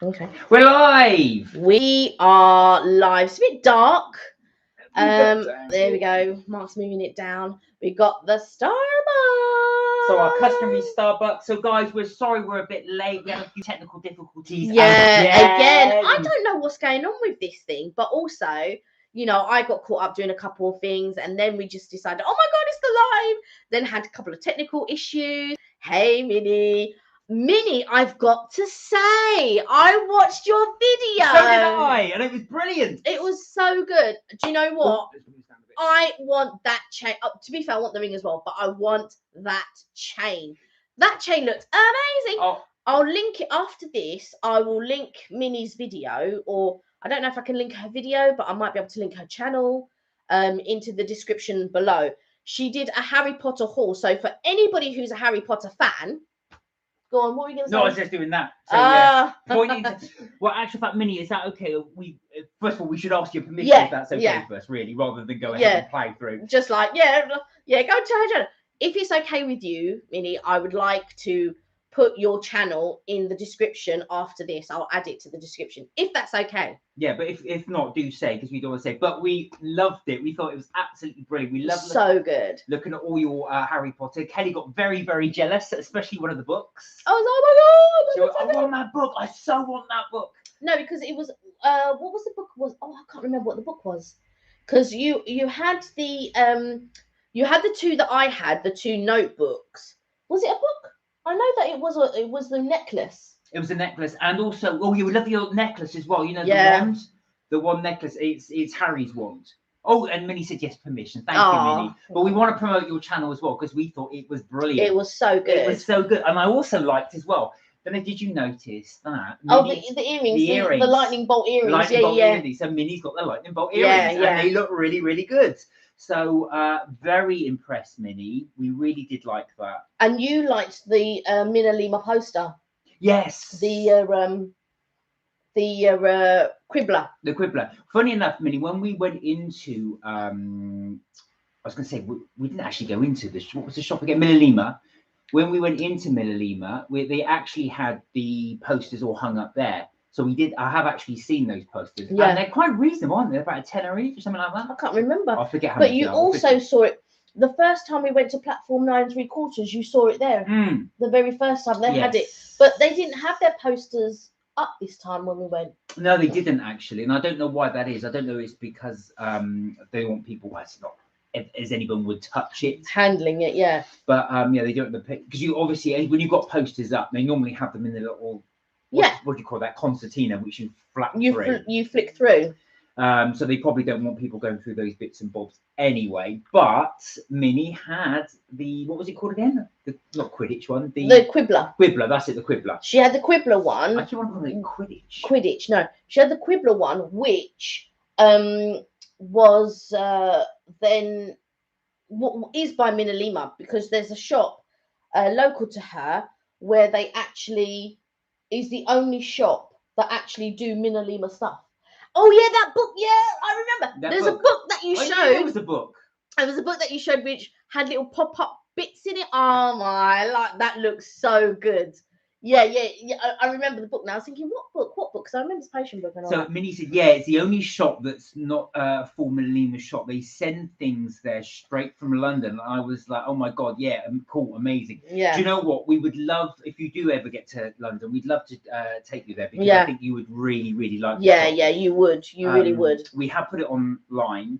Okay. We're live. We are live. It's a bit dark. There we go. Mark's moving it down. We got the Starbucks. So our customary Starbucks. So guys, we're sorry we're a bit late. We had a few technical difficulties. Yeah, again, I don't know what's going on with this thing, but also, you know, I got caught up doing a couple of things, and then we just decided, oh my god, it's the live. Then had a couple of technical issues. Hey, Mini, I've got to say, I watched your video. So did I, and it was brilliant. It was so good. Do you know what? I want that chain. To be fair, I want the ring as well, but I want that chain. That chain looks amazing. Oh. I'll link it after this. I will link Mini's video, or I don't know if I can link her video, but I might be able to link her channel into the description below. She did a Harry Potter haul. So for anybody who's a Harry Potter fan, go on, what were you going to say? No, I was just doing that. So, yeah. Well, actually, fact, Mini, is that okay? First of all, we should ask your permission if that's okay first, really, rather than go ahead and plow through. Just like, go to her channel. If it's okay with you, Mini, I would like to put your channel in the description after this. I'll add it to the description, if that's okay. Yeah, but if not, do say, because we don't want to say. But we loved it. We thought it was absolutely brilliant. We loved good looking at all your Harry Potter. Kelly got very, very jealous, especially one of the books. I was like, oh my god! I want that book. I so want that book. No, because it was what was the book? I can't remember what the book was. Because you had the you had the two that I had, the two notebooks. Was it a book? I know that it was the necklace. It was a necklace, and also, you love your necklace as well. You know, the one necklace. It's Harry's wand. Oh, and Minnie said yes, permission. Thank you, Minnie. But we want to promote your channel as well because we thought it was brilliant. It was so good. It was so good, and I also liked as well. Then did you notice that? Minnie, the earrings, the lightning bolt earrings. Earrings. So Minnie's got the lightning bolt earrings, and they look really, really good. So very impressed, Minnie. We really did like that. And you liked the Mina Lima poster. Yes. The Quibbler. The Quibbler. Funny enough, Minnie, when we went into I was going to say we didn't actually go into what was the shop again? Mina Lima. When we went into Mina Lima, they actually had the posters all hung up there. So we did. I have actually seen those posters, and they're quite reasonable, aren't they? They're about a tenner each or something like that. I can't remember. I forget how much. But you also saw it the first time we went to platform 9 3/4. You saw it there. The very first time they had it, but they didn't have their posters up this time when we went. No, they didn't actually, and I don't know why that is. I don't know. It's because they want people. It's not as anyone would touch it, handling it. Yeah. But they don't because you obviously when you've got posters up, they normally have them in the little. What do you call that? Concertina, which you flap through. You flick through. So they probably don't want people going through those bits and bobs anyway. But Minnie had the what was it called again? Not Quidditch one. The Quibbler. Quibbler. That's it. The Quibbler. She had the Quibbler one. I keep on calling it Quidditch. Quidditch. No, she had the Quibbler one, which was then what is by Mina Lima, because there's a shop local to her where they actually is the only shop that actually do Mina Lima stuff. Oh yeah, that book. Yeah, I remember. There's a book that you showed. It was a book. It was a book that you showed which had little pop-up bits in it. Oh my, like that looks so good. Yeah. I remember the book now. I was thinking, what book? Because I remember the potion book. And all that. Minnie said, yeah, it's the only shop that's not a full Mina Lima shop. They send things there straight from London. I was like, oh my god, yeah, cool, amazing. Yeah. Do you know what? We would love, if you do ever get to London, we'd love to take you there because I think you would really, really like it. Yeah, you would. You really would. We have put it online,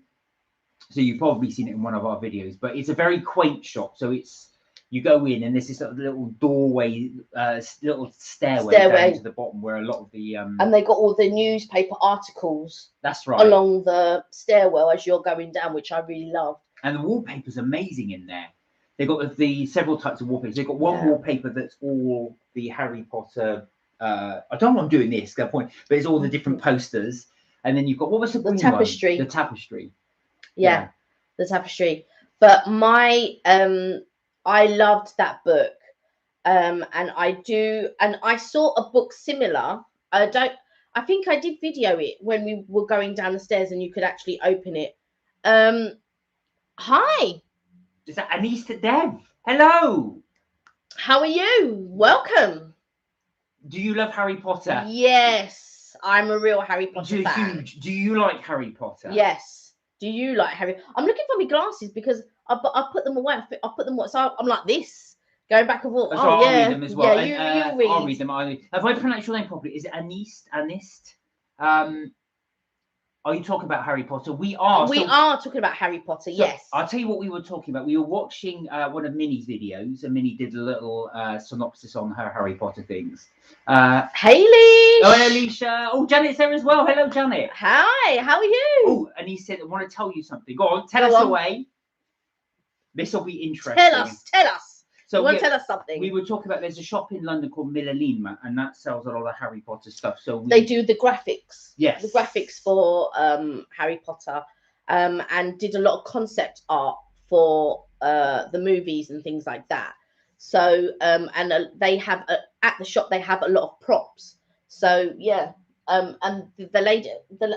so you've probably seen it in one of our videos. But it's a very quaint shop. So you go in and there's this little doorway, little stairway down to the bottom where a lot of the and they got all the newspaper articles. That's right. Along the stairwell as you're going down, which I really loved. And the wallpaper's amazing in there. They've got the several types of wallpapers. They've got one wallpaper that's all the Harry Potter. I don't know why I'm doing this, good point, but it's all the different posters. And then you've got, what was the tapestry? One? The tapestry. Yeah, the tapestry. But I loved that book. And I saw a book similar. I think I did video it when we were going down the stairs and you could actually open it. Hi. Is that Anista Dev? Hello. How are you? Welcome. Do you love Harry Potter? Yes, I'm a real Harry Potter fan. Huge. Do you like Harry Potter? Yes. Do you like Harry? I'm looking for my glasses because I put them away. I put them away. So I'm like this, going back and forth. So Oh I'll yeah, read them as well. yeah. And, You read. I'll read them. Have I pronounced your name properly? Is it Anist? Anist? Are you talking about Harry Potter? We are. We are talking about Harry Potter. So yes. I'll tell you what we were talking about. We were watching one of Minnie's videos, and Minnie did a little synopsis on her Harry Potter things. Hey, Leash. Oh, hey, Alicia. Oh, Janet's there as well. Hello, Janet. Hi. How are you? Oh, and he said, I want to tell you something. Go on, tell us away. This will be interesting. Tell us. So you want to tell us something? We were talking about there's a shop in London called Mini, and that sells a lot of Harry Potter stuff. So they do the graphics. Yes. The graphics for Harry Potter, and did a lot of concept art for the movies and things like that. So they have at the shop they have a lot of props. So yeah. And the lady,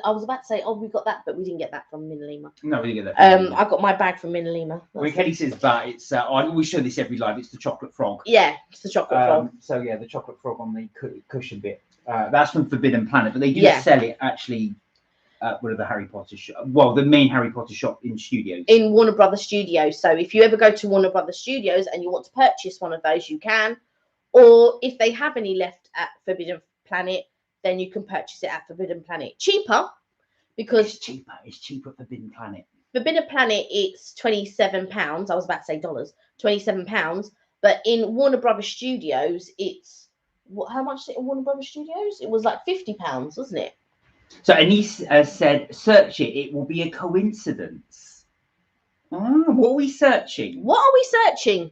I was about to say, oh, we got that, but we didn't get that from Mini. No, we didn't get that. I got my bag from Mini. When Kelly says that, it's I always show this every live. It's the chocolate frog. Yeah, it's the chocolate frog. So yeah, the chocolate frog on the cushion bit. That's from Forbidden Planet, but they do sell it actually. One of the Harry Potter the main Harry Potter shop in studios. In Warner Brothers Studios. So if you ever go to Warner Brothers Studios and you want to purchase one of those, you can. Or if they have any left at Forbidden Planet, then you can purchase it at Forbidden Planet. Cheaper, because it's cheaper at Forbidden Planet. Forbidden Planet, it's £27. I was about to say dollars, £27. But in Warner Brothers Studios, it's how much is it in Warner Brothers Studios? It was like £50, wasn't it? So Anise said, search it. It will be a coincidence. What are we searching? What are we searching?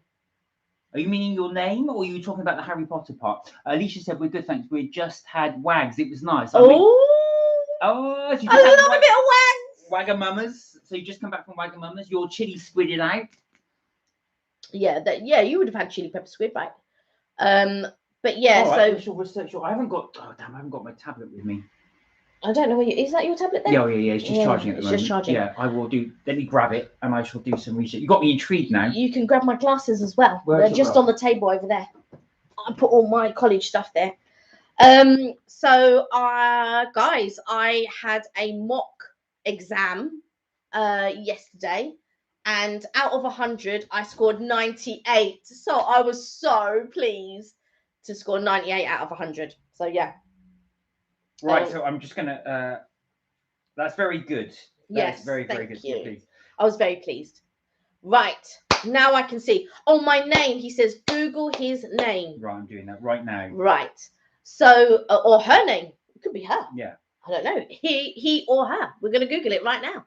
Are you meaning your name, or are you talking about the Harry Potter part? Alicia said, we're good, thanks. We just had wags. It was nice. So you just I love a bit of wags. Wagamama's. So you just come back from Wagamama's. Your chili squidded out. Yeah, you would have had chili pepper squid, right? But yeah, I haven't got. Oh damn! I haven't got my tablet with me. I don't know where is that your tablet then? Yeah. It's just charging at the moment. Just charging. Yeah, I will do. Let me grab it, and I shall do some research. You got me intrigued now. You can grab my glasses as well. They're just on the table over there. I put all my college stuff there. So guys, I had a mock exam yesterday, and out of 100, I scored 98. So I was so pleased to score 98 out of 100. So yeah. Right, so I'm just gonna. That's very good. Yes, very good. You. I was very pleased. Right, now I can see. Oh, my name. He says Google his name. Right, I'm doing that right now. Right. So, or her name. It could be her. Yeah. I don't know. He or her. We're gonna Google it right now.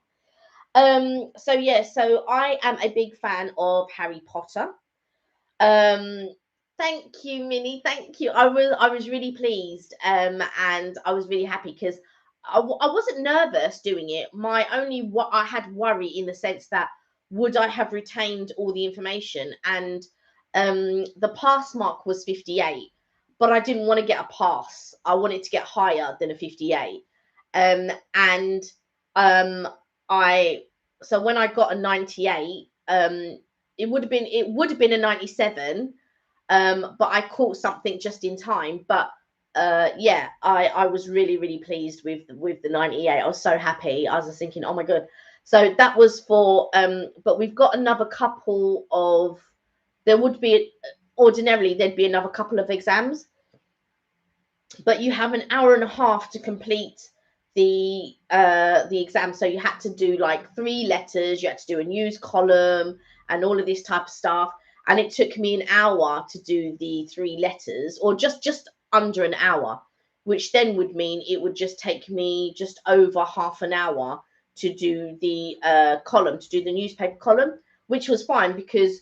So yeah. So I am a big fan of Harry Potter. Thank you, Minnie. Thank you. I was really pleased, and I was really happy because I wasn't nervous doing it. I had worry in the sense that would I have retained all the information, and the pass mark was 58, but I didn't want to get a pass. I wanted to get higher than a 58, so when I got a 98, it would have been a 97. But I caught something just in time. But I was really, really pleased with the 98. I was so happy. I was just thinking, oh my god. So that was for but we've got another couple of ordinarily there'd be another couple of exams. But you have an hour and a half to complete the exam. So you had to do like 3 letters, you had to do a news column and all of this type of stuff. And it took me an hour to do the 3 letters, or just under an hour, which then would mean it would just take me just over half an hour to do the column, to do the newspaper column, which was fine because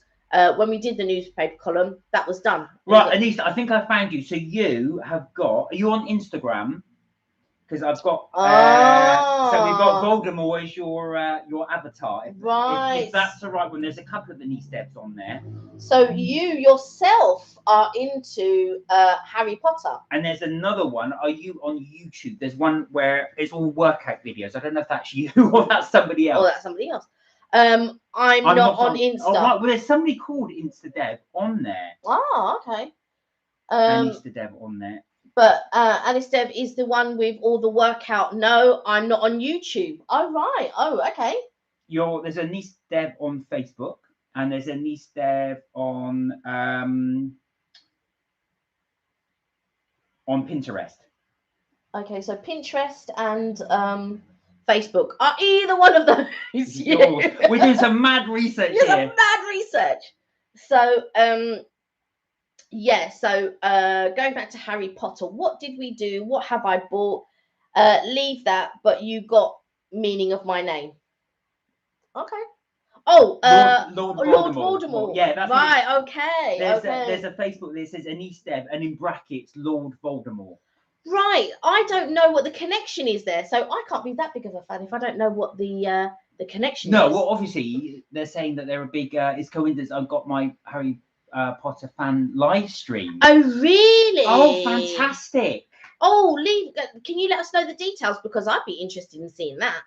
when we did the newspaper column, that was done. Right, Anissa, I think I found you. So you have got, are you on Instagram? Because I've got, so we've got Voldemort as your avatar. If that's the right one, there's a couple of Anise Debs on there. So you yourself are into Harry Potter. And there's another one. Are you on YouTube? There's one where it's all workout videos. I don't know if that's you or that's somebody else. Oh, that's somebody else. I'm not on Insta. Oh, right. Well, there's somebody called Insta Deb on there. Oh, okay. And Insta Deb on there. But Alice Dev is the one with all the workout. No, I'm not on YouTube. Oh, right. Oh, okay. There's a niece Dev on Facebook, and there's a niece Dev on Pinterest. Okay, so Pinterest and Facebook are either one of those. We're doing some mad research here. Some mad research. So yeah, so going back to Harry Potter, what did we do? What have I bought? Leave that, but you got Meaning of My Name. Okay. Oh, Lord Voldemort. Yeah, that's right. Okay. There's a Facebook that says Anise Dev, and in brackets Lord Voldemort. Right. I don't know what the connection is there, so I can't be that big of a fan if I don't know what the connection is. No, well, obviously they're saying that they're a big. It's coincidence. I've got my Harry Potter fan live stream. Oh, really? Oh, fantastic! Oh, can you let us know the details, because I'd be interested in seeing that,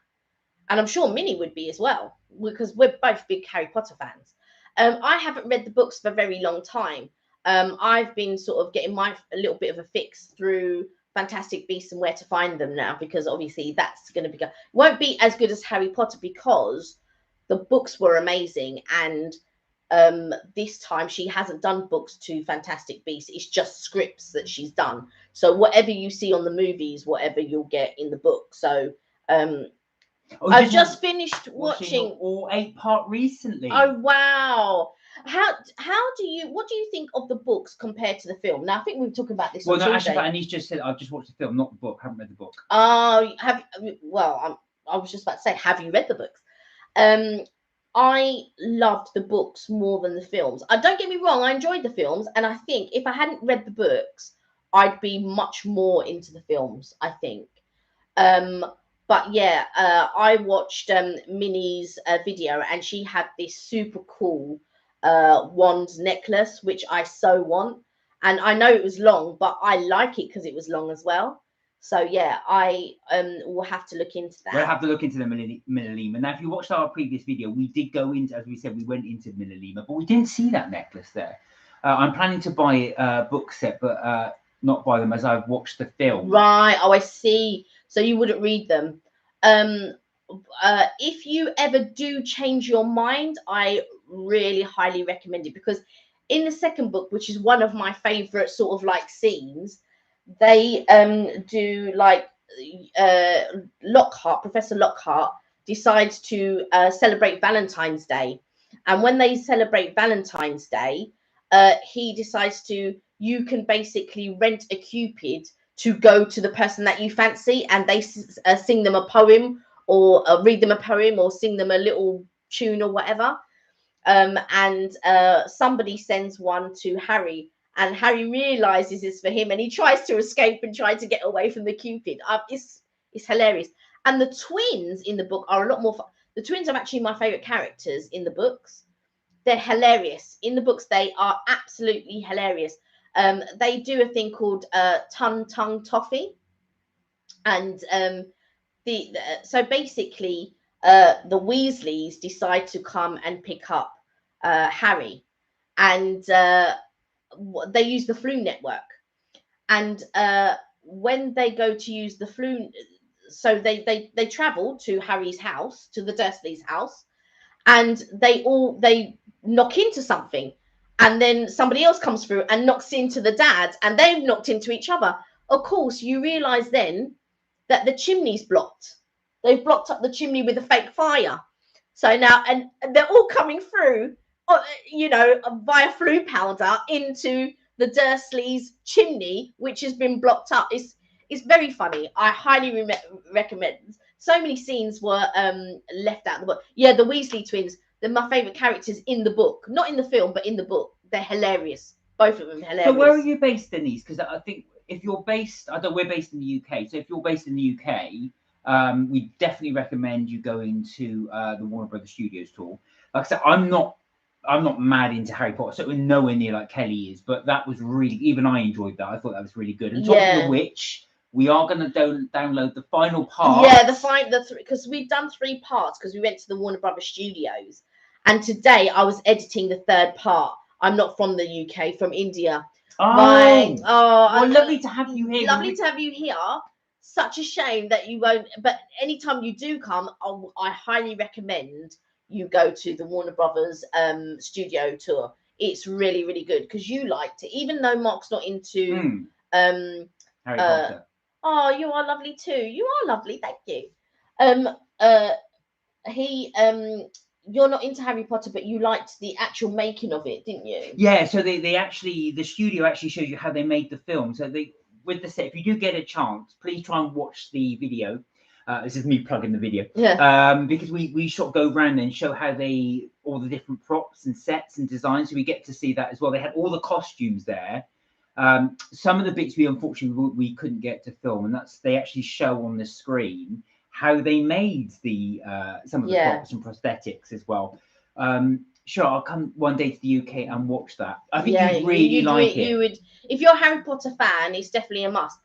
and I'm sure Minnie would be as well, because we're both big Harry Potter fans. I haven't read the books for a very long time. I've been sort of getting a little bit of a fix through Fantastic Beasts and Where to Find Them now, because obviously that's going to be won't be as good as Harry Potter, because the books were amazing, and this time she hasn't done books to Fantastic Beasts. It's just scripts that she's done. So whatever you see on the movies, whatever you'll get in the book. So I've just finished watching all 8-part recently. Oh, wow. What do you think of the books compared to the film? Now I think we were talking about this on Tuesday. Actually, Anise just said I've just watched the film, not the book. I haven't read the book. I was just about to say, have you read the books? I loved the books more than the films. Don't get me wrong, I enjoyed the films, and I think if I hadn't read the books, I'd be much more into the films, I think. But yeah, I watched Minnie's video, and she had this super cool wand necklace, which I so want. And I know it was long, but I like it because it was long as well. So yeah, I will have to look into that. We'll have to look into the Mililima. Now, if you watched our previous video, we did go into, as we said, we went into Mililima, but we didn't see that necklace there. I'm planning to buy a book set, but not buy them as I've watched the film. Right. Oh, I see. So you wouldn't read them. If you ever do change your mind, I really highly recommend it, because in the second book, which is one of my favorite sort of like scenes, they do like Professor Lockhart decides to celebrate Valentine's Day, and when they celebrate Valentine's Day, he decides you can basically rent a Cupid to go to the person that you fancy, and they sing them a poem, or read them a poem, or sing them a little tune or whatever. And somebody sends one to Harry, and Harry realizes it's for him, and he tries to escape and try to get away from the Cupid. It's hilarious. And the twins in the book are a lot more fun. The twins are actually my favorite characters in the books. They're hilarious. In the books, they are absolutely hilarious. They do a thing called Tongue Toffee, and so basically the Weasleys decide to come and pick up Harry, and they use the Flume Network, and when they go to use the Flume, so they travel to Harry's house, to the Dursleys' house, and they knock into something, and then somebody else comes through and knocks into the dad, and they've knocked into each other. Of course, you realize then that the chimney's blocked. They've blocked up the chimney with a fake fire. So now, and they're all coming through, via flu powder into the Dursleys' chimney, which has been blocked up. It's very funny. I highly recommend. So many scenes were left out of the book. Yeah, the Weasley twins, they're my favourite characters in the book. Not in the film, but in the book. They're hilarious. Both of them hilarious. So where are you based, Denise? Because I think if you're based, we're based in the UK. So if you're based in the UK, we definitely recommend you going to the Warner Brothers Studios tour. Like I said, I'm not mad into Harry Potter, so nowhere near like Kelly is, but that was really, even I enjoyed that. I thought that was really good. And Talking of which, we are going to download the final part. Yeah, because we've done 3 parts, because we went to the Warner Brothers Studios, and today I was editing the 3rd part. I'm not from the UK, from India. My well, lovely to have you here. Lovely to have you here. Such a shame that you won't. But anytime you do come, I highly recommend you go to the Warner Brothers studio tour. It's really, really good because you liked it, even though Mark's not into Harry Potter. Oh, you are lovely too. You are lovely. Thank you. Um. He You're not into Harry Potter, but you liked the actual making of it, didn't you? Yeah, so they actually, the studio actually shows you how they made the film. So they, with the set, if you do get a chance, please try and watch the video. This is me plugging the video. Yeah. Because we sort of go around and show how they, all the different props and sets and designs. So we get to see that as well. They had all the costumes there. Some of the bits we unfortunately we couldn't get to film, and that's, they actually show on the screen how they made the some of the props and prosthetics as well. Sure, I'll come one day to the UK and watch that. I think you'd really like it. You would, if you're a Harry Potter fan, it's definitely a must.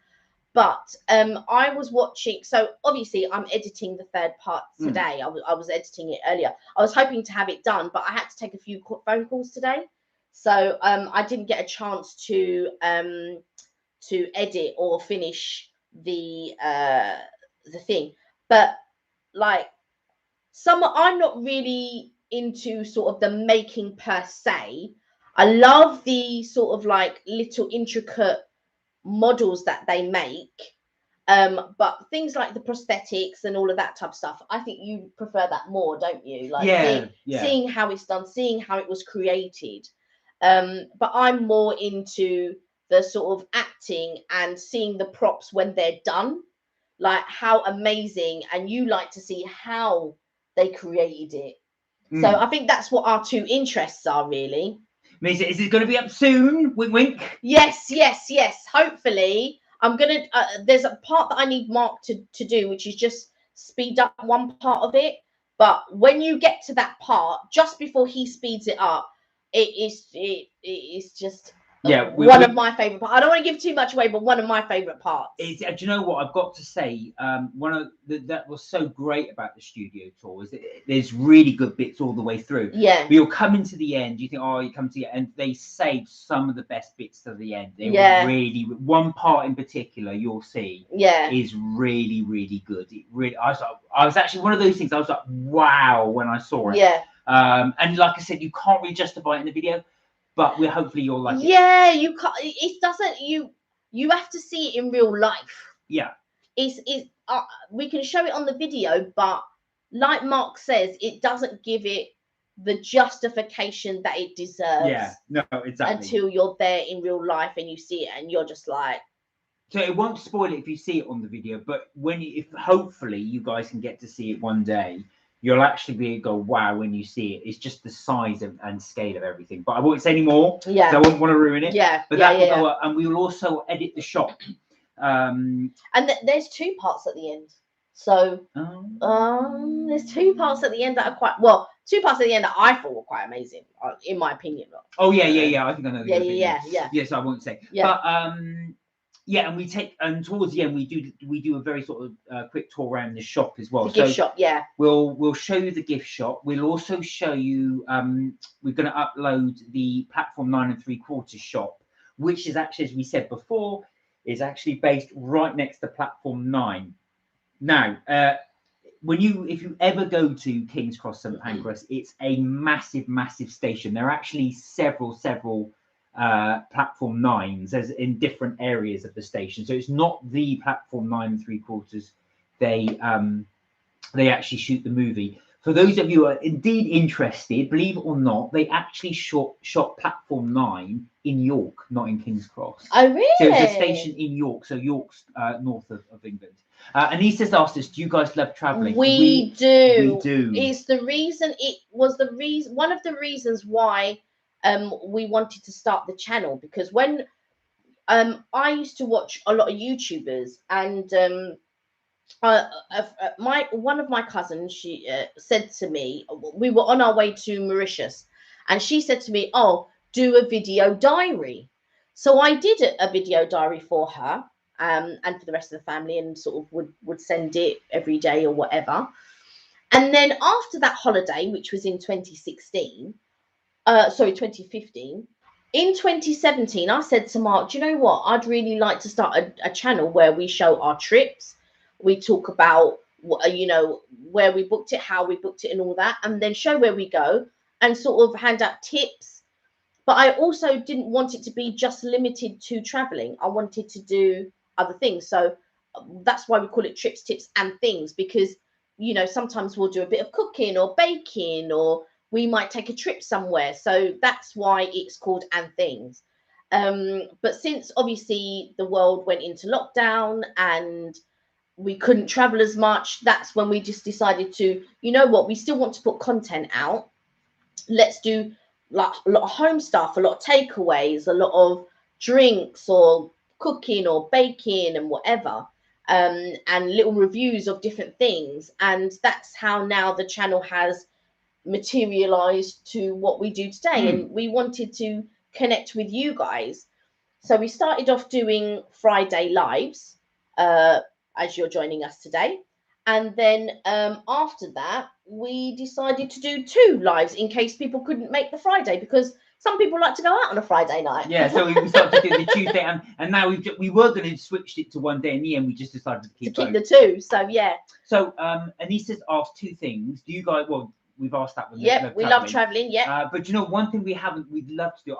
But I was watching, so obviously I'm editing the third part today. I was editing it earlier. I was hoping to have it done, but I had to take a few phone calls today, so I didn't get a chance to edit or finish the thing. But like, I'm not really into sort of the making per se. I love the sort of like little intricate models that they make. But things like the prosthetics and all of that type of stuff, I think you prefer that more, don't you? Like seeing how it's done, seeing how it was created. But I'm more into the sort of acting and seeing the props when they're done, like how amazing, and you like to see how they created it. So I think that's what our two interests are, really. Is it going to be up soon? Wink, wink. Yes. Hopefully, I'm gonna. There's a part that I need Mark to do, which is just speed up one part of it. But when you get to that part, just before he speeds it up, it is just one of my favorite parts. I don't want to give too much away, but one of my favorite parts. Do you know what I've got to say? One of that was so great about the studio tour is that there's really good bits all the way through. Yeah. But you're coming to the end. You think, oh, you come to the end, and they saved some of the best bits to the end. They were really, one part in particular you'll see. Is really, really good. It really, I was actually one of those things. I was like, wow, when I saw it. Yeah. And like I said, you can't really justify it in the video. But hopefully you'll like it. Yeah, you can't. It doesn't. You have to see it in real life. Yeah. We can show it on the video, but like Mark says, it doesn't give it the justification that it deserves. Yeah. No, exactly. Until you're there in real life and you see it, and you're just like. So it won't spoil it if you see it on the video, but if hopefully you guys can get to see it one day. You'll actually be able to go, wow, when you see it. It's just the size and scale of everything. But I won't say any more. Yeah. I won't want to ruin it. Yeah. But that will go up, and we will also edit the shop. And there's two parts at the end. So there's two parts at the end that are two parts at the end that I thought were quite amazing, in my opinion. Oh yeah. I think I know. Yeah. Yes, I won't say. Yeah. But yeah, and towards the end we do a very sort of quick tour around the shop as well. The gift shop, yeah. We'll show you the gift shop. We'll also show you. We're going to upload the platform 9 3/4 shop, which is actually, as we said before, is actually based right next to platform 9. Now, if you ever go to King's Cross St Pancras, it's a massive station. There are actually several platform 9s as in different areas of the station, so it's not the platform 9 3/4 they actually shoot the movie. For those of you who are indeed interested, believe it or not, they actually shot platform 9 in York, not in King's Cross. Oh really? So it's a station in York, so York's north of England. Anissa's asked us, do you guys love traveling? We do. We do. It's the reason. It was the reason. One of the reasons why we wanted to start the channel, because when I used to watch a lot of YouTubers, and one of my cousins, she said to me, we were on our way to Mauritius, and she said to me, oh, do a video diary. So I did a video diary for her, and for the rest of the family, and sort of would send it every day or whatever. And then after that holiday, which was in 2015, in 2017, I said to Mark, do you know what? I'd really like to start a channel where we show our trips. We talk about, you know, where we booked it, how we booked it, and all that, and then show where we go and sort of hand out tips. But I also didn't want it to be just limited to traveling. I wanted to do other things. So that's why we call it trips, tips, and things, because, you know, sometimes we'll do a bit of cooking or baking, or we might take a trip somewhere. So that's why it's called And Things. But since obviously the world went into lockdown and we couldn't travel as much, that's when we just decided to, you know what, we still want to put content out. Let's do like a lot of home stuff, a lot of takeaways, a lot of drinks or cooking or baking and whatever, and little reviews of different things. And that's how now the channel has materialized to what we do today. And we wanted to connect with you guys. So we started off doing Friday lives, as you're joining us today. And then after that, we decided to do 2 lives in case people couldn't make the Friday, because some people like to go out on a Friday night. Yeah, so we started to do the Tuesday, and now we were going to switch it to one day. In the end, we just decided to keep the 2. So yeah. So Anissa's asked 2 things. Do you guys? Well, we've asked that one. Yep, we love traveling. Yeah. But you know, one thing we'd love to do.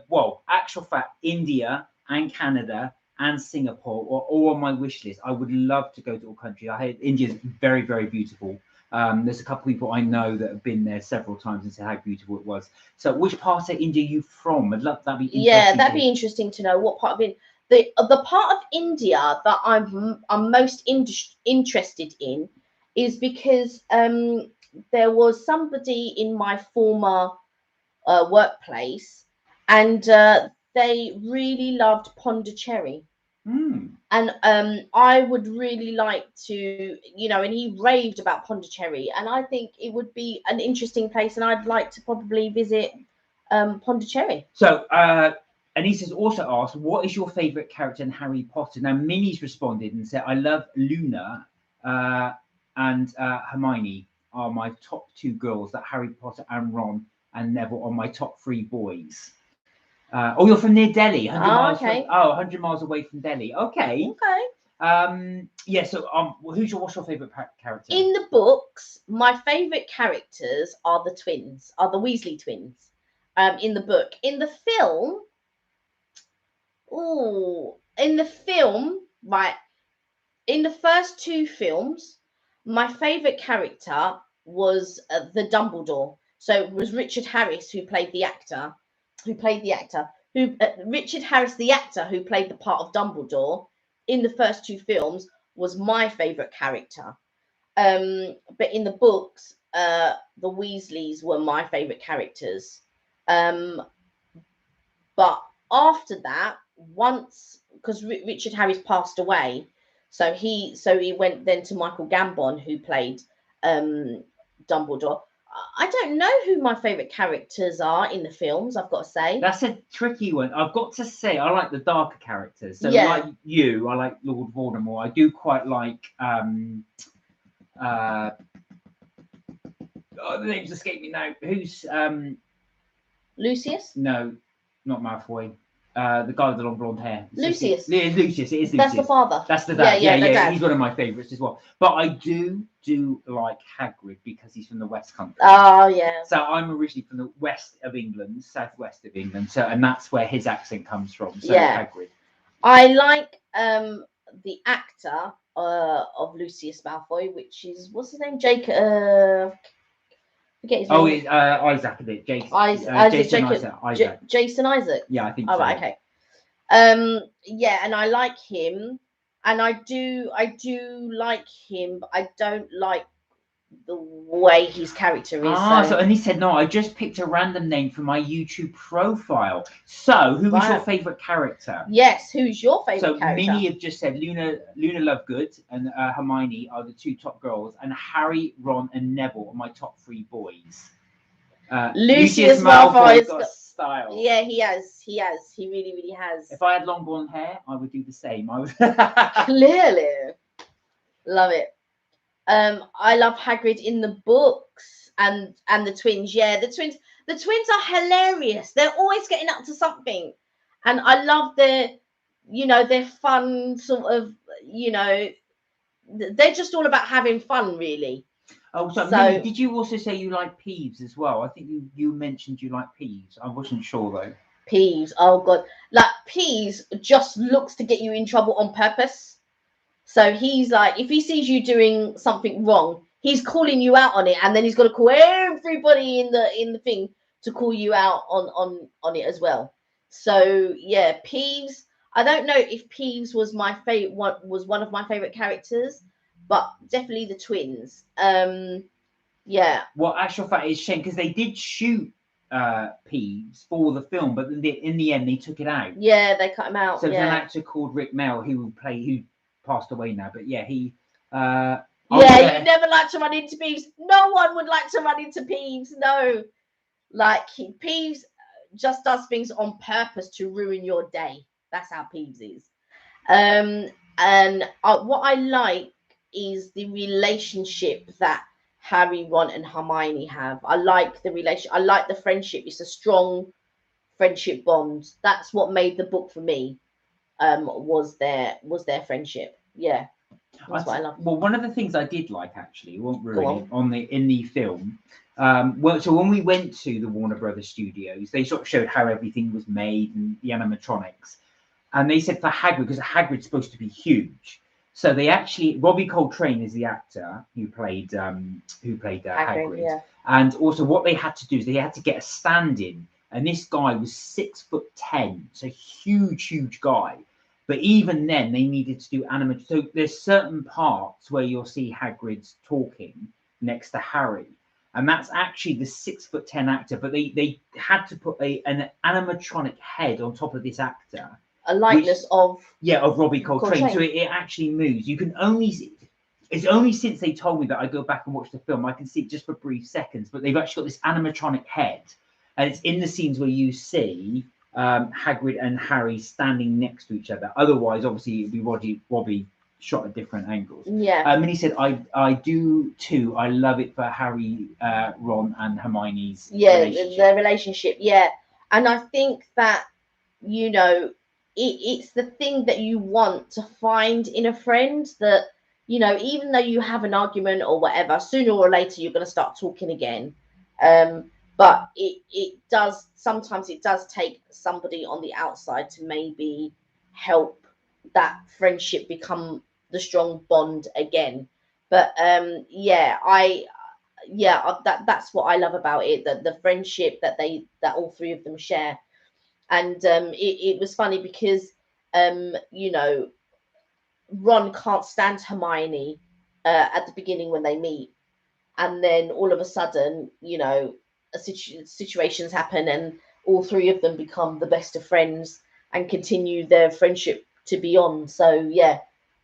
Well, actual fact, India and Canada and Singapore are all on my wish list. I would love to go to all countries. I heard India's very, very beautiful. There's a couple of people I know that have been there several times and say how beautiful it was. So, which part of India are you from? I'd love that'd be interesting. Yeah, that'd be interesting to know what part of it. The part of India that I'm most interested in is because there was somebody in my former workplace, and they really loved Pondicherry. And I would really like to, you know, and he raved about Pondicherry, and I think it would be an interesting place, and I'd like to probably visit Pondicherry. So Anissa's also asked, what is your favourite character in Harry Potter? Now Minnie's responded and said, I love Luna and Hermione are my top 2 girls, that Harry Potter and Ron and Neville are my top 3 boys. Oh, you're from near Delhi, 100 miles okay. 100 miles away from Delhi. Okay. Yeah, so what's your favourite character? In the books, my favourite characters are the Weasley twins. In the book. In the film, right, in the first 2 films, my favourite character was the Dumbledore. So it was Richard Harris who played the actor. Richard Harris, the actor who played the part of Dumbledore in the first 2 films, was my favourite character. But in the books, the Weasleys were my favourite characters. But after that, once, because Richard Harris passed away, so he went then to Michael Gambon, who played Dumbledore. I don't know who my favourite characters are in the films, I've got to say. That's a tricky one. I've got to say, I like the darker characters. So Yeah. like you, I like Lord Voldemort. I do quite like the names escape me now. Who's Lucius? No, not Malfoy. The guy with the long blonde hair. Lucius. Lucius. It is Lucius. That's the father. That's the dad. Yeah. Dad. He's one of my favourites as well. But I do like Hagrid because he's from the West Country. Oh yeah. So I'm originally from the west of England, southwest of England. So and that's where his accent comes from. So Yeah. Hagrid. I like the actor of Lucius Malfoy, which is, what's his name? Jake. Forget his name. Oh, it's Isaac, is it? Jason Isaac. Jason Isaac. Yeah, I think Oh, so. right, okay. Yeah, and I like him, and I do like him, but I don't like the way his character is. And he said, no, I just picked a random name for my YouTube profile. So, who is your favourite character? Yes, who's your favourite character? So, Minnie have just said Luna Lovegood and Hermione are the 2 top girls, and Harry, Ron, and Neville are my top 3 boys. Lucius Malfoy's got style. Yeah, he has. He really, really has. If I had long blonde hair, I would do the same. Clearly. Love it. I love Hagrid in the books and the twins. Yeah, the twins. The twins are hilarious. They're always getting up to something, and I love their, their fun sort of, they're just all about having fun, really. Oh, so So- Millie, did you also say you like Peeves as well? I think you mentioned you like Peeves. I wasn't sure though. Peeves, oh god, like Peeves just looks to get you in trouble on purpose. So he's like, if he sees you doing something wrong, he's calling you out on it, and then he's got to call everybody in the thing to call you out on it as well. So yeah, Peeves. I don't know if Peeves was my favorite, one of my favorite characters, but definitely the twins. Yeah. Well, actual fact is shame because they did shoot Peeves for the film, but in the end they took it out. Yeah, they cut him out. So there's an yeah. actor called Rick Mell who passed away now, but yeah, he. Yeah, you never like to run into Peeves. No one would like to run into Peeves. No, like Peeves just does things on purpose to ruin your day. That's how Peeves is. And what I like is the relationship that Harry, Ron, and Hermione have. I like the relation. I like the friendship. It's a strong friendship bond. That's what made the book for me. Was their friendship. Yeah. That's what I love. Well, one of the things I did like actually, won't ruin on. it, in the film. Well, so when we went to the Warner Brothers studios, they sort of showed how everything was made and the animatronics, and they said for Hagrid, because Hagrid's supposed to be huge, so they actually Robbie Coltrane is the actor who played Hagrid, yeah. and also what they had to do is they had to get a stand-in, and this guy was 6'10", so huge guy. But even then, they needed to do animation. So there's certain parts where you'll see Hagrid's talking next to Harry, and that's actually the 6'10" actor. But they had to put an animatronic head on top of this actor, a likeness of Robbie Coltrane. So it actually moves. You can only see. It's only since they told me that I go back and watch the film, I can see it just for brief seconds. But they've actually got this animatronic head, and it's in the scenes where you see Hagrid and Harry standing next to each other. Otherwise, obviously, it'd be Robbie shot at different angles. Yeah. And he said, I do too. I love it for Harry, Ron, and Hermione's relationship. Their relationship. Yeah. And I think that, it's the thing that you want to find in a friend that, even though you have an argument or whatever, sooner or later you're going to start talking again. But it does sometimes take somebody on the outside to maybe help that friendship become the strong bond again. But that's what I love about it, that the friendship that all three of them share. And it was funny because Ron can't stand Hermione at the beginning when they meet, and then all of a sudden, situations happen, and all three of them become the best of friends and continue their friendship to beyond. So yeah,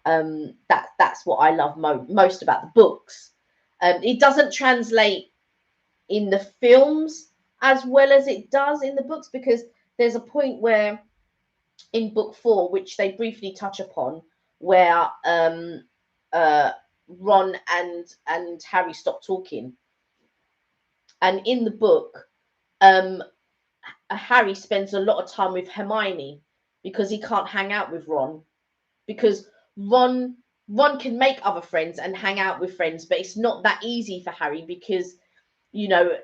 that's what I love most about the books. It doesn't translate in the films as well as it does in the books, because there's a point where in book 4, which they briefly touch upon, where Ron and Harry stop talking. And in the book, Harry spends a lot of time with Hermione because he can't hang out with Ron, because Ron can make other friends and hang out with friends, but it's not that easy for Harry because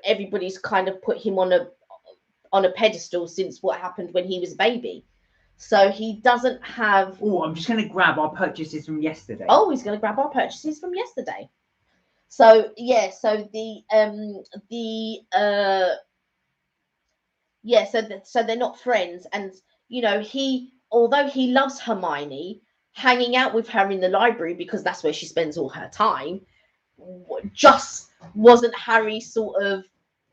everybody's kind of put him on a pedestal since what happened when he was a baby. So he doesn't have. Oh, I'm just going to grab our purchases from yesterday. Oh, he's going to grab our purchases from yesterday. So yeah, so so they're not friends, and although he loves Hermione, hanging out with her in the library because that's where she spends all her time, just wasn't Harry sort of.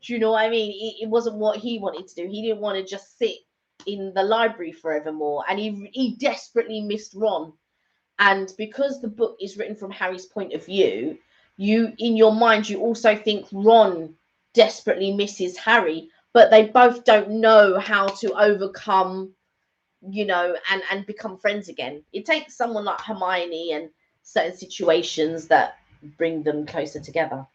Do you know what I mean? It wasn't what he wanted to do. He didn't want to just sit in the library forevermore, and he desperately missed Ron. And because the book is written from Harry's point of view, you in your mind you also think Ron desperately misses Harry, but they both don't know how to overcome, and become friends again. It takes someone like Hermione and certain situations that bring them closer together.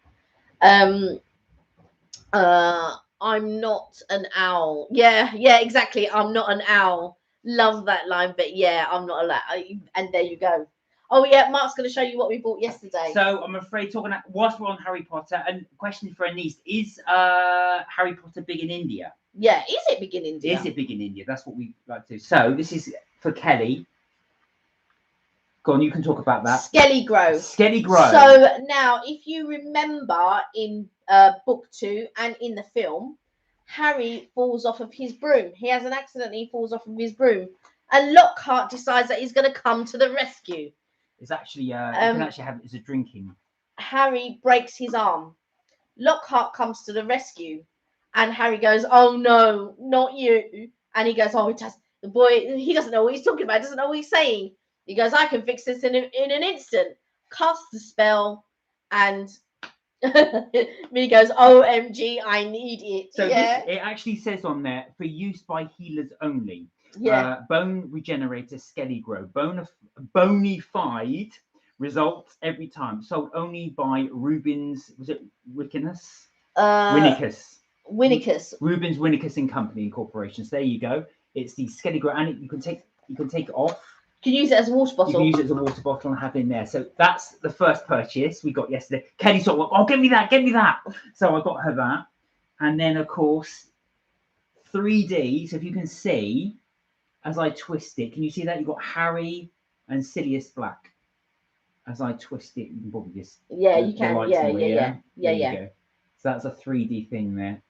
I'm not an owl. Yeah, yeah, exactly. I'm not an owl. Love that line, but yeah, I'm not a and there you go. Oh yeah, Mark's going to show you what we bought yesterday. So I'm afraid talking about, whilst we're on Harry Potter, and question for Anise, is Harry Potter big in India? Yeah, is it big in India? Is it big in India? That's what we like to do. So this is for Kelly. Go on, you can talk about that. Skelly Grow. Skelly Grow. So now, if you remember in book 2 and in the film, Harry falls off of his broom. He has an accident and he falls off of his broom. And Lockhart decides that he's going to come to the rescue. It's actually, you can actually have it as a drinking. Harry breaks his arm. Lockhart comes to the rescue. And Harry goes, oh no, not you. And he goes, oh, it does. The boy, he doesn't know what he's talking about. Doesn't know what he's saying. He goes, I can fix this in an instant. Cast the spell, and he goes, OMG, I need it. So yeah. it actually says on there, for use by healers only. Yeah. Bone regenerator Skelly Grow. Bonified results every time. Sold only by Rubens, was it Wickinus? Winnicus. Rubens Winnicus and Company Incorporation. So there you go. It's the Skelly Grow, and you can take it off. You can use it as a water bottle. You can use it as a water bottle and have it in there. So that's the first purchase we got yesterday. Kelly sort of, oh, give me that. So I got her that. And then, of course, 3D. So if you can see, as I twist it, can you see that? You've got Harry and Sirius Black. As I twist it, you can probably just... Yeah, you can. Yeah. So that's a 3D thing there.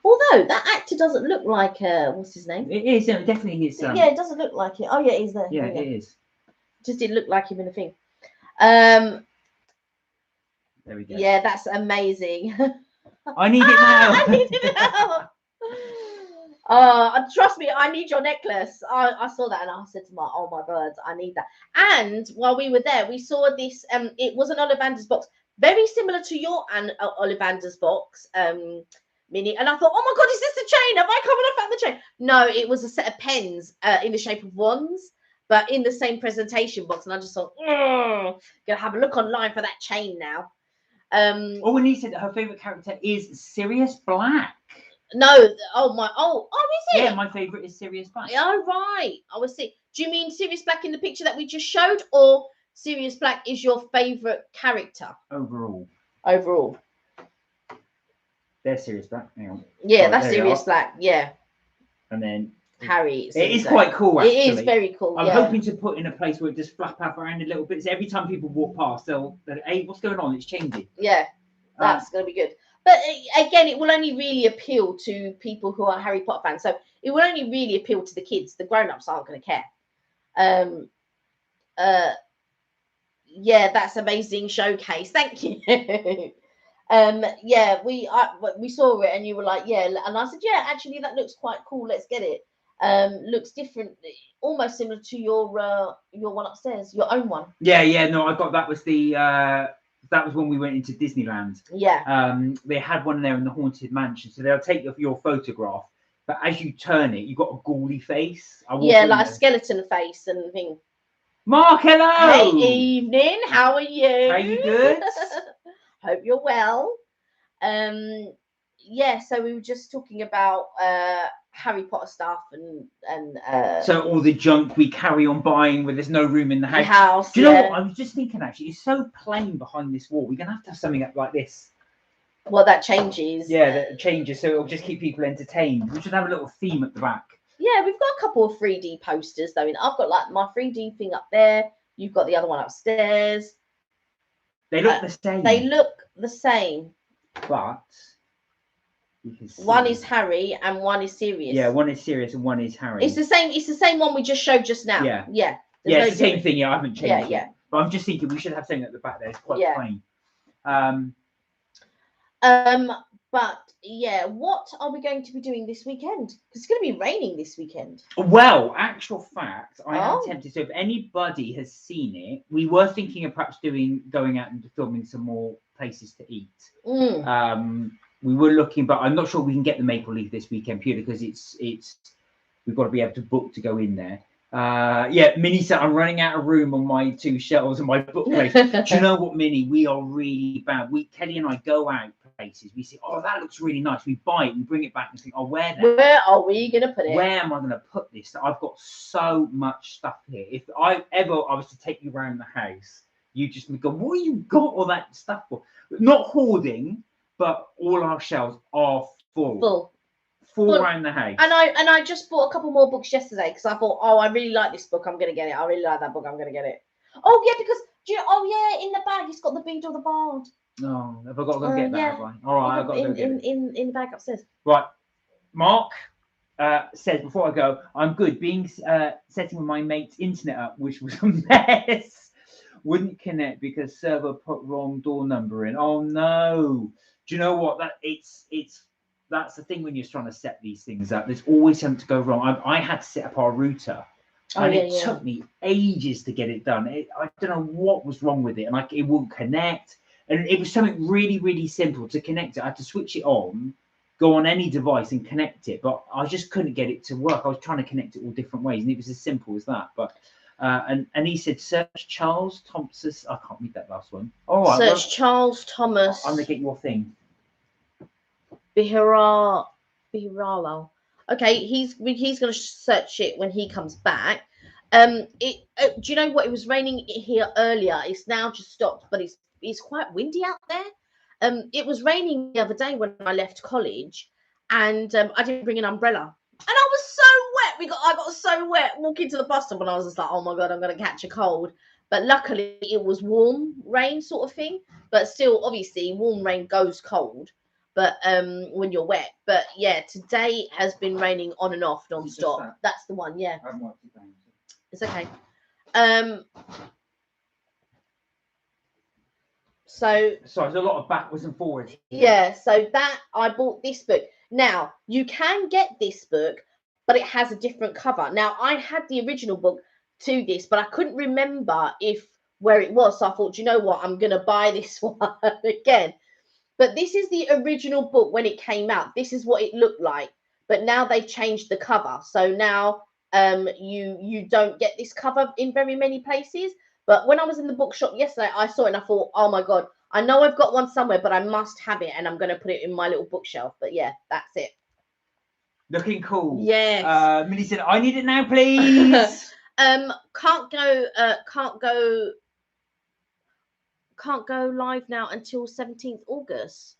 Although that actor doesn't look like what's his name? It is, it definitely is. Yeah, it doesn't look like it. Oh yeah, he's there. Yeah, it is. Just didn't look like him in the thing. There we go. Yeah, that's amazing. I need it now. I need it now. Trust me, I need your necklace. I saw that and I said to Mark, oh my birds, I need that. And while we were there, we saw this. It was an Olivander's box, very similar to your Olivander's box. Mini, and I thought, oh my god, is this the chain? Have I come and I found the chain? No, it was a set of pens in the shape of wands, but in the same presentation box. And I just thought, gonna have a look online for that chain now. Oh, and he said that her favorite character is Sirius Black. No, is it? Yeah, my favorite is Sirius Black. Oh right, I was see. Do you mean Sirius Black in the picture that we just showed, or Sirius Black is your favorite character overall? There's Sirius Black. Hang on. Yeah, that's Sirius Black. Yeah. And then Harry. It is quite cool, actually. It is very cool. I'm hoping to put in a place where it just flap out around a little bit. So every time people walk past, they'll hey, what's going on? It's changing. Yeah, that's going to be good. But again, it will only really appeal to people who are Harry Potter fans. So it will only really appeal to the kids. The grown-ups aren't going to care. Yeah, that's amazing showcase. Thank you. Yeah, we saw it and you were like, yeah, and I said, yeah, actually that looks quite cool. Let's get it. Looks different, almost similar to your one upstairs, your own one. Yeah. No, I got that was that was when we went into Disneyland. Yeah. They had one there in the Haunted Mansion, so they'll take your photograph, but as you turn it, you've got a ghouly face. Yeah, like a skeleton face and thing. Mark, hello. Hey, evening. How are you? Are you good? Hope you're well. Yeah, so we were just talking about Harry Potter stuff and so all the junk we carry on buying where there's no room in the house. Do you know what? I was just thinking actually, it's so plain behind this wall. We're gonna have to have something up like this. Well, that changes. Yeah, that changes, so it'll just keep people entertained. We should have a little theme at the back. Yeah, we've got a couple of 3D posters though. I've got like my 3D thing up there. You've got the other one upstairs. They look the same. They look the same. But you can see one is Harry and one is Sirius. Yeah, one is Sirius and one is Harry. It's the same one we just showed just now. Yeah. Yeah. Yeah, it's the same thing. Yeah, I haven't changed. Yeah. But I'm just thinking we should have something at the back there. It's quite plain. But yeah, what are we going to be doing this weekend? Because it's going to be raining this weekend. Well, actual fact, I am tempted. So if anybody has seen it, we were thinking of perhaps going out and filming some more places to eat. We were looking, but I'm not sure we can get the Maple Leaf this weekend purely because it's we've got to be able to book to go in there. Yeah, Minnie said I'm running out of room on my 2 shelves and my bookcase. Do you know what, Minnie? We are really bad. Kelly and I go out places. We see, oh, that looks really nice. We buy it, we bring it back and think, oh, where are we gonna put it? Where am I going to put this? I've got so much stuff here. If I was to take you around the house, you just would go, what have you got all that stuff for? Not hoarding, but all our shelves are full around the house. And I just bought a couple more books yesterday because I thought, oh, I really like this book, I'm gonna get it. I really like that book, I'm gonna get it. Oh yeah, because in the bag it's got the Bead of the Bard. Oh, have I got to go get that? Have I? All right, I've got to go get it. In the bag upstairs. Right, Mark says before I go, I'm good. Setting with my mate's internet up, which was a mess. Wouldn't connect because server put wrong door number in. Oh no! Do you know what? That's the thing when you're trying to set these things up. There's always something to go wrong. I had to set up our router. And it took me ages to get it done. I don't know what was wrong with it, and it wouldn't connect. And it was something really, really simple to connect it. I had to switch it on, go on any device and connect it, but I just couldn't get it to work. I was trying to connect it all different ways, and it was as simple as that. But and he said, search Charles Thompson. I can't read that last one. All right, search Charles Thomas. I'm gonna get your thing. Bihiralo. Okay, he's going to search it when he comes back. Do you know what? It was raining here earlier. It's now just stopped, but it's quite windy out there. It was raining the other day when I left college, and I didn't bring an umbrella, and I was so wet. I got so wet walking to the bus stop, and I was just like, oh my god, I'm going to catch a cold. But luckily, it was warm rain sort of thing. But still, obviously, warm rain goes cold. But when you're wet. But yeah, today has been raining on and off non-stop. That's the one, yeah. It's okay. So there's a lot of backwards and forwards. Yeah, so that I bought this book. Now, you can get this book, but it has a different cover. Now, I had the original book to this, but I couldn't remember where it was. So I thought, you know what, I'm gonna buy this one again. But this is the original book when it came out. This is what it looked like. But now they've changed the cover. So now you don't get this cover in very many places. But when I was in the bookshop yesterday, I saw it and I thought, oh my God, I know I've got one somewhere, but I must have it. And I'm going to put it in my little bookshelf. But yeah, that's it. Looking cool. Yes. Minnie said, I need it now, please. Can't go live now until 17th August.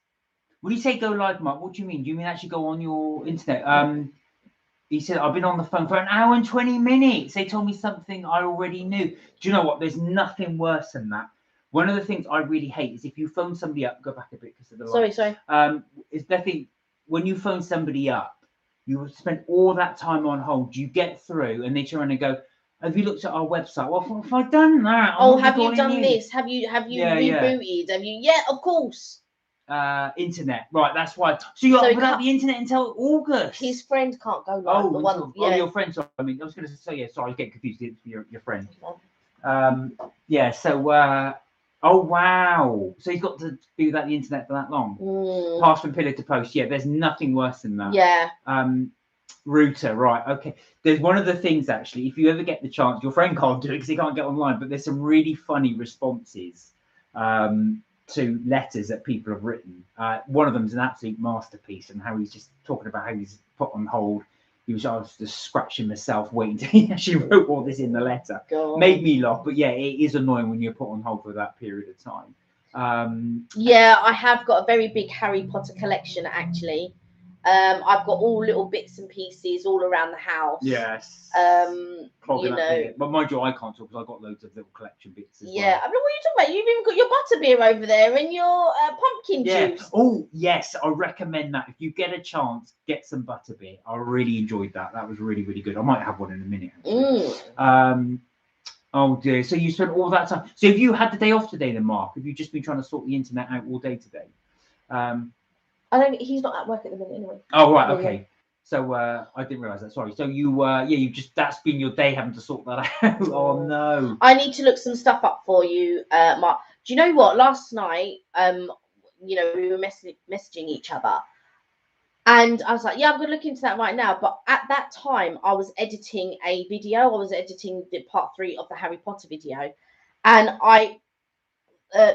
When you say go live, Mark, what do you mean? Do you mean actually go on your internet? He said, I've been on the phone for an hour and 20 minutes. They told me something I already knew. Do you know what? There's nothing worse than that. One of the things I really hate is if you phone somebody up, go back a bit because of the light. Sorry. It's definitely when you phone somebody up, you spend all that time on hold. You get through and they turn around and go, have you looked at our website? Well, if I've done that, have you done this? Have you rebooted? Have you? Yeah, of course. Internet, right? That's why. So you're without the internet until August. His friend can't go live. Your friend. Sorry, I was going to say Sorry, I was getting confused. Your friend. So. Oh wow! So he's got to be without the internet for that long. Pass from pillar to post. Yeah, there's nothing worse than that. Yeah. Router, right? Okay. There's one of the things actually. If you ever get the chance, your friend can't do it because he can't get online. But there's some really funny responses to letters that people have written. One of them is an absolute masterpiece, and how he's just talking about how he's put on hold. I was just scratching myself waiting till he actually wrote all this in the letter. God. Made me laugh, but yeah, it is annoying when you're put on hold for that period of time. Yeah, I have got a very big Harry Potter collection actually. I've got all little bits and pieces all around the house. Yes. But mind you, I can't talk because I've got loads of little collection bits as well. Yeah, I mean, what are you talking about? You've even got your butterbeer over there and your pumpkin juice. Oh, yes, I recommend that. If you get a chance, get some butterbeer. I really enjoyed that. That was really, really good. I might have one in a minute. Oh dear. So you spent all that time. So have you had the day off today then, Mark? Have you just been trying to sort the internet out all day today? He's not at work at the minute anyway. Oh right, okay. Yeah. So I didn't realise that. Sorry. So you just that's been your day having to sort that out. Oh no. I need to look some stuff up for you, Mark. Do you know what? Last night, we were messaging each other, and I was like, yeah, I'm gonna look into that right now. But at that time, I was editing a video. I was editing the part 3 of the Harry Potter video, and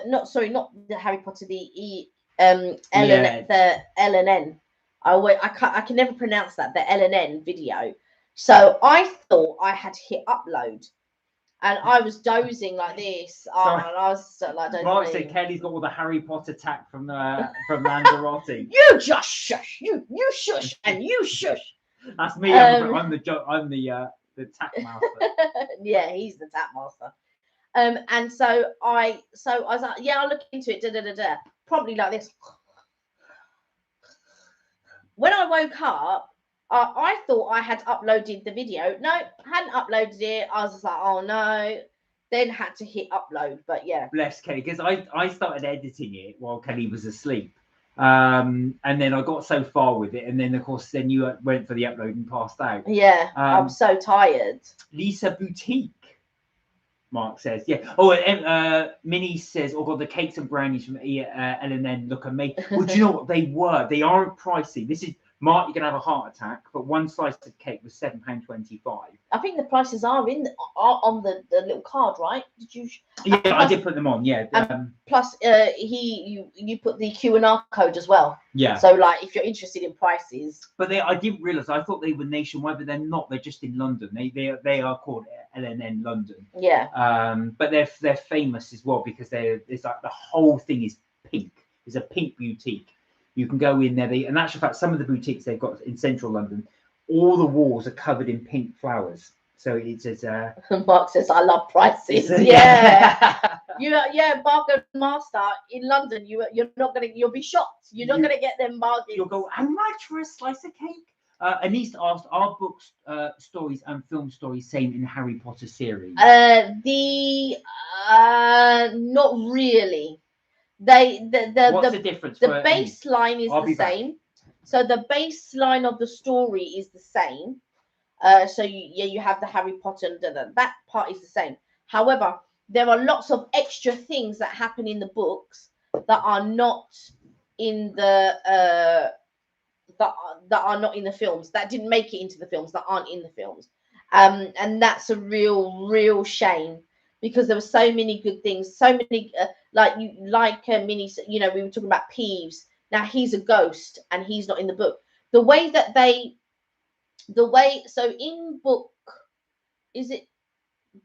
not the Harry Potter, the the LNN. I can never pronounce that, the LNN video. So I thought I had hit upload, and I was dozing like this. And I was like, Mark said Kelly's got all the Harry Potter tack from Lanzarote. You just shush. You shush and you shush. That's me. I'm the tack master. Yeah, he's the tack master. And so I was like, yeah, I'll look into it. Da da da da. Probably like this. When I woke up, I thought I had uploaded the video. No, hadn't uploaded it. I was just like, oh no. Then had to hit upload. But yeah. Bless Kelly, because I started editing it while Kelly was asleep. And then I got so far with it, and then of course then you went for the upload and passed out. Yeah, I'm so tired. Lisa Boutique, Mark says, yeah. Oh, Minnie says, oh god, the cakes and brownies from LNN look amazing. Well, do you know what they were? They aren't pricey. This is Mark, you're gonna have a heart attack, but one slice of cake was £7.25. I think the prices are on the little card, right? Did you? Yeah, plus, I did put them on. Yeah. Plus, you put the Q&R code as well. Yeah. So like, if you're interested in prices. But I didn't realise. I thought they were nationwide, but they're not. They're just in London. They are called LNN London. Yeah. But they're famous as well because it's like the whole thing is pink. It's a pink boutique. You can go in there. In actual fact, some of the boutiques they've got in central London, all the walls are covered in pink flowers. So it's as Mark says, I love prices. Yeah. Bargain master in London. You'll be shocked. You're not gonna get them bargains. You'll go, how much for a slice of cake? Anise asked, are books, stories and film stories same in the Harry Potter series? Not really. What's the difference? The baseline is the same. So the baseline of the story is the same. So you have the Harry Potter, that part is the same. However, there are lots of extra things that happen in the books that are not in the that are not in the films, that didn't make it into the films, that aren't in the films. And that's a real shame, because there were so many good things, so many Minnie, we were talking about Peeves. Now he's a ghost and he's not in the book. So in book, is it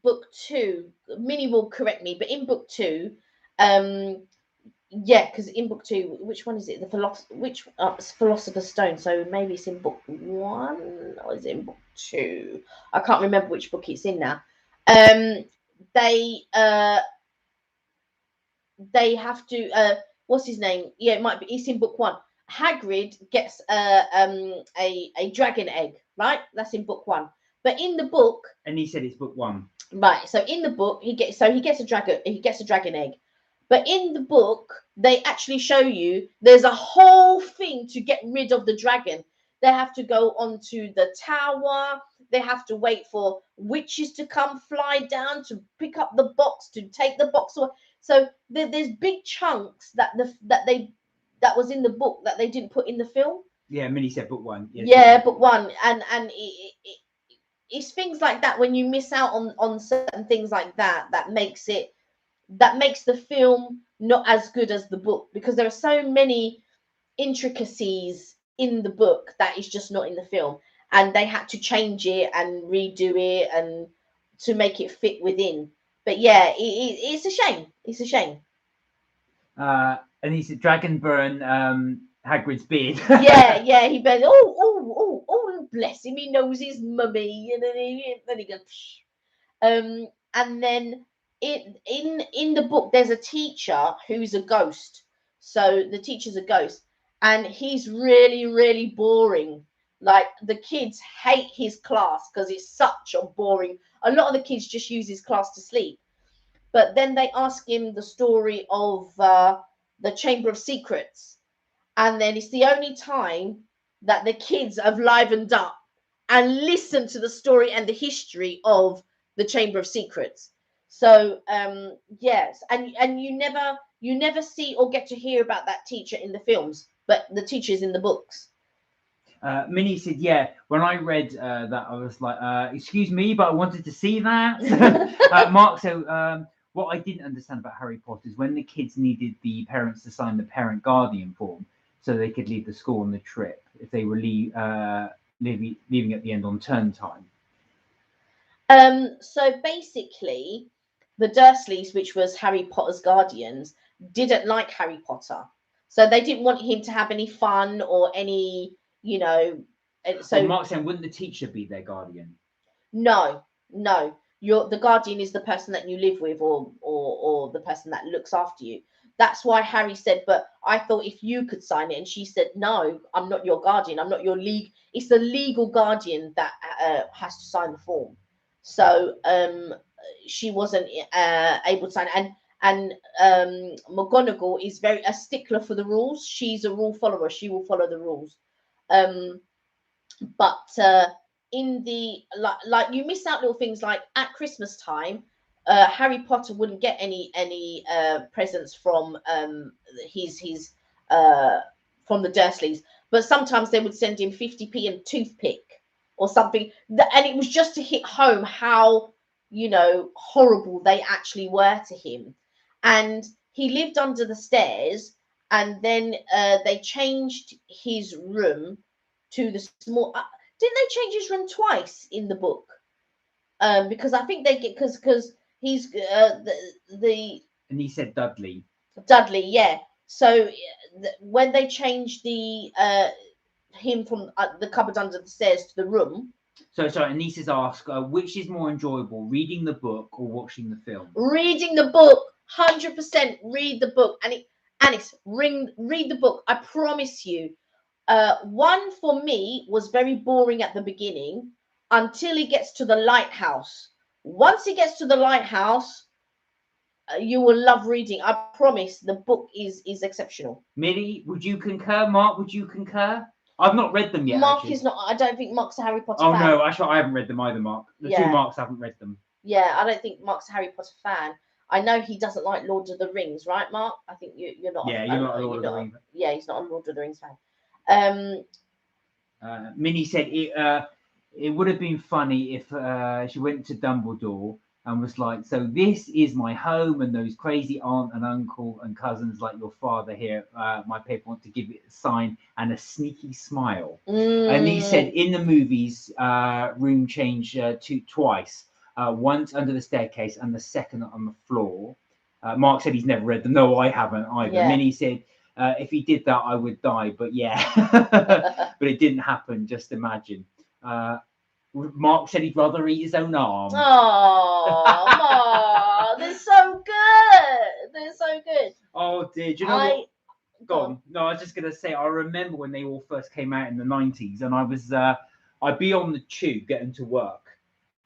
book 2? Minnie will correct me, but in book 2, because in book 2, which one is it? Philosopher's Stone. So maybe it's in book 1 or is it in book 2? I can't remember which book it's in now. They have to what's his name? Yeah, it might be. It's in book 1. Hagrid gets a dragon egg, right? That's in book 1. But in the book, and he said it's book 1, right? So in the book, he gets a dragon egg. But in the book, they actually show you there's a whole thing to get rid of the dragon. They have to go onto the tower. They have to wait for witches to come fly down to pick up the box, to take the box away. So there's big chunks that was in the book that they didn't put in the film. Yeah, Minnie said book 1. Yeah, book 1, and it's things like that, when you miss out on certain things like that makes the film not as good as the book, because there are so many intricacies in the book that is just not in the film, and they had to change it and redo it and to make it fit within. But yeah, it's a shame. It's a shame. And he said Dragonburn, Hagrid's beard. yeah, he goes, oh, bless him, he knows his mummy, and then he goes, and then in the book there's a teacher who's a ghost. So the teacher's a ghost, and he's really boring. Like, the kids hate his class because it's such a boring. A lot of the kids just use his class to sleep. But then they ask him the story of the Chamber of Secrets, and then it's the only time that the kids have livened up and listened to the story and the history of the Chamber of Secrets. So yes, and you never see or get to hear about that teacher in the films, but the teacher is in the books. Minnie said, yeah, when I read that, I was like, excuse me, but I wanted to see that. Mark, so What I didn't understand about Harry Potter is when the kids needed the parents to sign the parent guardian form so they could leave the school on the trip if they were leaving at the end on turn time. So basically, the Dursleys, which was Harry Potter's guardians, didn't like Harry Potter, so they didn't want him to have any fun or any, you know. So Mark saying, wouldn't the teacher be their guardian? No, no. The guardian is the person that you live with, or the person that looks after you. That's why Harry said, but I thought if you could sign it, and she said, no, I'm not your guardian. I'm not your it's the legal guardian that has to sign the form. So she wasn't able to sign it. And McGonagall is very a stickler for the rules. She's a rule follower. She will follow the rules. But in the like you miss out little things like at Christmas time, Harry Potter wouldn't get any presents from his from the Dursleys, but sometimes they would send him 50p and toothpick or something, and it was just to hit home how, you know, horrible they actually were to him. And he lived under the stairs, and then they changed his room to the small. Didn't they change his room twice in the book? Because I think they get because he's the And he said Dudley. Dudley, yeah. So when they changed the him from the cupboard under the stairs to the room. So sorry, Anissa's asked, which is more enjoyable, reading the book or watching the film? Reading the book, 100%. Read the book, and Anis, read the book. I promise you. One for me was very boring at the beginning until he gets to the lighthouse. Once he gets to the lighthouse, you will love reading. I promise. The book is exceptional. Millie, would you concur? Mark, would you concur? I've not read them yet. Mark actually. is not. I don't think Mark's a Harry Potter fan. fan. No, actually, I haven't read them either, Mark. The two Marks haven't read them. Yeah, I don't think Mark's a Harry Potter fan. I know he doesn't like Lord of the Rings, right, Mark? I think you're not. Yeah, you're not a Lord of the Rings. Yeah, he's not a Lord of the Rings fan. Minnie said it would have been funny if she went to Dumbledore and was like, so this is my home, and those crazy aunt and uncle and cousins like your father here, my paper want to give it a sign and a sneaky smile. And he said in the movies, room change twice, once under the staircase and the second on the floor. Mark said he's never read them. No, I haven't either. Yeah. Minnie said, if he did that, I would die. But yeah, but it didn't happen. Just imagine. Mark said he'd rather eat his own arm. Oh, they're so good. They're so good. Oh, dear. Do you know what? Go on. No, I was just going to say, I remember when they all first came out in the 90s, and I'd be on the tube getting to work.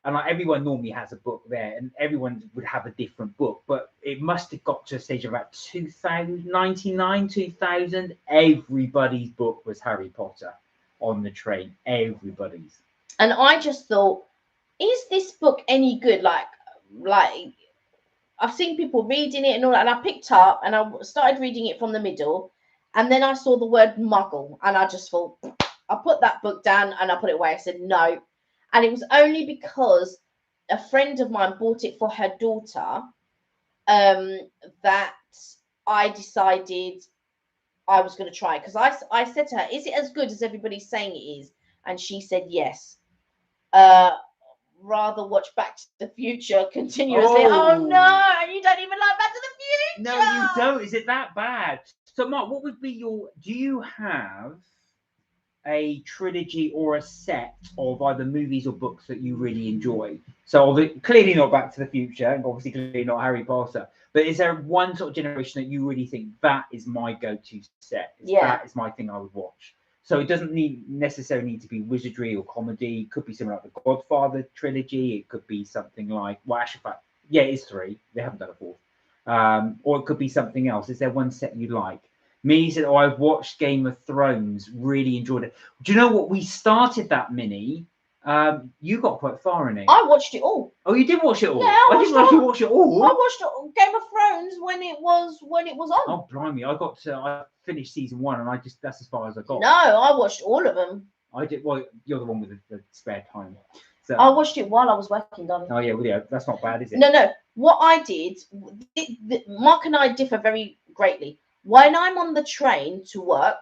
And like everyone normally has a book there, and everyone would have a different book. But it must have got to a stage of about 1999, 2000. Everybody's book was Harry Potter on the train. Everybody's. And I just thought, is this book any good? Like I've seen people reading it and all that, and I picked up and I started reading it from the middle, and then I saw the word Muggle, and I just thought, I put that book down and I put it away. I said no. And it was only because a friend of mine bought it for her daughter that I decided I was going to try it. Because I said to her, is it as good as everybody's saying it is? And she said yes. Rather watch Back to the Future continuously. Oh no, you don't even like Back to the Future. No, you don't. Is it that bad? So Mark, what would be do you have a trilogy or a set of either movies or books that you really enjoy? So clearly not Back to the Future, and obviously clearly not Harry Potter, but is there one sort of generation that you really think that is my go-to set? That is my thing I would watch. So it doesn't necessarily need to be wizardry or comedy. It could be something like the Godfather trilogy. It could be something like, well, actually, yeah, it is 3. They haven't done a 4th. Or it could be something else. Is there one set you like? Me said, I've watched Game of Thrones, really enjoyed it. Do you know what? We started that, Minnie. You got quite far in it. I watched it all. Oh, you did watch it all? Yeah, I didn't realize you watched it all. I watched Game of Thrones when it was on. Oh, blimey. I finished season 1 and that's as far as I got. No, I watched all of them. I did. Well, you're the one with the spare time. So I watched it while I was working, darling. Oh, yeah, well, yeah, that's not bad, is it? No. what I did, Mark and I differ very greatly. When I'm on the train to work,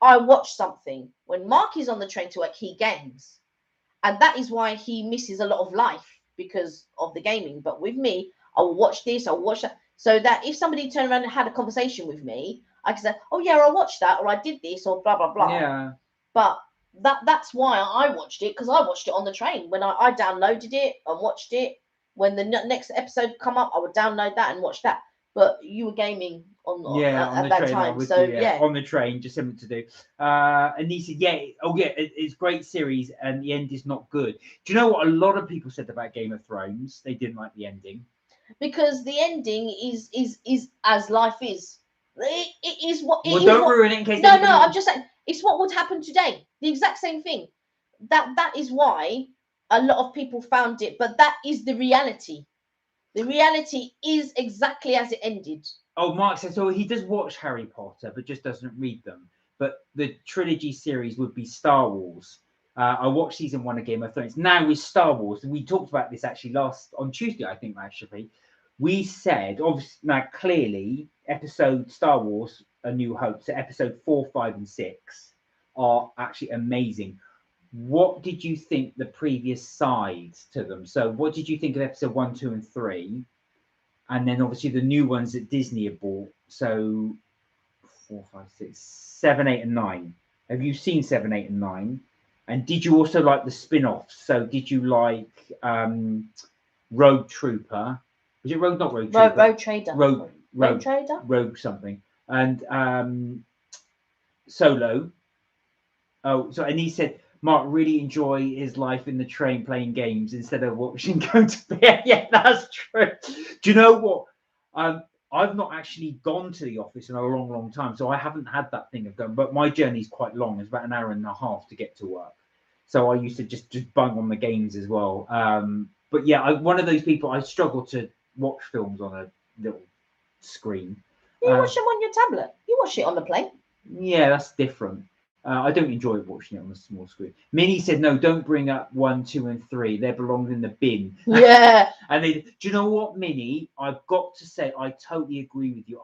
I watch something. When Mark is on the train to work, he games. And that is why he misses a lot of life because of the gaming. But with me, I will watch this, I'll watch that. So that if somebody turned around and had a conversation with me, I can say, oh yeah, I watched that, or I did this, or blah blah blah. Yeah. But that's why I watched it, because I watched it on the train. When I downloaded it and watched it, when the next episode come up, I would download that and watch that. But you were gaming on On at the that train, time, with so you, yeah. on the train, just something to do. And he said, yeah, it's great series, and the end is not good. Do you know what a lot of people said about Game of Thrones? They didn't like the ending. Because the ending is as life is. It is what it Well, is. don't What, ruin it in case no, anybody... I'm just saying it's what would happen today. The exact same thing. That is why a lot of people found it, but that is the reality. The reality is exactly as it ended. Oh, Mark says, so he does watch Harry Potter, but just doesn't read them. But the trilogy series would be Star Wars. I watched season 1 of Game of Thrones. Now with Star Wars, we talked about this actually on Tuesday, I think, actually. We said, obviously, now clearly, episode Star Wars, A New Hope, so episode 4, 5, and 6 are actually amazing. What did you think the previous sides to them? So what did you think of episode 1, 2, and 3? And then obviously the new ones that Disney have bought. So 4, 5, 6, 7, 8, and 9. Have you seen 7, 8, and 9? And did you also like the spin-offs? So did you like Rogue Trooper? Was it Rogue? Not Rogue Trooper. Road Trader. Rogue Trader. Rogue something. And Solo. Oh, so and he said Mark really enjoy his life in the train playing games instead of watching going to bed. Yeah, that's true. Do you know what? I've not actually gone to the office in a long, long time, so I haven't had that thing of going. But my journey's quite long; it's about an hour and a half to get to work. So I used to just bung on the games as well. But yeah, one of those people. I struggle to watch films on a little screen. You watch them on your tablet. You watch it on the plane. Yeah, that's different. I don't enjoy watching it on a small screen. Minnie said, no, don't bring up 1, 2, and 3. They belong in the bin. Yeah. And do you know what, Minnie? I've got to say, I totally agree with you.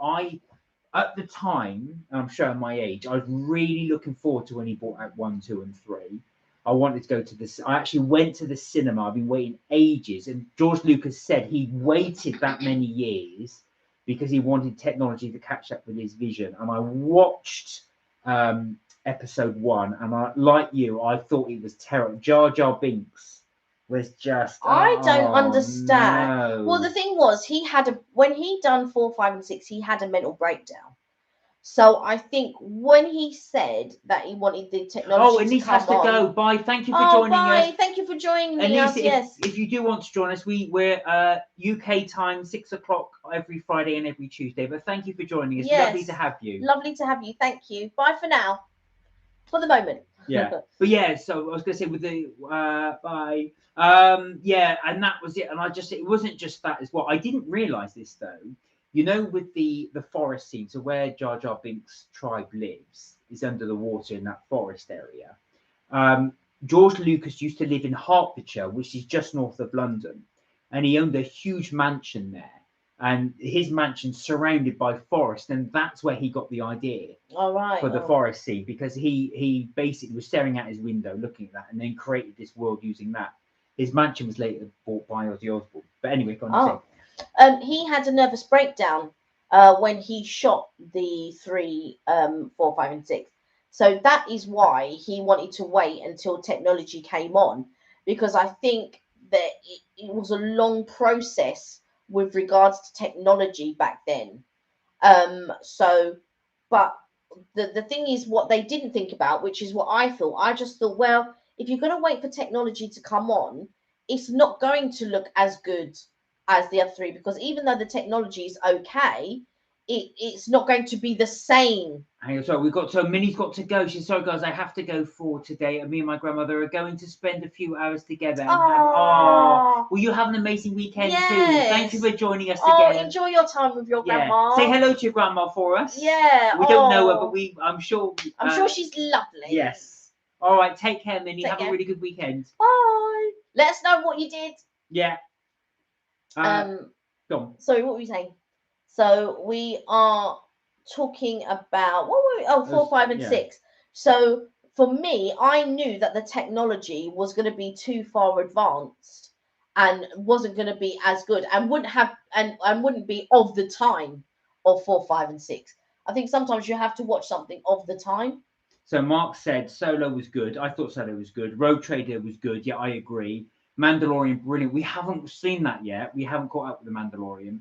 At the time, and I'm showing my age, I was really looking forward to when he brought out 1, 2, and 3. I wanted to go to this. I actually went to the cinema. I've been waiting ages. And George Lucas said he waited that many years because he wanted technology to catch up with his vision. And I watched episode 1, and like you, I thought it was terrible. Jar Jar Binks was just... I don't understand. No. Well, the thing was, when he done 4, 5, and 6, he had a mental breakdown. So I think when he said that he wanted the technology Anise has to go. Bye. Thank you for joining us. Thank you for joining Anise, us. Yes. If you do want to join us, we're UK time 6 o'clock every Friday and every Tuesday. But thank you for joining us. Yes. Lovely to have you. Lovely to have you. Thank you. Bye for now. For the moment. Yeah. But yeah, so I was going to say with the bye. Yeah, and that was it. And it wasn't just that as well. I didn't realise this though. You know, with the forest scene, so where Jar Jar Binks' tribe lives is under the water in that forest area. George Lucas used to live in Hertfordshire, which is just north of London, and he owned a huge mansion there. And his mansion's surrounded by forest, and that's where he got the idea for the forest scene, because he basically was staring out his window, looking at that, and then created this world using that. His mansion was later bought by Ozzy Osbourne. But anyway, go on. He had a nervous breakdown when he shot the 3, 4, 5, and 6. So that is why he wanted to wait until technology came on, because I think that it was a long process with regards to technology back then. But the thing is, what they didn't think about, which is what I thought. I just thought, well, if you're going to wait for technology to come on, it's not going to look as good as the other 3, because even though the technology is okay, it's not going to be the same. Hang on, sorry, Minnie's got to go. She's sorry, guys, I have to go for today. And me and my grandmother are going to spend a few hours together. And will you have an amazing weekend too? Thank you for joining us again. Enjoy your time with your grandma. Say hello to your grandma for us. Yeah. We don't know her, but I'm sure. I'm sure she's lovely. Yes. All right, take care, Minnie. Have a really good weekend. Bye. Let us know what you did. Yeah. Go on. Sorry, what were you saying? So we are talking about what were we? Oh, 4, 5, and Yeah. 6. So for me, I knew that the technology was going to be too far advanced and wasn't going to be as good and wouldn't have and wouldn't be of the time of 4, 5, and 6. I think sometimes you have to watch something of the time. So Mark said Solo was good. I thought Solo was good. Rogue Trader was good. Yeah, I agree. Mandalorian, brilliant. We haven't seen that yet. We haven't caught up with the Mandalorian.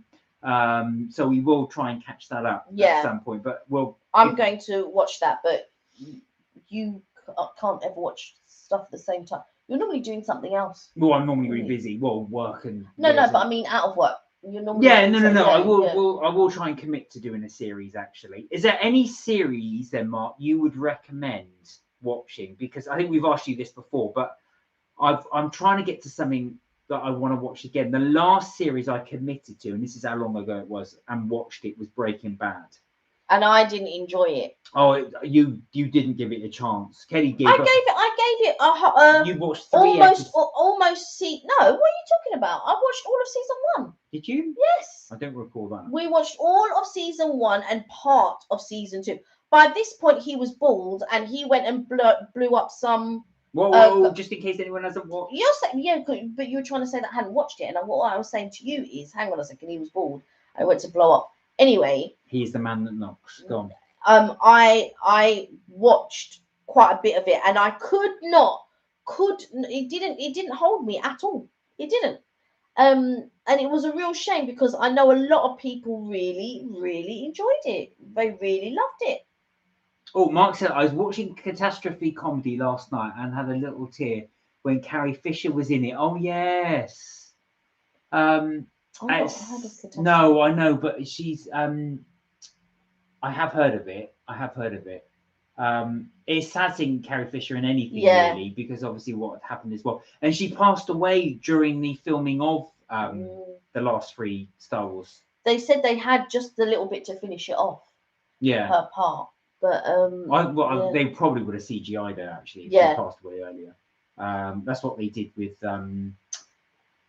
So we will try and catch that up at some point. But I'm going to watch that, but you can't ever watch stuff at the same time. You're normally doing something else. Well, I'm normally really busy. Well, work and no, but I mean out of work. You're normally yeah, no. yeah, I will try and commit to doing a series. Actually, is there any series then, Mark, you would recommend watching? Because I think we've asked you this before, but I'm trying to get to something that I want to watch again. The last series I committed to, and this is how long ago it was, and watched it was Breaking Bad. And I didn't enjoy it. Oh, you didn't give it a chance. Kelly gave. I gave it. You watched 3 episodes. Almost. No, what are you talking about? I watched all of season 1. Did you? Yes. I don't recall that. We watched all of season 1 and part of season 2. By this point, he was bald, and he went and blew up some. Whoa, just in case anyone hasn't watched. You're saying, yeah, but you were trying to say that I hadn't watched it, and what I was saying to you is, hang on a second, he was bald. I went to blow up. Anyway, he's the man that knocks. Go on. I watched quite a bit of it, and I it didn't hold me at all. It didn't. And it was a real shame because I know a lot of people really, really enjoyed it. They really loved it. Oh, Mark said I was watching Catastrophe Comedy last night and had a little tear when Carrie Fisher was in it. Oh yes. No, I know, but she's I have heard of it. It's sad seeing Carrie Fisher in anything really, because obviously what happened as well. And she passed away during the filming of the last 3 Star Wars. They said they had just a little bit to finish it off. Yeah. Her part. But they probably would have CGI'd her actually if she passed away earlier. That's what they did with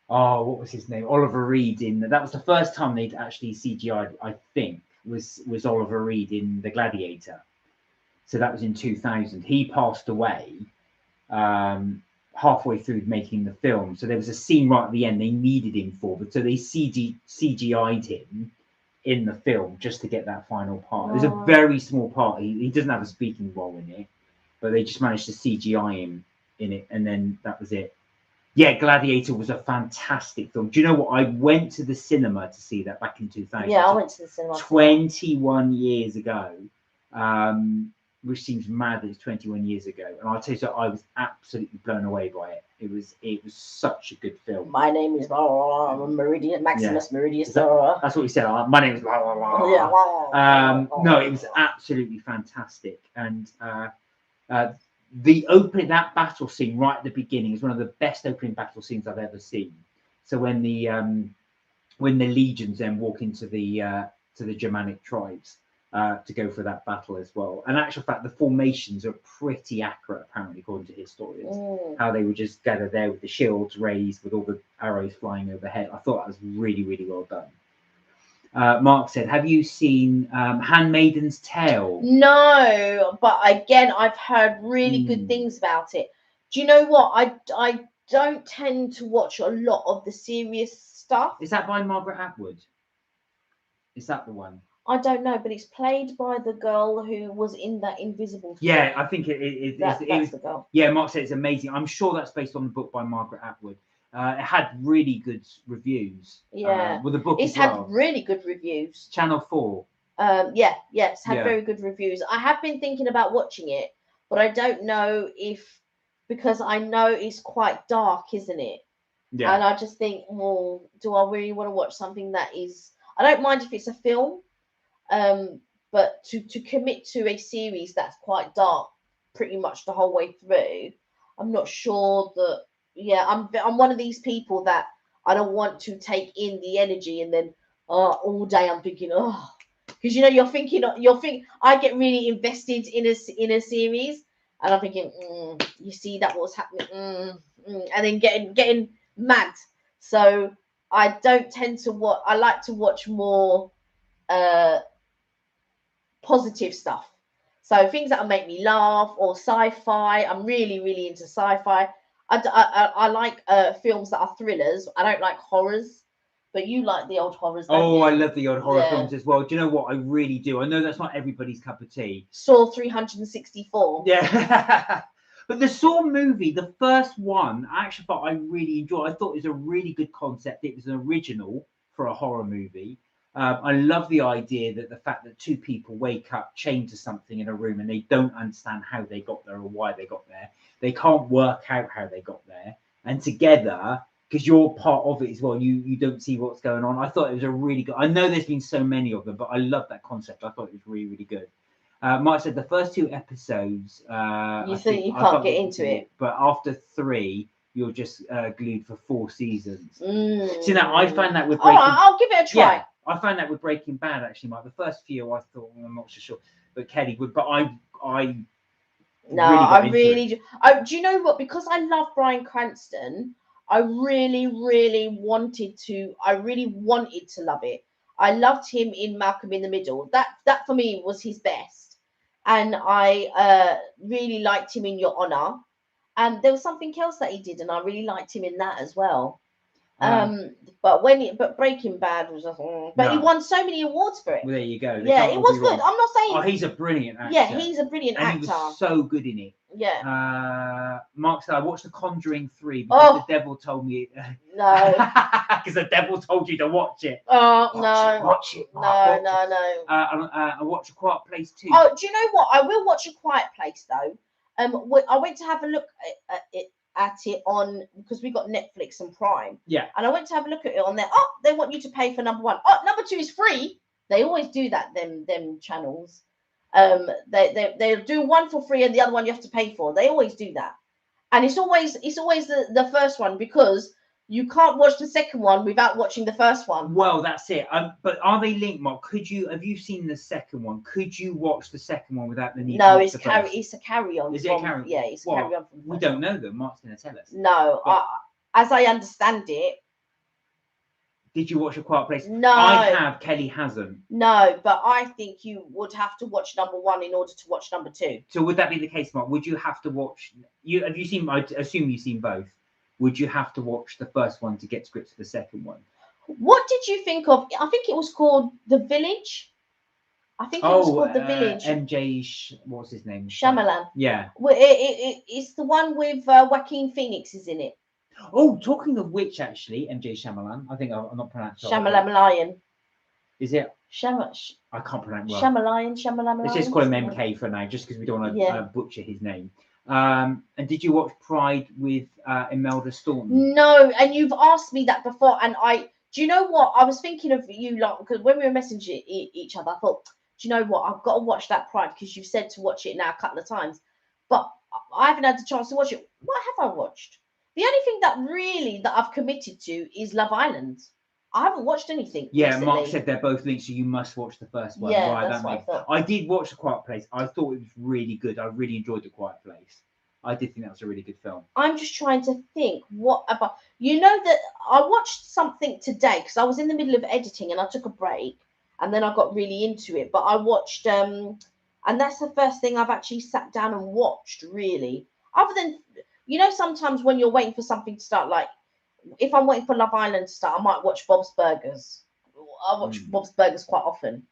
what was his name? Oliver Reed that was the first time they'd actually CGI'd, I think, was Oliver Reed in The Gladiator. So that was in 2000. He passed away halfway through making the film. So there was a scene right at the end they needed him for, but so they CGI'd him in the film just to get that final part. There's a very small part. He doesn't have a speaking role in it, but they just managed to CGI him in it, and then that was it. Yeah, Gladiator was a fantastic film. Do you know what? I went to the cinema to see that back in 2000. Yeah, I went to the cinema 21 years ago, which seems mad that it's 21 years ago. And I'll tell you, so I was absolutely blown away by it. It was such a good film. My name is Meridian Maximus Meridius. That's what he said. My name is blah, blah, blah. Yeah. No, it was absolutely fantastic. And the opening, that battle scene right at the beginning is one of the best opening battle scenes I've ever seen. So when the legions then walk into the Germanic tribes to go for that battle as well. And in actual fact, the formations are pretty accurate, apparently, according to historians. How they would just gather there with the shields raised, with all the arrows flying overhead. I thought that was really, really well done. Mark said, have you seen Handmaiden's Tale? No, but again, I've heard really good things about it. Do you know what? I don't tend to watch a lot of the serious stuff. Is that by Margaret Atwood? Is that the one? I don't know, but it's played by the girl who was in that Invisible film. Yeah, I think it was the girl. Yeah, Mark said it's amazing. I'm sure that's based on the book by Margaret Atwood. It had really good reviews. Yeah. With the book it's had really good reviews. Channel 4. It's had very good reviews. I have been thinking about watching it, but I don't know because I know it's quite dark, isn't it? Yeah. And I just think, well, do I really want to watch something that is... I don't mind if it's a film, but to commit to a series that's quite dark pretty much the whole way through, I'm not sure that... Yeah, I'm one of these people that I don't want to take in the energy and then all day I'm thinking, because you're thinking I get really invested in a series and I'm thinking, you see that what's happening, and then getting mad. So I don't tend to watch. I like to watch more positive stuff. So things that make me laugh or sci-fi. I'm really, really into sci-fi. I like films that are thrillers. I don't like horrors, but you like the old horrors, don't Oh, you? I love the old horror Yeah. films as well. Do you know what? I really do. I know that's not everybody's cup of tea. Saw 364. Yeah. But the Saw movie, the first one, I actually thought I really enjoyed. I thought it was a really good concept. It was an original for a horror movie. I love the idea that the fact that two people wake up chained to something in a room and they don't understand how they got there or why they got there. They can't work out how they got there. And together, because you're part of it as well, you don't see what's going on. I thought it was a really good. I know there's been so many of them, but I love that concept. I thought it was really, really good. Mike said the first 2 episodes. You think you can't get into it, but after 3, you're just glued for 4 seasons. Mm. See, now I found that with All Breaking. right, I'll give it a try. Yeah, I found that with Breaking Bad actually, Mike. The first few, I thought, well, I'm not so sure, but Kelly would. But I No, really got I into really it. do. Do you know what? Because I love Bryan Cranston, I really, really wanted to. I really wanted to love it. I loved him in Malcolm in the Middle. That for me was his best, and I really liked him in Your Honor. And there was something else that he did, and I really liked him in that as well. But Breaking Bad was just, but he No. won so many awards for it. Well, there you go. They Yeah, can't it all was be good. wrong. I'm not saying. Oh, he's a brilliant actor. Yeah, he's a brilliant and actor. he was so good in it. Yeah. Mark said, I watched The Conjuring 3 because the devil told me. No. Because the devil told you to watch it. Oh, Watch it, Mark, no. watch No. it. I watched A Quiet Place 2. Oh, do you know what? I will watch A Quiet Place though. I went to have a look at it on, because we got Netflix and Prime. Yeah. And I went to have a look at it on there. Oh, they want you to pay for number 1. Oh, number 2 is free. They always do that. Them channels. They'll do one for free and the other one you have to pay for. They always do that. And it's always the first one, because you can't watch the second one without watching the first one. Well, that's it. But are they linked, Mark? Have you seen the second one? Could you watch the second one without the need to watch the first? It's a carry on. Is it a carry on? Yeah, it's a carry on from the We first don't one. know though. Mark's going to tell us. No, as I understand it. Did you watch A Quiet Place? No. I have. Kelly hasn't. No, but I think you would have to watch number 1 in order to watch number 2. So would that be the case, Mark? Would you have to watch? Have you seen? I assume you've seen both. Would you have to watch the first one to get to grips with the second one? What did you think of? I think it was called The Village. I think it was called The Village. What's his name? Shyamalan. Yeah. Well, it's the one with Joaquin Phoenix is in it. Oh, talking of which, actually, MJ Shyamalan. I think I'm not pronouncing it. Shyamalan. Is it? I can't pronounce well. Shyamalan. Let's just call him MK for now, just because we don't want to butcher his name. And did you watch Pride with Imelda Staunton? No, and you've asked me that before, and do you know what? I was thinking of you, like, because when we were messaging each other, I thought, do you know what? I've got to watch that Pride, because you've said to watch it now a couple of times, but I haven't had the chance to watch it. What have I watched? The only thing that I've committed to is Love Island. I haven't watched anything. Yeah, recently. Mark said they're both linked, so you must watch the first one. Yeah, right, that's what I thought. I did watch The Quiet Place. I thought it was really good. I really enjoyed The Quiet Place. I did think that was a really good film. I'm just trying to think what about, that I watched something today because I was in the middle of editing and I took a break and then I got really into it. But I watched and that's the first thing I've actually sat down and watched, really. Other than, sometimes when you're waiting for something to start, like if I'm waiting for Love Island to start, I might watch Bob's Burgers. I watch Bob's Burgers quite often.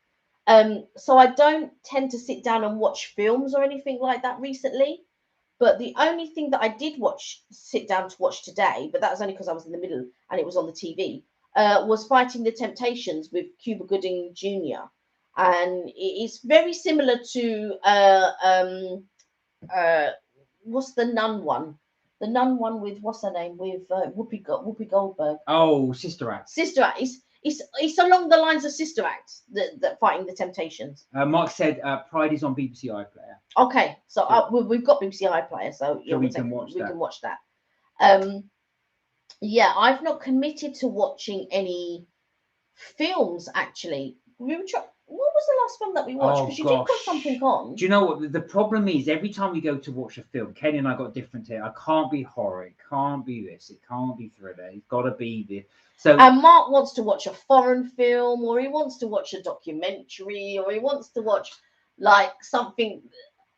So I don't tend to sit down and watch films or anything like that recently. But the only thing that I did sit down to watch today, but that was only because I was in the middle and it was on the TV, was Fighting the Temptations with Cuba Gooding Jr. And it's very similar to what's the Nun one? The Nun one with what's her name, with Whoopi Goldberg. Oh, Sister Act. Sister Act. It's along the lines of Sister Act, that Fighting the Temptations. Mark said Pride is on BBC iPlayer. Okay, so we've got BBC iPlayer, so we can watch that. Yeah, I've not committed to watching any films actually. What was the last film that we watched? Oh, Because you did put gosh. something on. Do you know what the problem is? Every time we go to watch a film, Kenny and I got different here. I can't be horror. It can't be this. It can't be thriller. It's got to be this. So And Mark wants to watch a foreign film, or he wants to watch a documentary, or he wants to watch like something.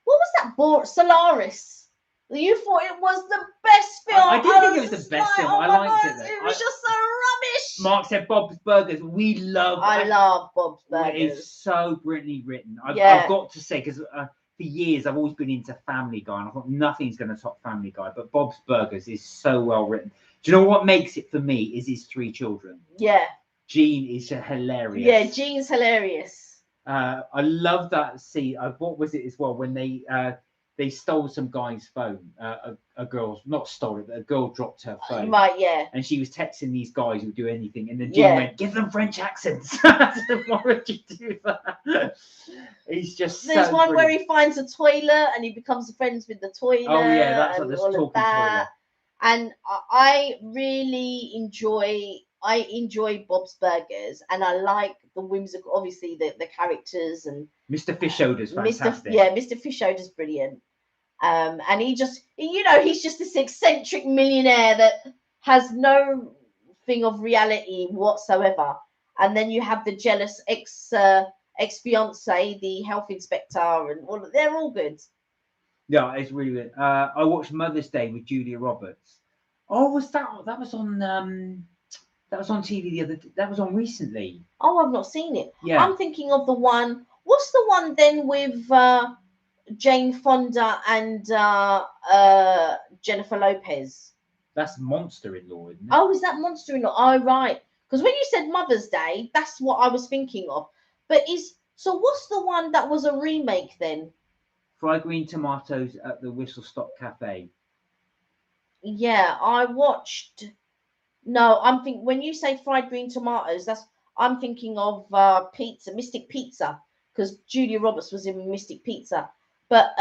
What was that? Solaris. You thought it was the best film. I didn't think it was the just best like, film. oh I my liked God, it, though. It was just so rubbish. Mark said Bob's Burgers. We love. I love Bob's It's Burgers. so brilliantly written. I've Yeah. got to say, because for years I've always been into Family Guy, and I thought nothing's going to top Family Guy. But Bob's Burgers is so well written. Do you know what makes it for me? Is his 3 children. Yeah. Gene is hilarious. Yeah, Gene's hilarious. I love that scene. What was it as well when they stole some guy's phone? A girl, not stole it, but a girl dropped her phone. Right, yeah. And she was texting these guys who would do anything, and then Gene Yeah. went, "Give them French accents." I said, "Why would you do that?" He's just. There's so one brilliant. where he finds a toilet and he becomes friends with the toilet. Oh yeah, that's and like this all of talking that. toilet. And I really enjoy Bob's Burgers, and I like the whimsical, obviously the characters and Mr. Fishoder's fantastic. Mr. Fishoder's brilliant. And he's just this eccentric millionaire that has no thing of reality whatsoever. And then you have the jealous ex fiance, the health inspector, and they're all good. Yeah, it's really good. I watched Mother's Day with Julia Roberts. Oh, was that was on TV the other. That was on recently. Oh, I've not seen it. Yeah. I'm thinking of the one. What's the one then with Jane Fonda and Jennifer Lopez? That's Monster-in-Law, isn't it? Oh, is that Monster-in-Law? Oh, right. Because when you said Mother's Day, that's what I was thinking of. But what's the one that was a remake then? Fried green tomatoes at the Whistle Stop Cafe. Yeah, I watched. No, I'm thinking when you say fried green tomatoes, I'm thinking of pizza, Mystic Pizza, because Julia Roberts was in Mystic Pizza. But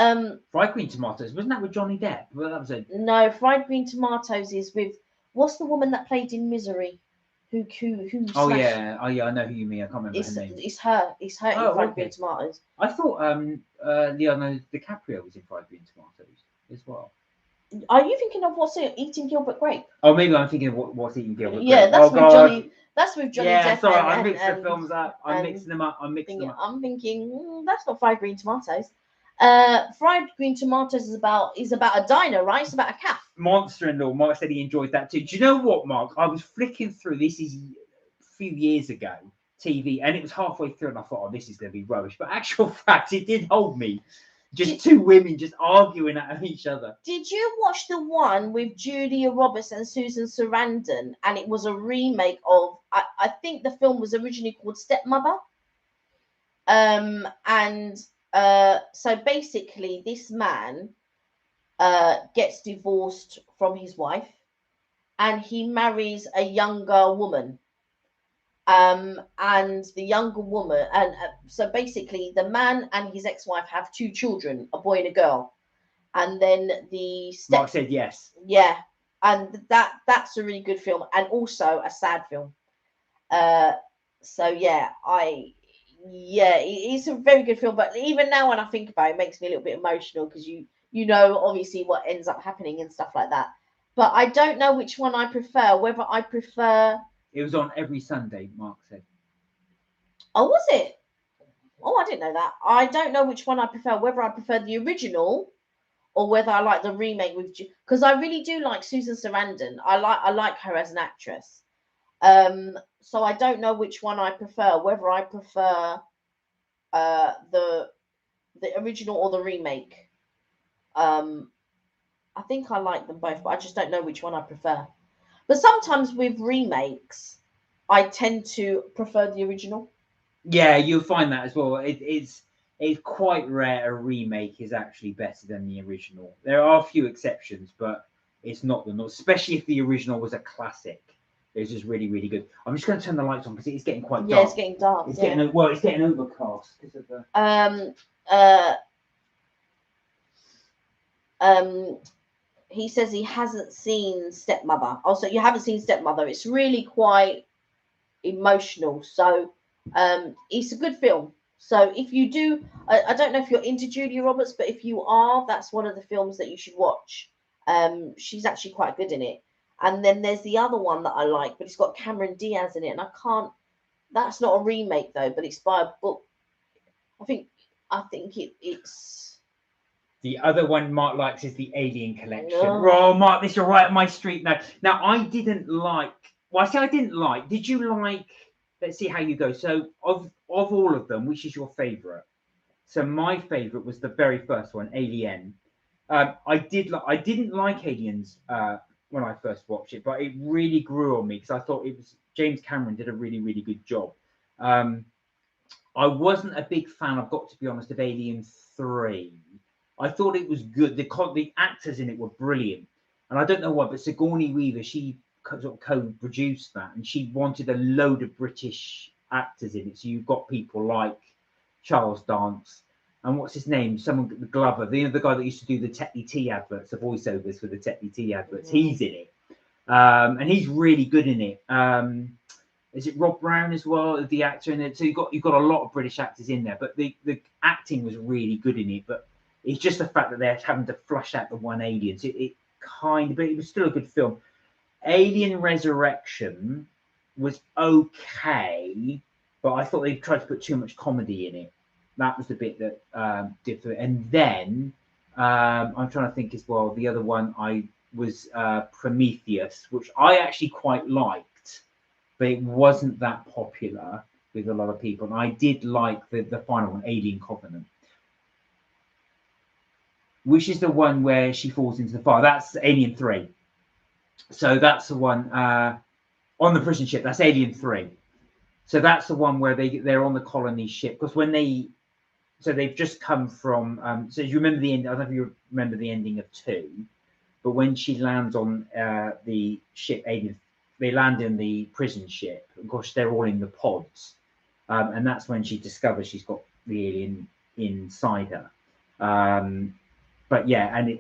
Fried green tomatoes, wasn't that with Johnny Depp? Well, that was no, fried green tomatoes is with what's the woman that played in Misery? Who Oh smashed- yeah, I know who you mean. I can't remember her name. It's her in fried green tomatoes. I thought Leonardo DiCaprio was in Fried Green Tomatoes as well. Are you thinking of what's it? Eating Gilbert Grape? Oh, maybe I'm thinking of what's Eating Gilbert Grape. Yeah, that's with God. Johnny. That's with Johnny Yeah, Depp. sorry, and, I mixed and, the films up. I'm mixing them up. I'm thinking that's not fried green tomatoes. Fried green tomatoes is about a diner, right? It's about a cafe. Monster-in-Law. Mark said he enjoyed that too. Do you know what, Mark? I was flicking through. This is a few years ago. TV, and it was halfway through, and I thought, "Oh, this is going to be rubbish." But actual fact, it did hold me. Just 2 women just arguing at each other. Did you watch the one with Julia Roberts and Susan Sarandon? And it was a remake of. I think the film was originally called Stepmother. So basically, this man gets divorced from his wife, and he marries a younger woman. And the younger woman, and so basically the man and his ex-wife have 2 children, a boy and a girl, and then Mark said yes. Yeah, and that's a really good film, and also a sad film. So yeah, it's a very good film, but even now when I think about it, it makes me a little bit emotional because you know obviously what ends up happening and stuff like that. But I don't know which one I prefer. Whether I prefer. It was on every Sunday, Mark said. Oh, was it? Oh, I didn't know that. I don't know which one I prefer. Whether I prefer the original or whether I like the remake with, because I really do like Susan Sarandon. I like her as an actress. So I don't know which one I prefer. Whether I prefer the original or the remake. I think I like them both, but I just don't know which one I prefer. But sometimes with remakes, I tend to prefer the original. Yeah, you'll find that as well. It's quite rare a remake is actually better than the original. There are a few exceptions, but it's not the norm, especially if the original was a classic. It's just really, really good. I'm just going to turn the lights on because it's getting quite dark. Yeah, it's getting dark. It's getting overcast because of the. He says he hasn't seen Stepmother. Also, you haven't seen Stepmother. It's really quite emotional. So It's a good film. So if you do, I don't know if you're into Julia Roberts, but if you are, that's one of the films that you should watch. She's actually quite good in it. And then there's the other one that I like, but it's got Cameron Diaz in it, and I can't. That's not a remake though, but it's by a book. I think. It's. The other one Mark likes is the Alien Collection. No. Oh, Mark, this you're right up my street now. Now, I didn't like. Well, I say I didn't like. Did you like? Let's see how you go. So, of all of them, which is your favourite? So, my favourite was the very first one, Alien. I didn't like Aliens when I first watched it, but it really grew on me because I thought it was James Cameron did a really really good job. I wasn't a big fan, I've got to be honest, of Alien 3. I thought it was good. The actors in it were brilliant. And I don't know why, but Sigourney Weaver, she sort of co-produced that, and she wanted a load of British actors in it. So you've got people like Charles Dance, and what's his name? Someone, the Glover, the guy that used to do the Tetley Tea adverts, the voiceovers for the Tetley Tea adverts. He's in it. And he's really good in it. Is it Rob Brown as well, the actor in it? So you've got a lot of British actors in there, but the acting was really good in it. But it's just the fact that they're having to flush out the one alien. So it kind of, but it was still a good film. Alien Resurrection was okay, but I thought they tried to put too much comedy in it. That was the bit that differed. And then I'm trying to think as well. The other one was Prometheus, which I actually quite liked, but it wasn't that popular with a lot of people. And I did like the final one, Alien Covenant, which is the one where she falls into the fire. That's Alien 3. So that's the one on the prison ship. That's Alien 3. So that's the one where they're on the colony ship. Because when they've just come from, so you remember the end, I don't know if you remember the ending of 2, but when she lands on the ship, Alien, they land in the prison ship. Of course, they're all in the pods. And that's when she discovers she's got the alien inside her. But yeah, and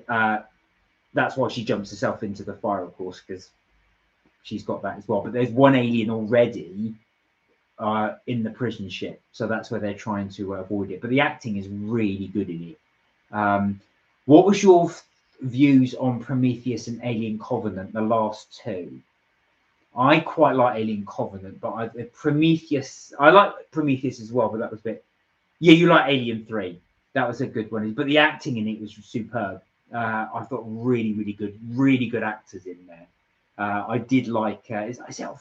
that's why she jumps herself into the fire, of course, because she's got that as well. But there's one alien already in the prison ship, so that's where they're trying to avoid it. But the acting is really good in it. What was your views on Prometheus and Alien Covenant, the last two? I quite like Alien Covenant, but Prometheus, I like Prometheus as well, but that was a bit. Yeah, you like Alien 3. That was a good one, but the acting in it was superb. I thought really good actors in there. I did like,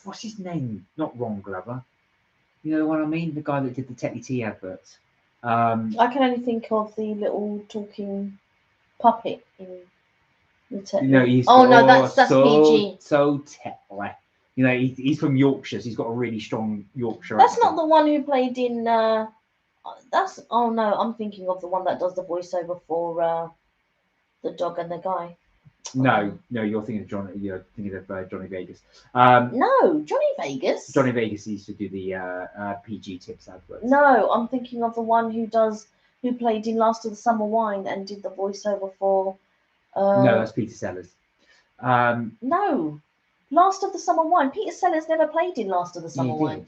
what's his name? Not Ron Glover. You know the one I mean? The guy that did the Tetley Tea adverts. I can only think of the little talking puppet in the Tetley. That's PG. So Tetley. You know, he's from Yorkshire, so he's got a really strong Yorkshire That's accent. not the one who played in. I'm thinking of the one that does the voiceover for the dog and the guy. No, you're thinking of Johnny. You're thinking of Johnny Vegas. No, Johnny Vegas. Johnny Vegas used to do the PG tips adverts. No, I'm thinking of the one who played in Last of the Summer Wine and did the voiceover for. No, that's Peter Sellers. No, Last of the Summer Wine. Peter Sellers never played in Last of the Summer Wine.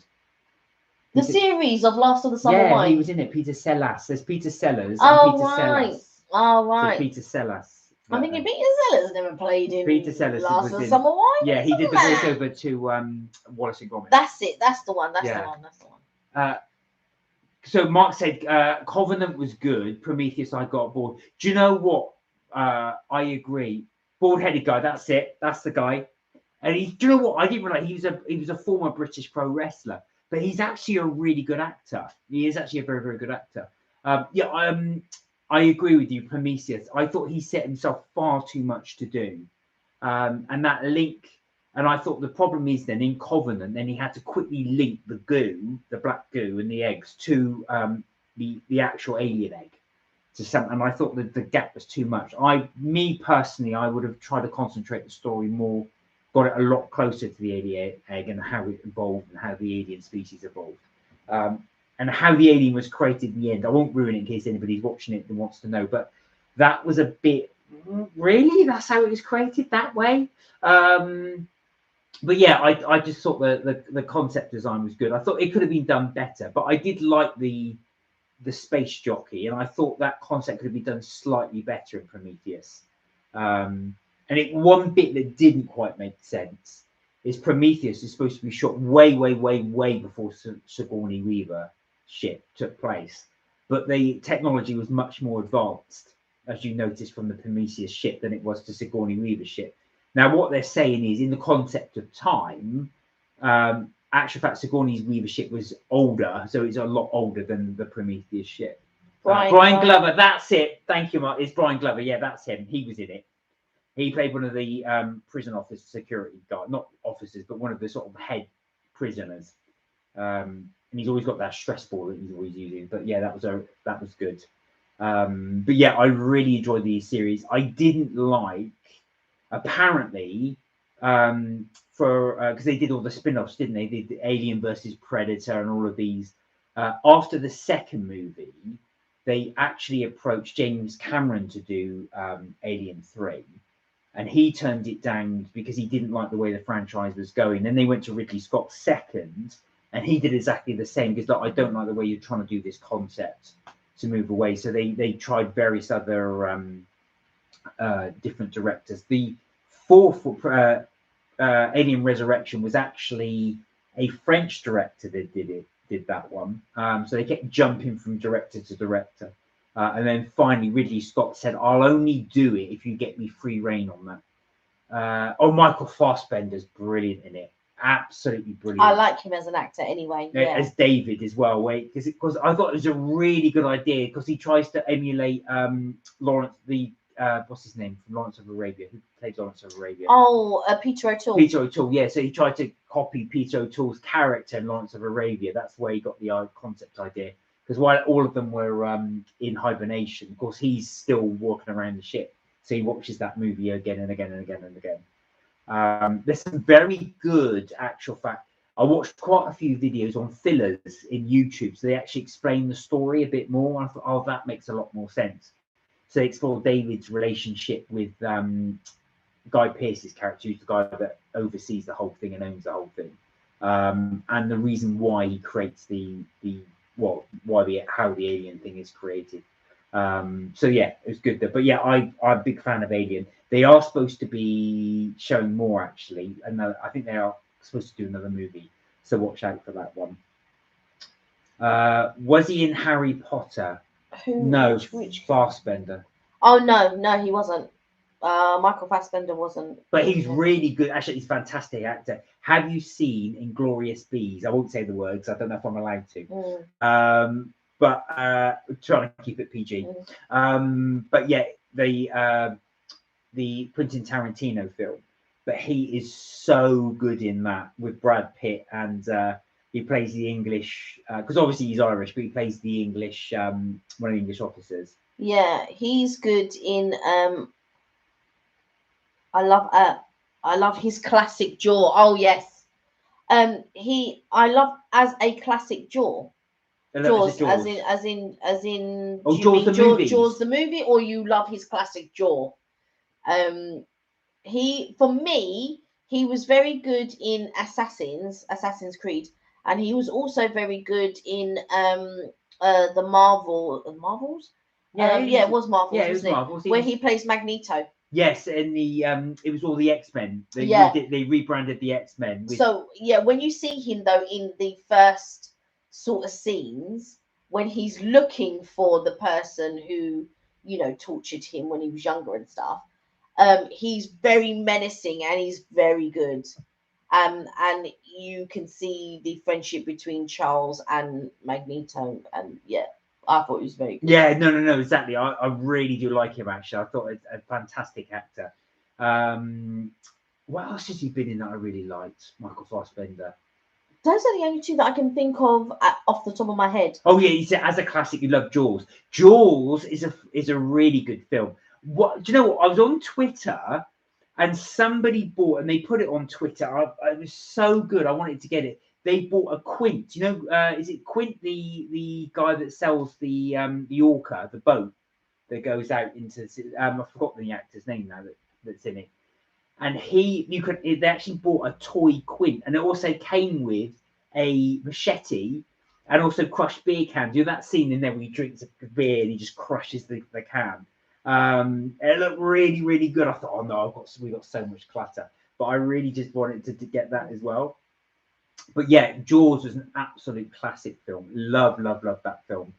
The series of Last of the Summer Wine. Yeah, he was in it. Peter Sellers. There's Peter Sellers. Oh, and Peter right. Sellers. Oh, right. So Peter Sellers. I'm thinking Peter Sellers never played in Peter Sellers Last of the Summer Wine. Yeah, he did the voiceover to Wallace and Gromit. That's it. That's the one. That's the one. So Mark said Covenant was good. Prometheus, I got bored. Do you know what? I agree. Bald-headed guy. That's it. That's the guy. And do you know what? I didn't realize he was a former British pro wrestler, but he's actually a really good actor. He is actually a very, very good actor. I agree with you, Prometheus. I thought he set himself far too much to do. And that link, and I thought the problem is then in Covenant, then he had to quickly link the goo, the black goo and the eggs to the actual alien egg. And I thought that the gap was too much. Me personally, I would have tried to concentrate the story more, got it a lot closer to the alien egg and how it evolved and how the alien species evolved. And how the alien was created in the end. I won't ruin it in case anybody's watching it and wants to know, but that was a bit, really? That's how it was created that way? but yeah, I just thought the concept design was good. I thought it could have been done better, but I did like the space jockey, and I thought that concept could have been done slightly better in Prometheus. And one bit that didn't quite make sense is Prometheus is supposed to be shot way before Sigourney Weaver ship took place, but the technology was much more advanced, as you noticed from the Prometheus ship, than it was to Sigourney Weaver's ship. Now, what they're saying is, in the concept of time, actual fact, Sigourney Weaver ship was older, so it's a lot older than the Prometheus ship. Brian Glover, that's it. Thank you, Mark. It's Brian Glover. Yeah, that's him. He was in it. He played one of the prison office security guard, not officers, but one of the sort of head prisoners. And he's always got that stress ball that he's always using. But yeah, that was good. But yeah, I really enjoyed these series. I didn't like, apparently, because they did all the spin-offs, didn't they? They did Alien versus Predator and all of these. After the second movie, they actually approached James Cameron to do Alien 3. And he turned it down because he didn't like the way the franchise was going. Then they went to Ridley Scott's second, and he did exactly the same. Because like, I don't like the way you're trying to do this concept to move away. So they tried various other different directors. The fourth Alien Resurrection was actually a French director that did that one. So they kept jumping from director to director. And then finally, Ridley Scott said, "I'll only do it if you get me free reign on that." Michael Fassbender's brilliant in it. Absolutely brilliant. I like him as an actor anyway. Yeah. As David as well. Because I thought it was a really good idea because he tries to emulate Lawrence, what's his name from Lawrence of Arabia? Who played Lawrence of Arabia? Peter O'Toole. Peter O'Toole, yeah. So he tried to copy Peter O'Toole's character in Lawrence of Arabia. That's where he got the concept idea. Because while all of them were in hibernation, of course, he's still walking around the ship. So he watches that movie again and again and again and again. There's some very good, actual fact. I watched quite a few videos on fillers in YouTube. So they actually explain the story a bit more. I thought, oh, that makes a lot more sense. So they explore David's relationship with Guy Pearce's character, who's the guy that oversees the whole thing and owns the whole thing. And the reason why he creates how the alien thing is created. So yeah, it was good. But yeah, I'm a big fan of Alien. They are supposed to be showing more actually, and I think they are supposed to do another movie. So watch out for that one. Was he in Harry Potter? No, which Fassbender. Oh no, he wasn't. Michael Fassbender wasn't. But he's really good. Actually, he's a fantastic actor. Have you seen Inglourious Bees? I won't say the words. I don't know if I'm allowed to. But trying to keep it PG. But yeah, the Quentin Tarantino film. But he is so good in that with Brad Pitt, and he plays the English because obviously he's Irish, but he plays the English one of the English officers. Yeah, he's good in. I love his classic jaw. Oh yes, I love as a classic jaw. Jaws, as in. Oh, Jaws the movie. Jaws the movie, or you love his classic jaw. For me, he was very good in Assassin's Creed, and he was also very good in the Marvels. Yeah, it was Marvels. Yeah, it was Marvels. Where he plays Magneto. Yes, and it was all the X-Men. They rebranded the X-Men. So yeah, when you see him though in the first sort of scenes when he's looking for the person who tortured him when he was younger and stuff, he's very menacing and he's very good. And you can see the friendship between Charles and Magneto, and yeah, I thought he was very good. Yeah, no, exactly. I really do like him, actually. I thought he's a fantastic actor. What else has he been in that I really liked? Michael Fassbender. Those are the only two that I can think of off the top of my head. Oh yeah, you said as a classic, you love Jaws. Jaws is a really good film. What do you know? What I was on Twitter, and somebody bought, and they put it on Twitter. It was so good. I wanted to get it. They bought a Quint. Is it Quint, the guy that sells the Orca, the boat that goes out into? I've forgotten the actor's name now that's in it. and they actually bought a toy quint, and it also came with a machete and also crushed beer cans. You know that scene in there where he drinks a beer and he just crushes the can. It looked really, really good. I thought, oh no, we got so much clutter, but I really just wanted to get that as well. But yeah, Jaws was an absolute classic film. Love that film.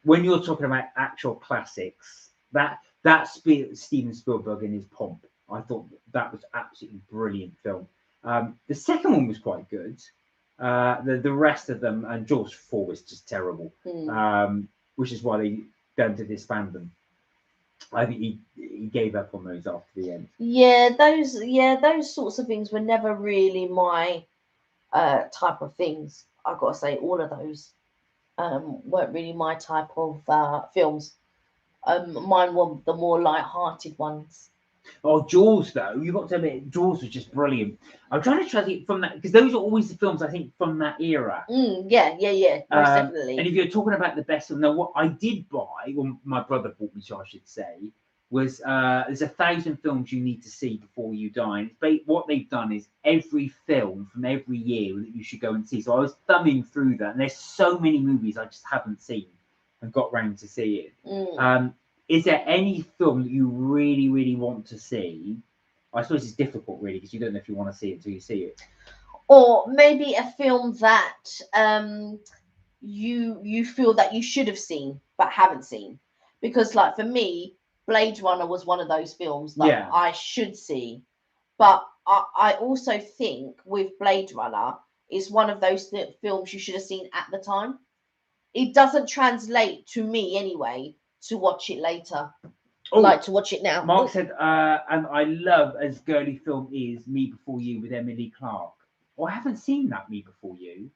When you're talking about actual classics, Steven Spielberg in his pomp, I thought that was absolutely brilliant film. The second one was quite good. The rest of them, and Jaws 4 was just terrible, which is why they don't disband them. I think he gave up on those after the end. Yeah, those sorts of things were never really my type of things. I've got to say, all of those weren't really my type of films. Mine were the more light-hearted ones. Oh, Jaws, though, you've got to admit, Jaws was just brilliant. I'm trying to try to think from that, because those are always the films, I think, from that era. Yeah, most definitely. And if you're talking about the best film, now what I did buy, or my brother bought me, so I should say, was there's 1,000 films you need to see before you die. And what they've done is every film from every year that you should go and see. So I was thumbing through that, and there's so many movies I just haven't seen and got round to see it. Is there any film that you really, really want to see? I suppose it's difficult, really, because you don't know if you want to see it until you see it. Or maybe a film that you feel that you should have seen but haven't seen. Because, like, for me, Blade Runner was one of those films that I should see. But I also think with Blade Runner, it's one of those films you should have seen at the time. It doesn't translate to me anyway to watch it later. To watch it now. Mark said, and I love as girly film is Me Before You with Emily Clark. Oh, I haven't seen that Me Before You.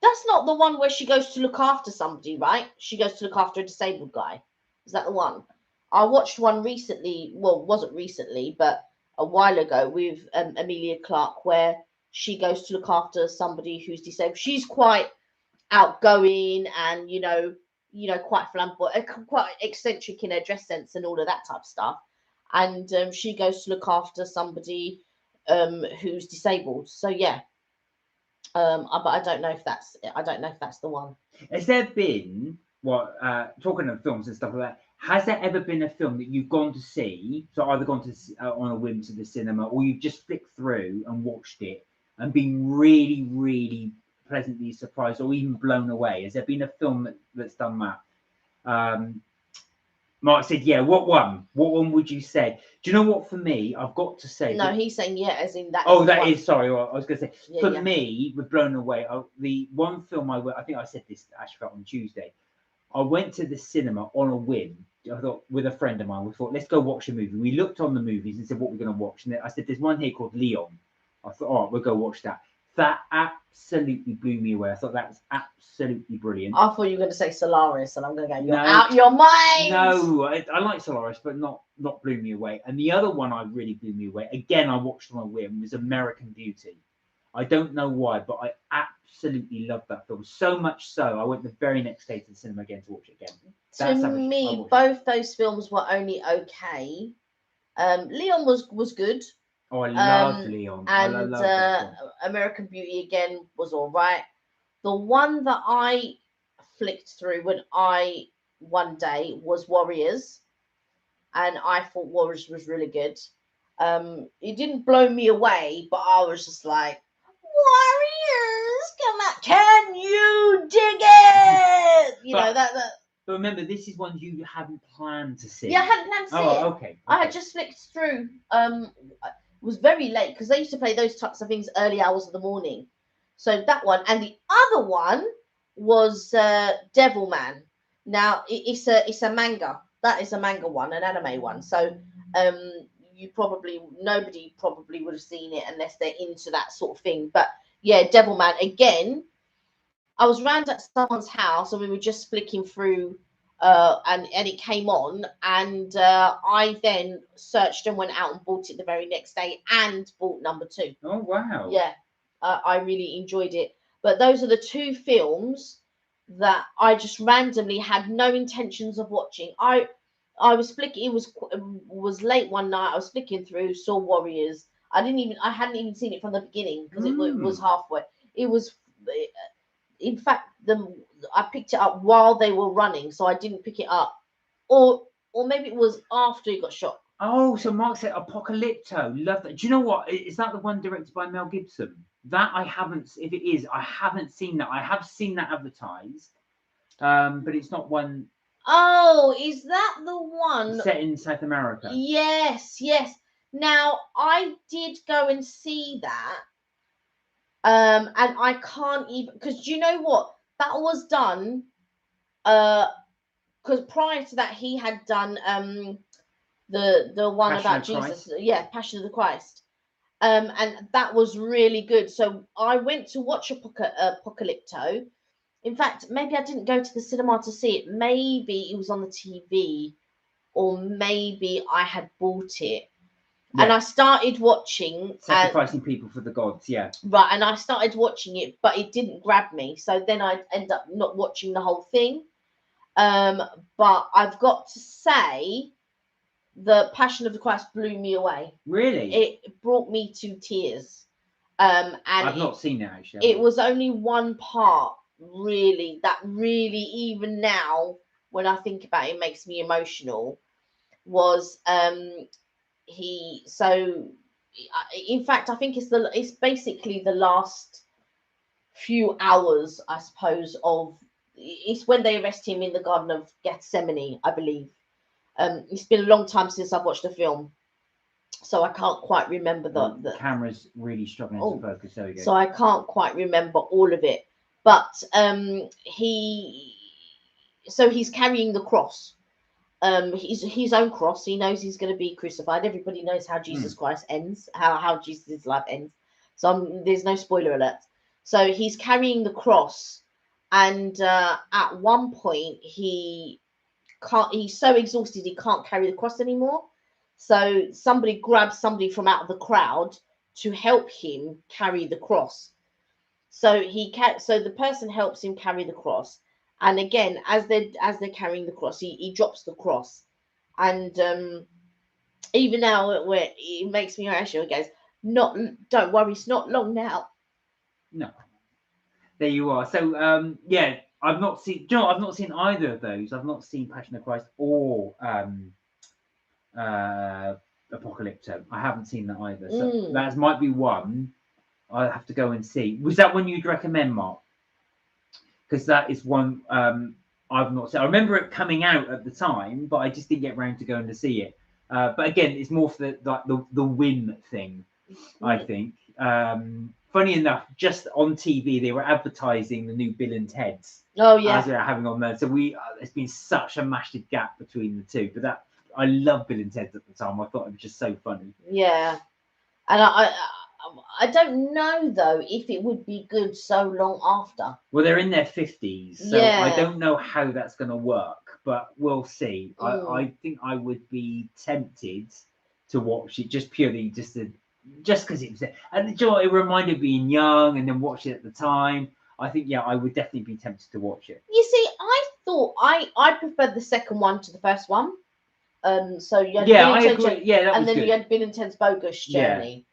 That's not the one where she goes to look after somebody, right? She goes to look after a disabled guy. Is that the one? I watched one recently. Well, it wasn't recently, but a while ago with Emilia Clarke, where she goes to look after somebody who's disabled. She's quite outgoing and quite flamboyant, quite eccentric in her dress sense and all of that type of stuff. And she goes to look after somebody who's disabled. So yeah. But I don't know if that's the one. Has there been talking of films and stuff like that? Has there ever been a film that you've gone to see, so either gone to on a whim to the cinema, or you've just flicked through and watched it and been really, really pleasantly surprised or even blown away? Has there been a film that's done that? Mark said, yeah. What one? What one would you say? Do you know what? For me, I've got to say. No, he's saying yeah, as in that. Oh, that is sorry. I was going to say for me, we're blown away. The one film I think I said this actually on Tuesday. I went to the cinema on a whim. I thought with a friend of mine, we thought let's go watch a movie. We looked on the movies and said what we're going to watch, and I said there's one here called Leon. I thought, all right, we'll go watch that. That absolutely blew me away. I thought that was absolutely brilliant. I thought you were going to say Solaris, and I'm going to go, you're out your mind. No, I like Solaris, but not blew me away. And the other one I really blew me away, again, I watched on a whim, was American Beauty. I don't know why, but I absolutely loved that film. So much so, I went the very next day to the cinema again to watch it again. To me, both those films were only okay. Leon was good. Oh, I love Leon. And American Beauty again was all right. The one that I flicked through one day was Warriors, and I thought Warriors was really good. It didn't blow me away, but I was just like, Warriors, come on, can you dig it? But remember, this is one you hadn't planned to see. Yeah, I hadn't planned to see it. Okay. I had just flicked through. It was very late because they used to play those types of things early hours of the morning. So that one, and the other one was Devilman. Now it's a manga. That is a manga one, an anime one. So nobody probably would have seen it unless they're into that sort of thing. But yeah, Devilman again. I was round at someone's house and we were just flicking through, and it came on, and I then searched and went out and bought it the very next day and bought number 2. Oh wow! Yeah, I really enjoyed it. But those are the 2 films that I just randomly had no intentions of watching. I was flicking. It was late one night. I was flicking through, saw Warriors. I hadn't even seen it from the beginning because it was halfway. It was, in fact, I picked it up while they were running, so I didn't pick it up, or maybe it was after he got shot. Oh, so Mark said Apocalypto. Love that. Do you know what? Is that the one directed by Mel Gibson? That I haven't. If it is, I haven't seen that. I have seen that advertised, but it's not one Oh, is that the one? set in South America. Yes, yes. Now I did go and see that, and I can't even because do you know what that was done? Because prior to that he had done the one Passion about of Jesus, Christ. yeah, Passion of the Christ, and that was really good. So I went to watch Apocalypto. In fact, maybe I didn't go to the cinema to see it. Maybe it was on the TV, or maybe I had bought it. Yeah. And I started watching, Sacrificing people for the gods, yeah. right, and I started watching it, but it didn't grab me. So then I end up not watching the whole thing. But I've got to say, the Passion of the Christ blew me away. Really? It brought me to tears. And I've not seen that actually. It was only one part, really, that really, even now, when I think about it, makes me emotional. Was he so in fact I think it's basically the last few hours, I suppose, of it's when they arrest him in the Garden of Gethsemane, I believe. It's been a long time since I've watched the film, so I can't quite remember the camera's really struggling to focus. There we go. So I can't quite remember all of it, but he's carrying the cross, his own cross. He knows he's going to be crucified. Everybody knows how Jesus Christ ends, how Jesus' life ends. So there's no spoiler alert. So he's carrying the cross, and at one point he can't. He's so exhausted he can't carry the cross anymore. So somebody grabs somebody from out of the crowd to help him carry the cross. So so the person helps him carry the cross, and again, as they're carrying the cross, he drops the cross, and even now, where it makes me emotional, it goes, "Not, don't worry, it's not long now." No, there you are. So yeah, I've not seen. Do you know, I've not seen either of those. I've not seen Passion of Christ or Apocalypto. I haven't seen that either. So that might be one I'll have to go and see. Was that one you'd recommend, Mark? Because that is one I've not seen. I remember it coming out at the time, but I just didn't get around to going to see it. But again, it's more for the win thing, I think. Funny enough, just on TV they were advertising the new Bill and Ted's. Oh yeah, as they're having on there. So there's been such a massive gap between the two. But that I love Bill and Ted's at the time. I thought it was just so funny. Yeah, and I don't know though if it would be good so long after. Well, they're in their 50s, so Yeah. I don't know how that's going to work, but we'll see. I think I would be tempted to watch it just purely just because it was there. And you know, it reminded me being young and then watch it at the time. I think I would definitely be tempted to watch it. You see, I thought I preferred the second one to the first one. So you had I agree. Yeah, that and was then good. you had Bill and Ted's Bogus Journey.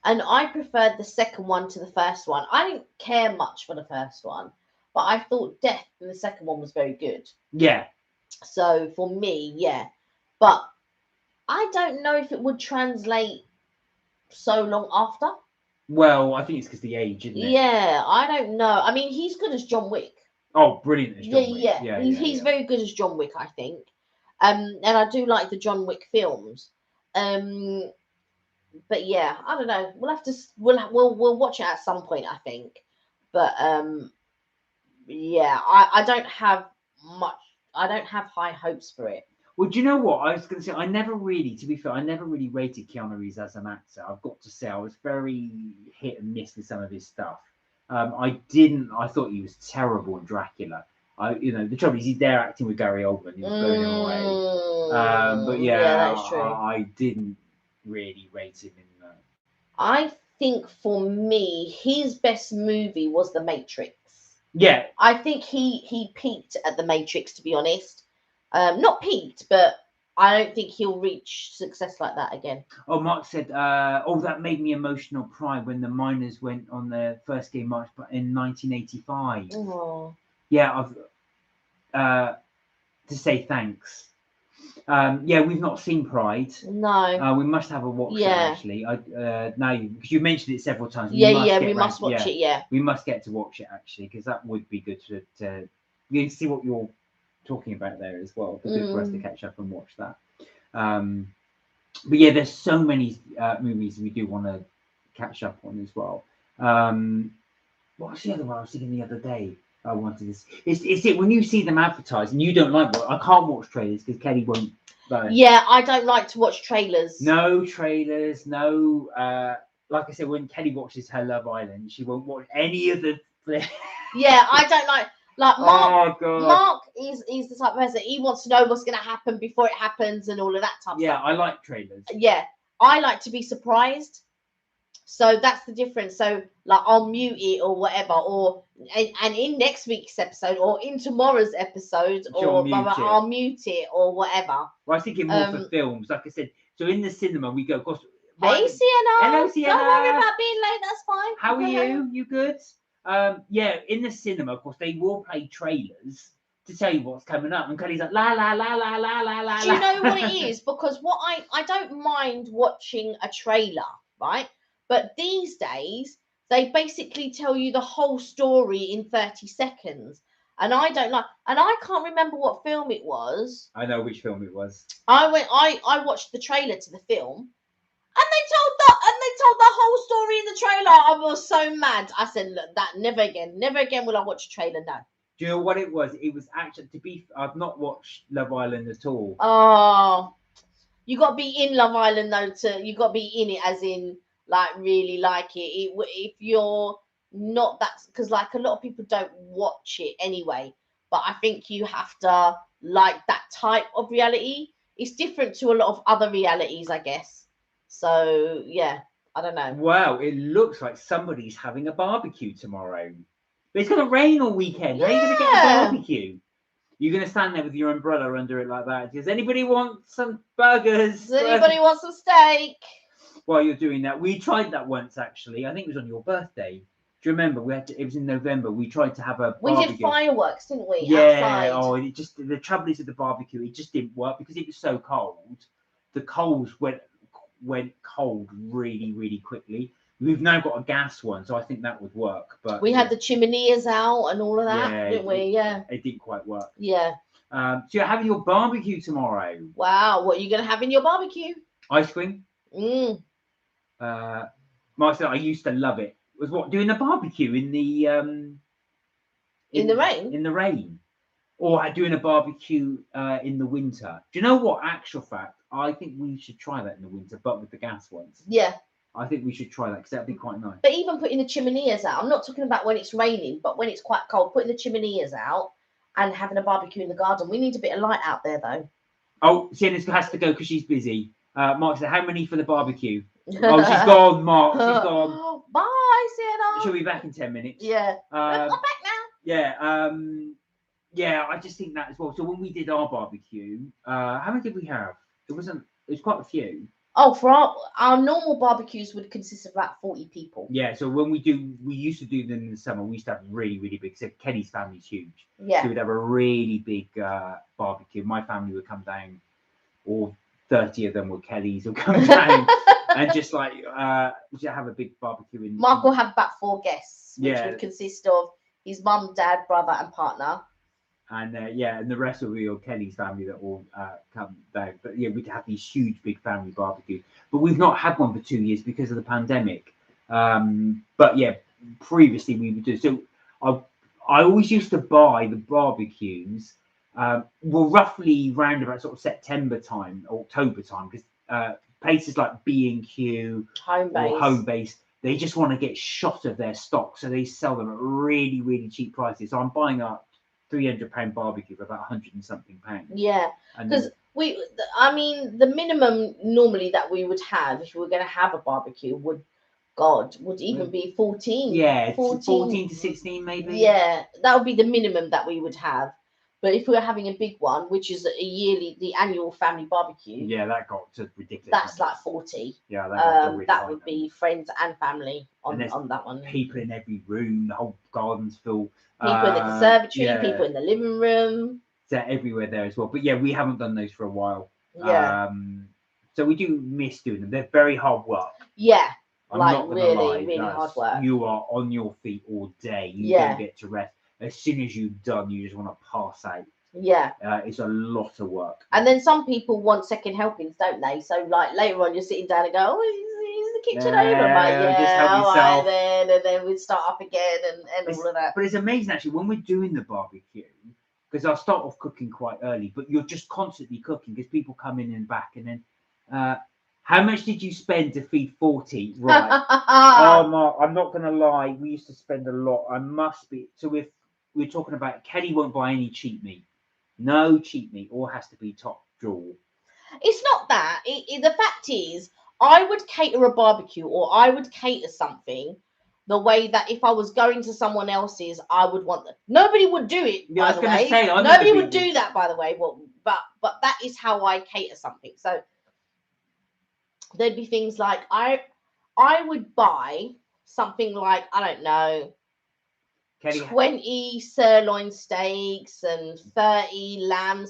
And I preferred the second one to the first one. I didn't care much for the first one, but I thought Death in the second one was very good. Yeah. So for me, yeah. But I don't know if it would translate so long after. Well, I think it's because the age, isn't it? Yeah, I don't know. I mean, he's good as John Wick. Oh, brilliant as John Wick. Yeah. He's very good as John Wick, I think. And I do like the John Wick films. But yeah, I don't know. We'll have to we'll watch it at some point, I think. But yeah, I don't have much. I don't have high hopes for it. Well, do you know what I was going to say? To be fair, I never really rated Keanu Reeves as an actor. I've got to say, I was very hit and miss with some of his stuff. I thought he was terrible in Dracula. The trouble is he's there acting with Gary Oldman. He was blowing him away. But that's true. I didn't really rate him in that. I think for me, his best movie was The Matrix. Yeah. I think he peaked at The Matrix, to be honest. Not peaked, but I don't think he'll reach success like that again. Oh, Mark said, oh, that made me emotional pride when the Miners went on their first gay march in 1985. Oh. Yeah, to say thanks. Yeah, we've not seen Pride. No. We must have a watch it Yeah. actually. Now, because you mentioned it several times. We must watch yeah, it. Yeah. we must get to watch it actually, because that would be good to you see what you're talking about there as well. It'd be good for us to catch up and watch that. But yeah, there's so many movies we do want to catch up on as well. What was the other one I was thinking the other day? I wanted this. It's it when you see them advertised and you don't like what I can't watch trailers because Kelly won't. Yeah, I don't like to watch trailers. No trailers, no. Like I said, when Kelly watches her Love Island, she won't watch any of the. Yeah, I don't like Mark. Oh God. Mark is the type of person, he wants to know what's going to happen before it happens and all of that type of Yeah, stuff. I like trailers. Yeah, I like to be surprised. So that's the difference. So like I'll mute it or whatever, and in next week's episode or in tomorrow's episode I'll mute it or whatever. Well, I was thinking more for films, like I said. So in the cinema we go. Of course, hey Sienna. Hello Sienna. Don't worry about being late. That's fine. How are you? You good? Yeah, in the cinema, of course, they will play trailers to tell you what's coming up. And Kelly's like, la la la la la la la. Do you know what it is? Because what I don't mind watching a trailer, right? But these days, they basically tell you the whole story in 30 seconds. And I don't like, and I can't remember what film it was. I know which film it was. I watched the trailer to the film, and they told the whole story in the trailer. I was so mad. I said, look, that never again will I watch a trailer. No. Do you know what it was? It was actually, I've not watched Love Island at all. Oh, you got to be in Love Island though. You got to be in it as in like really like it. If you're not that, because like a lot of people don't watch it anyway. But I think you have to like that type of reality. It's different to a lot of other realities, I guess. So yeah, I don't know. Wow, it looks like somebody's having a barbecue tomorrow. But it's going to rain all weekend. Yeah. How are you going to get a barbecue? You're going to stand there with your umbrella under it like that. Does anybody want some burgers? Does anybody want some steak? While you're doing that, we tried that once actually. I think it was on your birthday. Do you remember? It was in November. We tried to have a barbecue. We did fireworks, didn't we? Yeah. Outside. Oh, it just the trouble is with the barbecue, it just didn't work because it was so cold. The coals went cold really, really quickly. We've now got a gas one, so I think that would work. But we had the chimeneas out and all of that, didn't we? Yeah. It didn't quite work. Yeah. So you're having your barbecue tomorrow. Wow. What are you going to have in your barbecue? Ice cream. Marcel, I used to love it. Was what doing a barbecue in the in the rain? In the rain, or doing a barbecue in the winter. Do you know what? Actual fact, I think we should try that in the winter, but with the gas ones. Yeah. I think we should try that because that'd be quite nice. But even putting the chimeneas out, I'm not talking about when it's raining, but when it's quite cold, putting the chimeneas out and having a barbecue in the garden. We need a bit of light out there, though. Oh, Sienna has to go because she's busy. Mark said, how many for the barbecue? Oh, she's gone, Mark. She's gone. Bye, Sienna. She'll be back in 10 minutes. Yeah. I'm back now. Yeah. Yeah, I just think that as well. So when we did our barbecue, how many did we have? It was quite a few. Oh, for our normal barbecues would consist of about 40 people. Yeah, so when we used to do them in the summer, we used to have really, really big. So Kenny's family's huge. Yeah. So we'd have a really big barbecue. My family would come down, or 30 of them were Kelly's would come down and just like have a big barbecue. Mark will have about 4 guests, which would consist of his mum, dad, brother, and partner. And and the rest will be all Kelly's family that all come down. But yeah, we'd have these huge, big family barbecues. But we've not had one for 2 years because of the pandemic. But yeah, previously we would do. So I always used to buy the barbecues, roughly round about sort of September time, October time, because places like B&Q or Home Base, they just want to get shot of their stock, so they sell them at really, really cheap prices. So I'm buying up £300 barbecue for about 100 and something pounds. Yeah, because the minimum normally that we would have if we were going to have a barbecue would even be 14. Yeah, 14 to 16 maybe. Yeah, that would be the minimum that we would have. But if we were having a big one, which is the annual family barbecue, Yeah, that got to ridiculous. that's numbers. like 40. Yeah, that got to really That high would be numbers. friends and family And there's on that one. People in every room, the whole garden's full. People in the conservatory, yeah. people in the living room. They're everywhere there as well. But yeah, we haven't done those for a while. Yeah. So we do miss doing them. They're very hard work. Yeah. I'm like not gonna really, lie. really hard work. You are on your feet all day. You Yeah. don't get to rest. As soon as you've done, you just want to pass out. Yeah. It's a lot of work. And then some people want second helpings, don't they? So like later on, you're sitting down and go, "Oh, is the kitchen over?" I'm like, "Yeah, just help all yourself." right then, and then we'd start up again and all of that. But it's amazing actually when we're doing the barbecue, because I'll start off cooking quite early, but you're just constantly cooking because people come in and back, and then how much did you spend to feed 40? Right. Oh, Mark, I'm not going to lie. We used to spend a lot. I must be. So if we're talking about Kelly won't buy any cheap meat. No cheap meat. All has to be top drawer. It's not that. The fact is, I would cater a barbecue or I would cater something the way that if I was going to someone else's, I would want them. Nobody would do it. Yeah, I was by the going to way. say. Nobody would do that, by the way. But that is how I cater something. So there'd be things like I would buy something like, I don't know, Kelly, 20 sirloin steaks and 30 lamb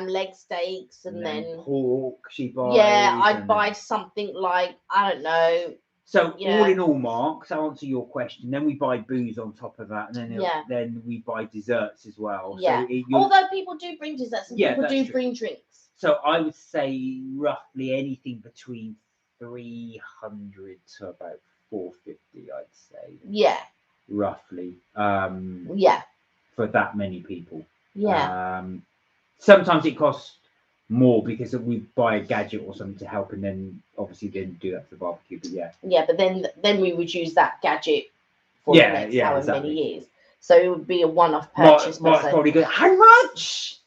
leg steaks, and then pork she buys. Yeah, I'd buy something like, I don't know. So all in all, Mark, to answer your question, then we buy booze on top of that, and then we buy desserts as well. Yeah. So although people do bring desserts and people do bring drinks. So I would say roughly anything between 300 to about 450, I'd say. Yeah. Roughly. Yeah. For that many people. Yeah. Sometimes it costs more because we buy a gadget or something to help, and then obviously then do that for the barbecue. But yeah. Yeah, but then we would use that gadget for the next however many years. So it would be a one-off purchase. Mark's probably going, how much?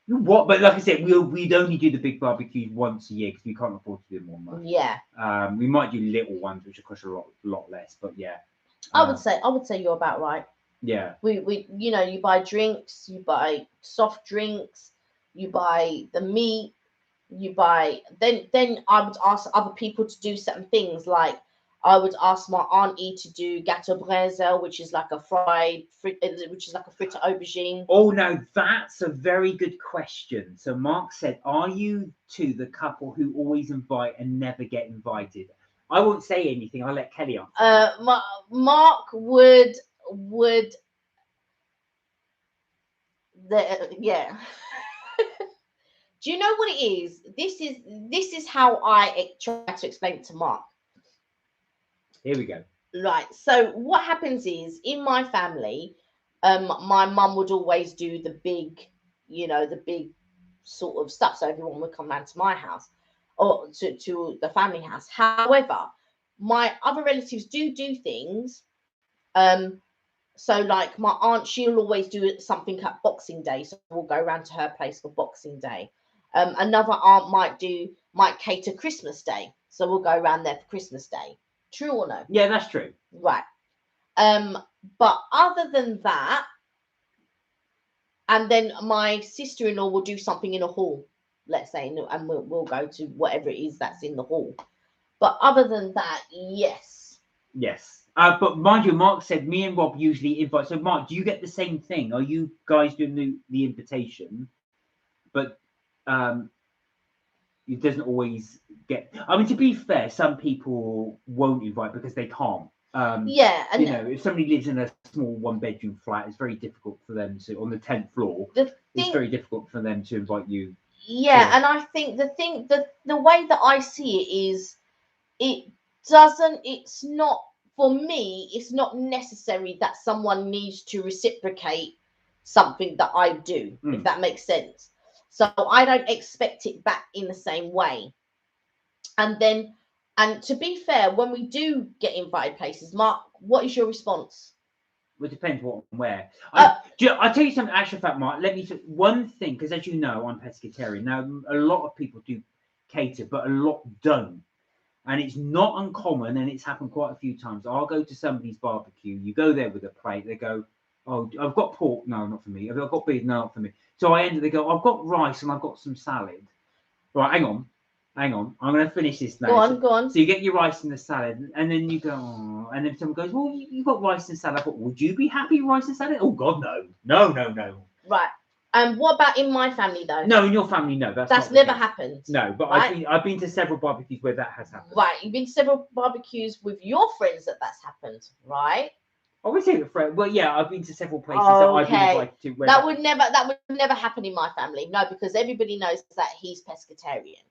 What? But like I said, we'd only do the big barbecues once a year because we can't afford to do more money. Yeah. We might do little ones which will cost a lot less, but yeah. I would say you're about right. Yeah. We you buy drinks, you buy soft drinks, you buy the meat, you buy then I would ask other people to do certain things. Like I would ask my auntie to do gâteau brésil, which is like a fritter aubergine. Oh, no, that's a very good question. So Mark said, are you two the couple who always invite and never get invited? I won't say anything. I'll let Kelly answer. Mark would yeah. Do you know what it is? This is how I try to explain it to Mark. Here we go. Right. So what happens is in my family, my mum would always do the big sort of stuff. So everyone would come round to my house or to the family house. However, my other relatives do things. So like my aunt, she'll always do something at Boxing Day. So we'll go round to her place for Boxing Day. Another aunt might cater Christmas Day. So we'll go around there for Christmas Day. True or no? Yeah, that's true. Right. But other than that, and then my sister-in-law will do something in a hall, let's say, and we'll go to whatever it is that's in the hall. But other than that, yes. Yes. But mind you, Mark said me and Rob usually invite. So Mark, do you get the same thing? Are you guys doing the invitation? But it doesn't always get. I mean, to be fair, some people won't invite because they can't. Yeah, and if somebody lives in a small one-bedroom flat, it's very difficult for them to on the 10th floor. It's very difficult for them to invite you. Yeah, and I think the way that I see it is, it's not, for me, it's not necessary that someone needs to reciprocate something that I do, if that makes sense. So I don't expect it back in the same way. And to be fair, when we do get invited places, Mark, what is your response? Well, it depends what and where. I'll tell you something, actual fact, Mark. Let me say one thing, because as you know, I'm pescatarian. Now, a lot of people do cater, but a lot don't. And it's not uncommon, and it's happened quite a few times. I'll go to somebody's barbecue. You go there with a plate. They go, oh, I've got pork. No, not for me. I've got beef. No, not for me. So I ended. They go, I've got rice and I've got some salad. Right, hang on. I'm going to finish this Go now. on, go on. So you get your rice and the salad, and then you go, oh, and then someone goes, well, you got rice and salad. I thought, would you be happy with rice and salad? Oh God, no, no. Right. And what about in my family though? No, in your family, no. That's not never the case. happened. No, but right? I've been to several barbecues where that has happened. Right. You've been to several barbecues with your friends that's happened, right? I would say with friends. Well, yeah, I've been to several places that I've been invited to. Where that would never happen in my family. No, because everybody knows that he's pescatarian,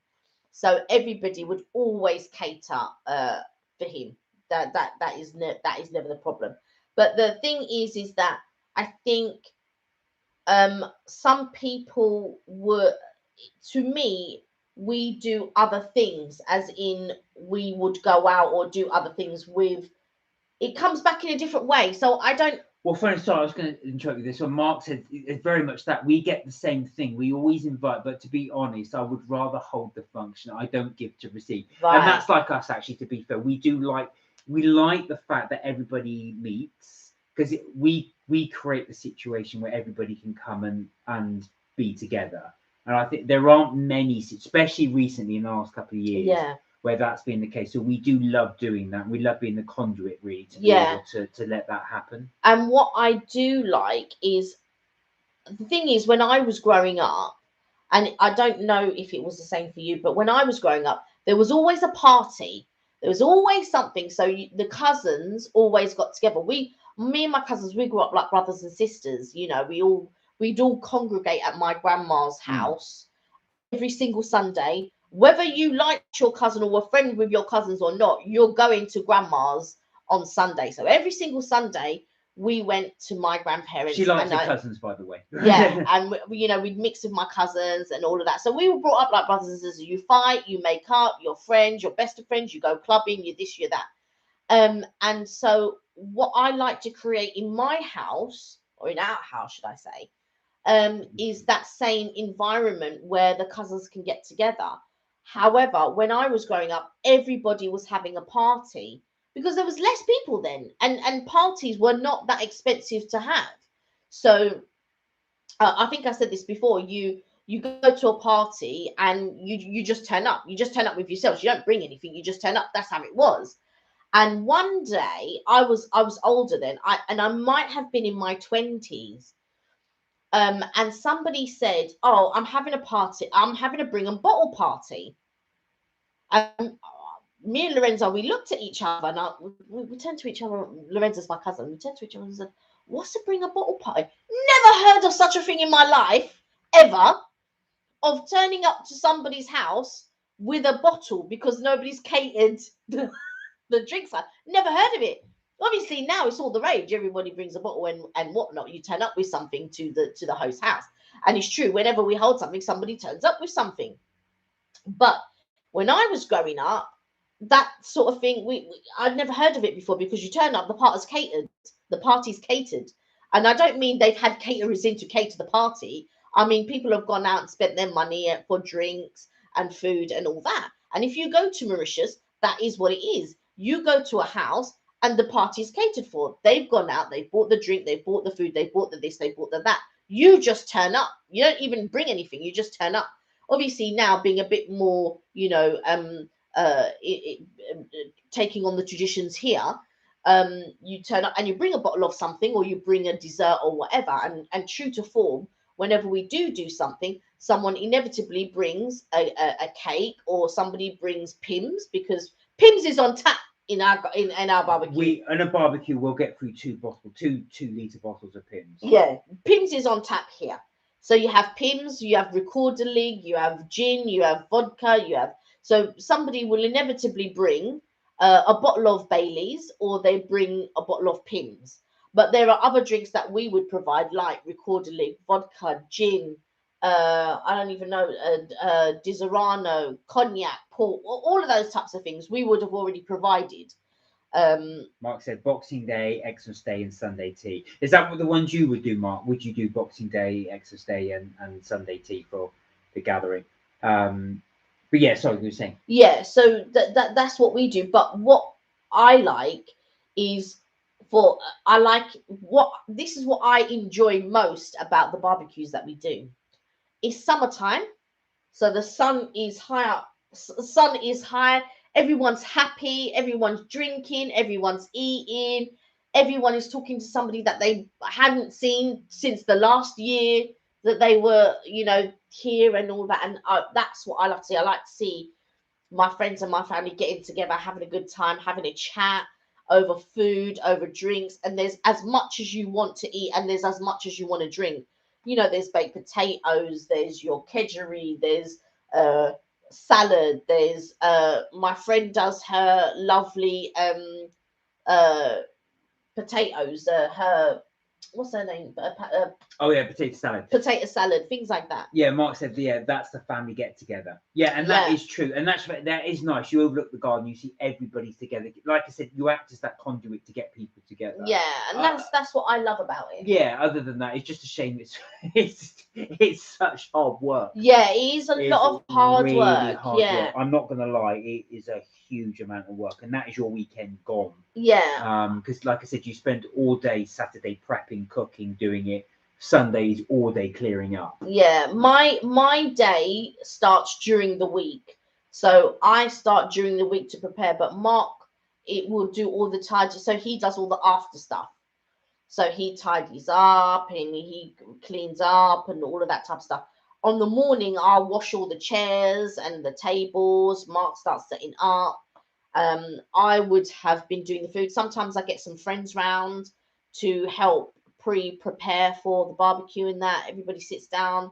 so everybody would always cater for him. That is never the problem. But the thing is that I think some people were, to me, we do other things, as in we would go out or do other things with. It comes back in a different way. So I don't. Well, funny, sorry, I was going to interrupt you this. So Mark said it's very much that we get the same thing. We always invite, but to be honest, I would rather hold the function. I don't give to receive, and that's like us. Actually, to be fair, we like the fact that everybody meets, because we create the situation where everybody can come and be together. And I think there aren't many, especially recently in the last couple of years. Yeah. Where that's been the case. So we do love doing that. We love being the conduit, really, to be able to let that happen. And what I do like is, the thing is, when I was growing up, and I don't know if it was the same for you, but when I was growing up, there was always a party. There was always something. So the cousins always got together. Me and my cousins, we grew up like brothers and sisters. You know, we'd all congregate at my grandma's house every single Sunday. Whether you liked your cousin or were friends with your cousins or not, you're going to grandma's on Sunday. So every single Sunday, we went to my grandparents. She likes her cousins, by the way. Yeah, and we'd mix with my cousins and all of that. So we were brought up like brothers and sisters. You fight, you make up, you're friends, you're best of friends. You go clubbing, you this, you that. And so what I like to create in my house, or in our house, should I say, is that same environment where the cousins can get together. However, when I was growing up, everybody was having a party because there was less people then, and parties were not that expensive to have. So I think I said this before. You go to a party and you just turn up. You just turn up with yourselves. You don't bring anything. You just turn up. That's how it was. And one day I was older then. I might have been in my 20s. And somebody said, "Oh, I'm having a party. I'm having a bring and bottle party." And me and Lorenzo, we looked at each other, and we turned to each other. Lorenzo's my cousin. We turned to each other and said, "What's a bring a bottle party?" Never heard of such a thing in my life, ever, of turning up to somebody's house with a bottle because nobody's catered the drinks. Never heard of it. Obviously now it's all the rage. Everybody brings a bottle and whatnot. You turn up with something to the host's house, and it's true. Whenever we hold something, somebody turns up with something. But when I was growing up, that sort of thing, I'd never heard of it before, because you turn up, the party's catered. And I don't mean they've had caterers in to cater the party. I mean, people have gone out and spent their money for drinks and food and all that. And if you go to Mauritius, that is what it is. You go to a house and the party is catered for. They've gone out, they've bought the drink, they've bought the food, they've bought the this, they've bought the that. You just turn up. You don't even bring anything. You just turn up. Obviously now being a bit more, taking on the traditions here, you turn up and you bring a bottle of something, or you bring a dessert or whatever, and true to form, whenever we do something, someone inevitably brings a cake, or somebody brings Pims, because Pims is on tap in our barbecue. In a barbecue, we'll get through two 2-litre bottles of Pims. Yeah, Pims is on tap here. So you have Pims, you have Recorderlig, you have gin, you have vodka, so somebody will inevitably bring a bottle of Baileys, or they bring a bottle of Pims. But there are other drinks that we would provide, like Recorderlig, vodka, gin, I don't even know, Disaronno, cognac, port, all of those types of things we would have already provided. Mark said Boxing Day, Xmas Day, and Sunday tea. Is that what the ones you would do, Mark? Would you do Boxing Day, Xmas Day, and Sunday tea for the gathering? But yeah, sorry, you were saying. Yeah, so that's what we do. But what I like is for I like what this is what I enjoy most about the barbecues that we do. It's summertime, so the sun is high up. Sun is high. Everyone's happy. Everyone's drinking. Everyone's eating. Everyone is talking to somebody that they hadn't seen since the last year that they were, here and all that. And that's what I like to see. I like to see my friends and my family getting together, having a good time, having a chat over food, over drinks, and there's as much as you want to eat, and there's as much as you want to drink. There's baked potatoes, there's your kedgeree, there's uh salad, there's my friend does her lovely uh potatoes, her what's her name? Oh yeah, potato salad. Potato salad, things like that. Yeah, Mark said, yeah, that's the family get together. Yeah, and that is true, and that is nice. You overlook the garden, you see everybody's together. Like I said, you act as that conduit to get people together. Yeah, and that's what I love about it. Yeah, other than that, it's just a shame it's such hard work. Yeah, it is a lot of hard really work. Hard work. I'm not gonna lie, it is a huge amount of work, and that is your weekend gone. Yeah. Because like I said, you spend all day Saturday prepping, cooking, doing it. Sundays all day clearing up. Yeah, my day starts during the week, so I start during the week to prepare. But Mark, it will do all the tidy, so he does all the after stuff. So he tidies up and he cleans up and all of that type of stuff. On the morning, I'll wash all the chairs and the tables. Mark starts setting up. I would have been doing the food. Sometimes I get some friends round to help prepare for the barbecue and that. Everybody sits down,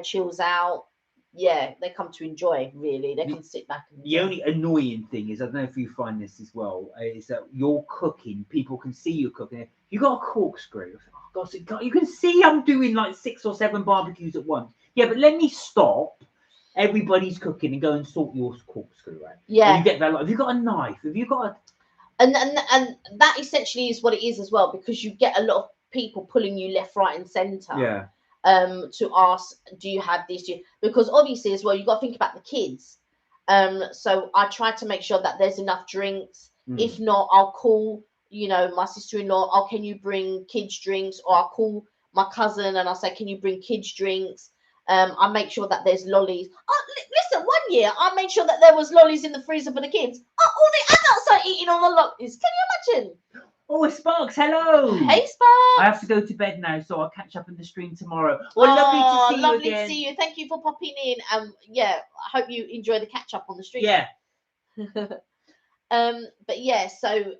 chills out. Yeah, they come to enjoy, really. They can sit back and the only annoying thing is, I don't know if you find this as well, is that you're cooking, people can see you cooking. You got a corkscrew. Oh God, you can see I'm doing like 6 or 7 barbecues at once. Yeah, but let me stop. Everybody's cooking and go and sort your corkscrew out. Yeah. And you get that. Like, have you got a knife? Have you got a? And that essentially is what it is as well, because you get a lot of people pulling you left, right, and centre. Yeah. To ask, do you have this? Because obviously as well, you got to think about the kids. So I try to make sure that there's enough drinks. If not, I'll call, my sister-in-law. Oh, can you bring kids drinks? Or I'll call my cousin and I'll say, can you bring kids drinks? I make sure that there's lollies. Listen, one year I made sure that there was lollies in the freezer for the kids. All the adults are eating all the lollies. Can you imagine? Oh, Sparks, hello. Hey, Sparks. I have to go to bed now, so I'll catch up in the stream tomorrow. Well, lovely to see you again. Lovely to see you. Thank you for popping in. Yeah, I hope you enjoy the catch up on the stream. Yeah. But yeah, so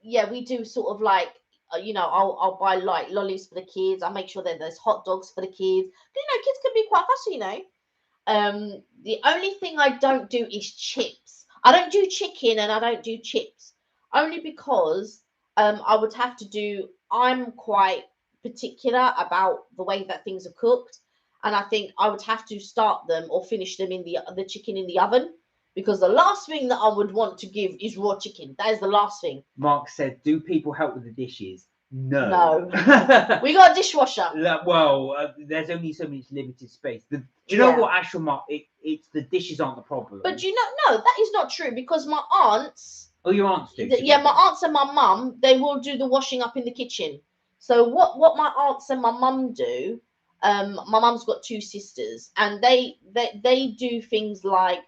yeah, we do sort of like, I'll buy like lollies for the kids. I'll make sure that there's hot dogs for the kids. Kids can be quite fussy, The only thing I don't do is chips. I don't do chicken and I don't do chips, only because I would have to do. I'm quite particular about the way that things are cooked, and I think I would have to start them or finish them in the chicken in the oven, because the last thing that I would want to give is raw chicken. That is the last thing. Mark said, "Do people help with the dishes?" No. No. We got a dishwasher. Well, there's only so much limited space. Do you know what, actual Mark? It's the dishes aren't the problem. But no, that is not true, because my aunts. Oh, your aunts do? Yeah, my aunts and my mum, they will do the washing up in the kitchen. So what my aunts and my mum do, my mum's got 2 sisters, and they do things like,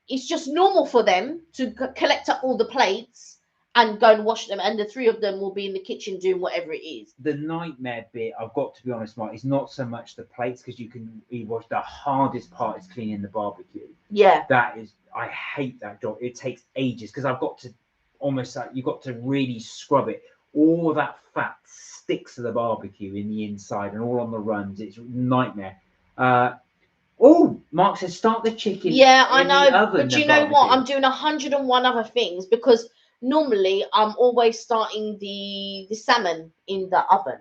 it's just normal for them to collect up all the plates and go and wash them, and the 3 of them will be in the kitchen doing whatever it is. The nightmare bit, I've got to be honest, Mark, is not so much the plates, because you can wash. The hardest part is cleaning the barbecue. Yeah. That is, I hate that job. It takes ages, because I've got to almost like, you've got to really scrub it. All of that fat sticks to the barbecue in the inside and all on the runs. It's a nightmare. Oh, Mark says start the chicken. Yeah, I know. Oven, but you know what? I'm doing 101 other things, because normally I'm always starting the salmon in the oven.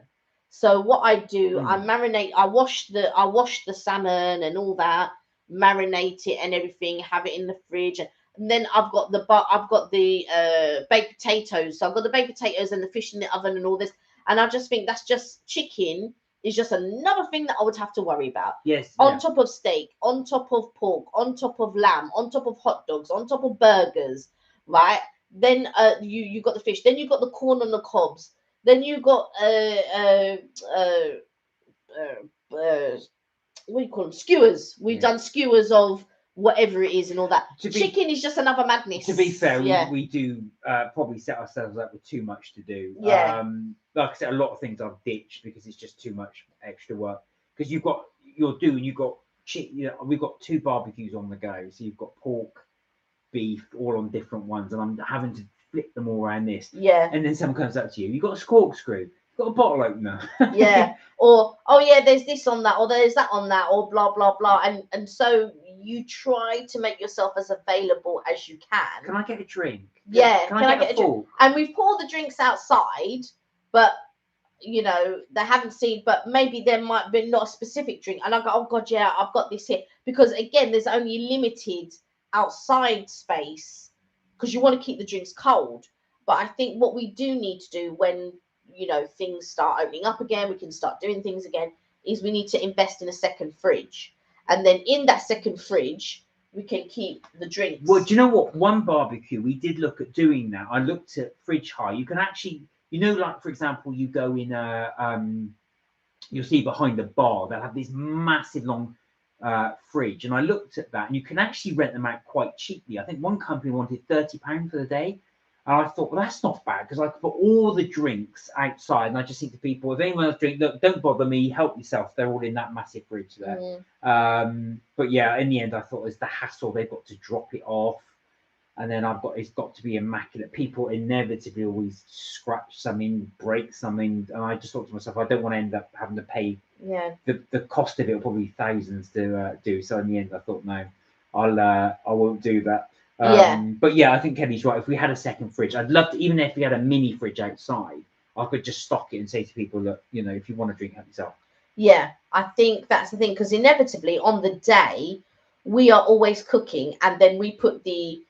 So what I do, I marinate. I wash the salmon and all that, marinate it and everything, have it in the fridge, and then I've got the baked potatoes. So I've got the baked potatoes and the fish in the oven and all this, and I just think that's just chicken. Is just another thing that I would have to worry about. Yes. On top of steak, on top of pork, on top of lamb, on top of hot dogs, on top of burgers, right? Then you got the fish. Then you got the corn on the cobs. Then you got uh, what do you call them? Skewers. We've done skewers of whatever it is and all that. Chicken is just another madness. To be fair, we do probably set ourselves up with too much to do. Yeah. Like I said, a lot of things I've ditched because it's just too much extra work. Because you've got we've got 2 barbecues on the go. So you've got pork, beef, all on different ones, and I'm having to flip them all around this. Yeah. And then someone comes up to you. You've got a corkscrew. You've got a bottle opener. Yeah. Or, oh yeah, there's this on that, or there's that on that, or blah blah blah. And so you try to make yourself as available as you can. Can I get a drink? Yeah. Can I get a drink? And we've poured the drinks outside, but you know, they haven't seen, but maybe there might be not a specific drink. And I go, oh God, yeah, I've got this here. Because again, there's only limited outside space because you want to keep the drinks cold. But I think what we do need to do when, you know, things start opening up again, we can start doing things again, is we need to invest in a second fridge. And then in that second fridge, we can keep the drinks. Well, do you know what? One barbecue, we did look at doing that. I looked at fridge high. You can actually, you know, like for example, you go in you'll see behind the bar, they'll have this massive long fridge. And I looked at that, and you can actually rent them out quite cheaply. I think one company wanted £30 for the day. And I thought, well, that's not bad because I could put all the drinks outside. And I just think to people, if anyone else drink, look, don't bother me, help yourself. They're all in that massive fridge there. But yeah, in the end, I thought it's the hassle. They've got to drop it off. And then it's got to be immaculate. People inevitably always scratch something, break something. And I just thought to myself, I don't want to end up having to pay the cost of it, will probably thousands to do. So in the end, I thought, no, I won't do that. But yeah, I think Kelly's right. If we had a second fridge, I'd love to, even if we had a mini fridge outside, I could just stock it and say to people, look, you know, if you want to drink, help yourself. Yeah, I think that's the thing, because inevitably on the day, we are always cooking, and then we put the,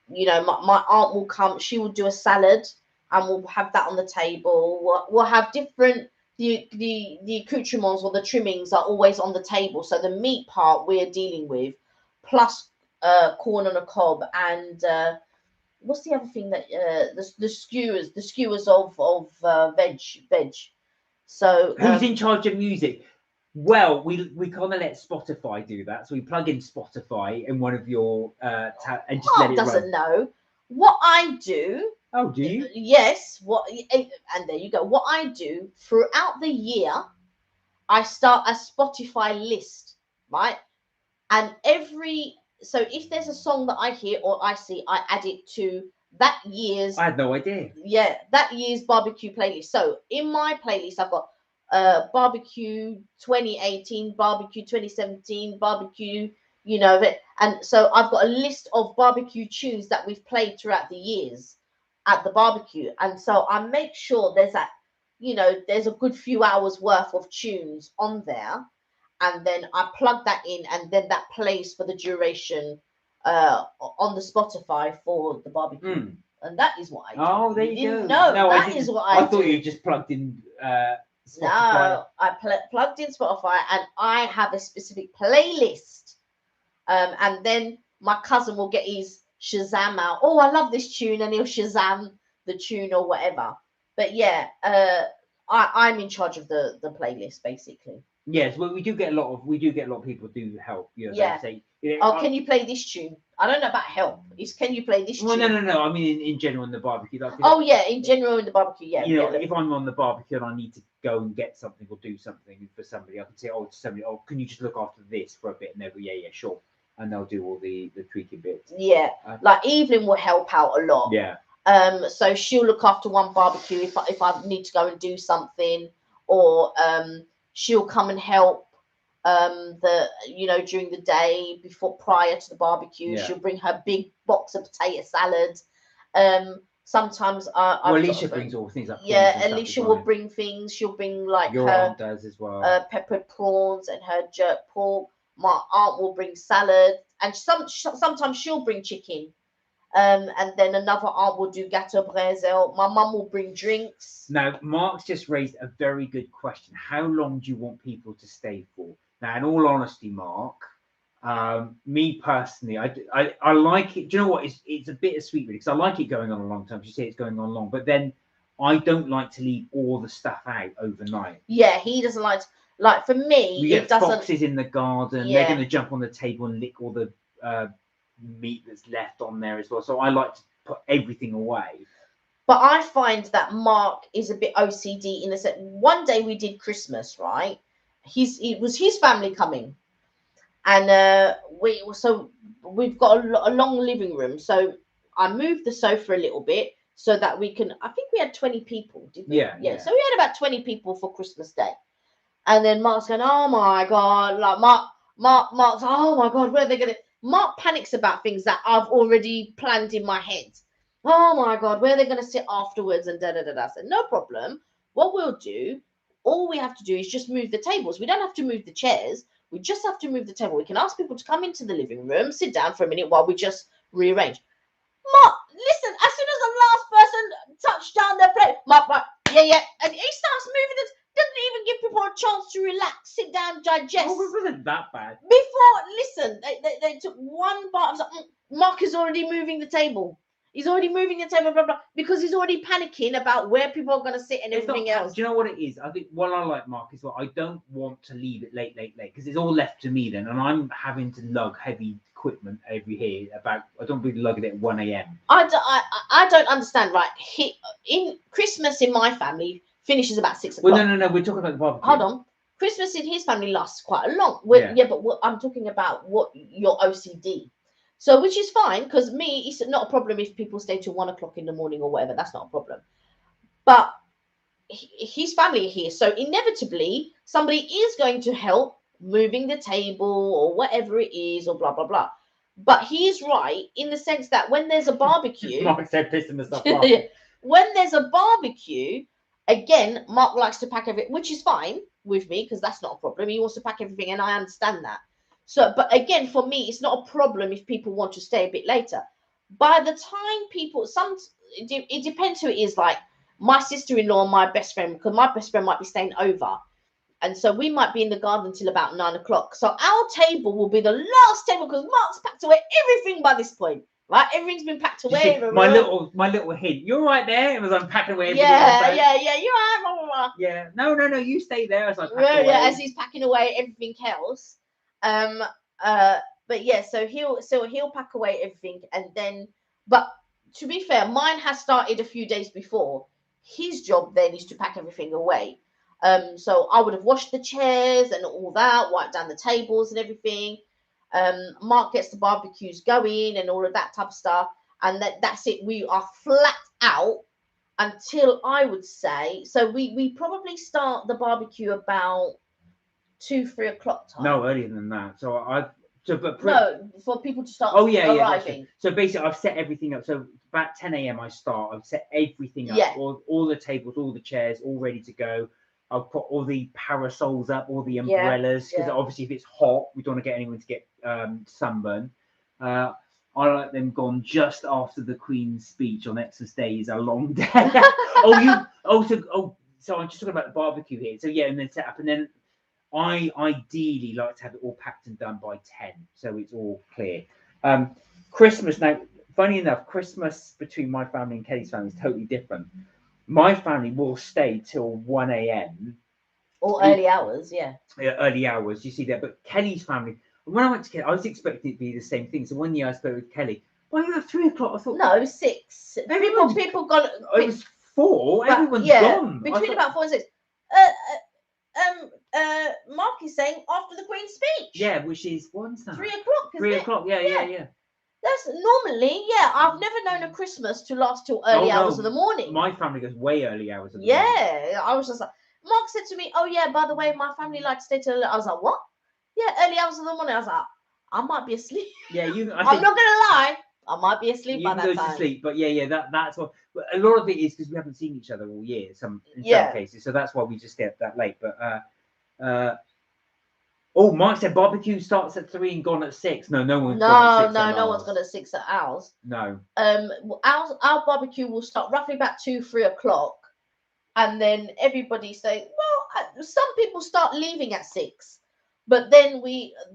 you know, my aunt will come, she will do a salad, and we'll have that on the table. We'll have different, the accoutrements or the trimmings are always on the table. So the meat part we're dealing with, plus corn on a cob, and what's the other thing that the skewers of veg. So who's in charge of music? Well, we kind of let Spotify do that. So we plug in Spotify in one of your and just let it doesn't run. know what I do. Oh, do you? Yes. And there you go. What I do throughout the year, I start a Spotify list, right? And so if there's a song that I hear or I see, I add it to that year's. I had no idea. Yeah, that year's barbecue playlist. So in my playlist, I've got barbecue 2018, barbecue 2017, barbecue, you know, and so I've got a list of barbecue tunes that we've played throughout the years at the barbecue. And so I make sure there's a good few hours worth of tunes on there. And then I plug that in, and then that plays for the duration on the Spotify for the barbecue. And that is what I do. Oh, there you go. No, that is what I do. I thought you just plugged in Spotify. No, I plugged in Spotify, and I have a specific playlist. And then my cousin will get his Shazam out. Oh, I love this tune, and he'll Shazam the tune or whatever. But yeah, I'm in charge of the playlist basically. Yes, well, we do get a lot of people do help. You know, yeah. Say, can you play this tune? I don't know about help. Can you play this tune? No. I mean, in general, in the barbecue. In general, in the barbecue, yeah. You know, if I'm on the barbecue and I need to go and get something or do something for somebody, I can say, to somebody, can you just look after this for a bit? And they'll go, yeah, sure. And they'll do all the tweaking bits. Yeah, like Evelyn will help out a lot. Yeah. So she'll look after one barbecue if I need to go and do something, or she'll come and help during the day prior to the barbecue. Yeah. She'll bring her big box of potato salad. Sometimes Alicia brings all things up. Yeah, Alicia will bring things. She'll bring like your aunt does as well. Peppered prawns and her jerk pork. My aunt will bring salad, and sometimes she'll bring chicken. And then another aunt will do gâteau brésil. My mum will bring drinks. Now, Mark's just raised a very good question. How long do you want people to stay for? Now, in all honesty, Mark, Me personally, I like it. Do you know what? It's a bittersweet really because I like it going on a long time. You say it's going on long, but then I don't like to leave all the stuff out overnight. Yeah, he doesn't like for me. We It get doesn't. foxes in the garden. They're Yeah, going to jump on the table and lick all the meat that's left on there as well. So I like to put everything away. but I find that Mark is a bit OCD in the sense. One day we did Christmas, right? It was his family coming, and we've got a long living room. So I moved the sofa a little bit so that we can. I think we had 20 people, did we? Yeah. So we had about 20 people for Christmas Day, and then Mark's going, "Oh my god!" Like Mark's, "Oh my god, where are they gonna?" Mark panics about things that I've already planned in my head. Oh my god, where are they gonna sit afterwards? And da da da da. So no problem. What we'll do, all we have to do is just move the tables. We don't have to move the chairs. We just have to move the table. We can ask people to come into the living room, sit down for a minute while we just rearrange. Mark, listen, as soon as the last person touched down their plate, Mark, yeah, and he starts moving it, doesn't even give people a chance to relax, sit down, digest. Oh, it wasn't that bad. Before, listen, they took one bite. I was like, Mark is already moving the table. He's already moving the table, blah, blah, because he's already panicking about where people are going to sit and everything else. Do you know what it is? I think what I like, Mark, is what I don't want to leave it late, because it's all left to me then, and I'm having to lug heavy equipment over here. I don't really lug it at 1 a.m. I don't understand, right? In Christmas in my family finishes about 6 o'clock. Well, no, we're talking about the barbecue. Hold on. Christmas in his family lasts quite a long. But I'm talking about what your OCD. So, which is fine because me, it's not a problem if people stay till 1 o'clock in the morning or whatever. That's not a problem. But his family are here, so inevitably somebody is going to help moving the table or whatever it is, or blah blah blah. But he's right in the sense that when there's a barbecue, Mark said pissing himself off. When there's a barbecue, again, Mark likes to pack everything, which is fine with me because that's not a problem. He wants to pack everything, and I understand that. So, but again, for me, it's not a problem if people want to stay a bit later. By the time people, it depends who it is. Like my sister-in-law and my best friend, because my best friend might be staying over, and so we might be in the garden till about 9 o'clock. So our table will be the last table because Mark's packed away everything by this point. Right, everything's been packed away. My little hint. You're right there. It was I'm packing away. Everything yeah. You're right. Blah, blah, blah. Yeah. No. You stay there as I pack away. As he's packing away everything else. But yeah, so he'll pack away everything, and then. But to be fair, mine has started a few days before. His job then is to pack everything away. So I would have washed the chairs and all that, wiped down the tables and everything. Mark gets the barbecues going and all of that type of stuff, and that's it. We are flat out until I would say. So we probably start the barbecue about 2-3 o'clock time. No, earlier than that. No, for people to start. Arriving. So basically, I've set everything up. So about 10 a.m. I start. I've set everything up. Yeah. All the tables, all the chairs, all ready to go. I'll put all the parasols up, all the umbrellas, because obviously if it's hot, we don't want to get anyone to get sunburn. I like them gone just after the Queen's speech on Xmas Day is a long day. So I'm just talking about the barbecue here. So yeah, and then set up, and then I ideally like to have it all packed and done by 10, so it's all clear. Christmas now, funny enough, Christmas between my family and Kelly's family is totally different. My family will stay till 1 a.m. Or early hours, yeah. Early hours, you see that. But Kelly's family, when I went to Kelly, I was expecting it to be the same thing. So one year I spoke with Kelly. Why are you at 3 o'clock? I thought no, 6. People gone. It was 4. Everyone's gone. Between about 4 and 6. Mark is saying after the Queen's speech. Yeah, which is what's that? 3 o'clock. 3 o'clock. Yeah. That's normally, I've never known a Christmas to last till early hours of the morning. My family goes way early hours of the morning. Yeah, I was just like, Mark said to me, "Oh yeah, by the way, my family like to stay till." I was like, "What?" Yeah, early hours of the morning. I was like, "I might be asleep." Yeah, I'm not gonna lie, I might be asleep by that time. You can go to sleep, but that's what. But a lot of it is because we haven't seen each other all year. In some cases, so that's why we just get that late. But Mark said barbecue starts at 3 and gone at 6. No one's gone at 6. No one's gone at 6 at ours. No. Our barbecue will start roughly about 2-3 o'clock, and then everybody say, well, some people start leaving at 6, But then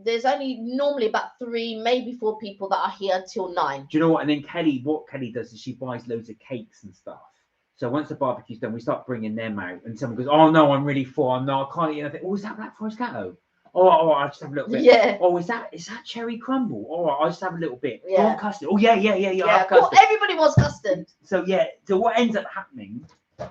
there's only normally about 3, maybe 4 people that are here till 9. Do you know what? And then what Kelly does is she buys loads of cakes and stuff. So once the barbecue's done, we start bringing them out, and someone goes, "Oh no, I'm really full. I can't eat anything." Oh, is that Black Forest Gatto? Oh, I just have a little bit. Yeah. Oh, is that cherry crumble? Oh, I just have a little bit. Do you Yeah. want custard? Oh yeah. Yeah, cool. Everybody wants custard. So yeah. So what ends up happening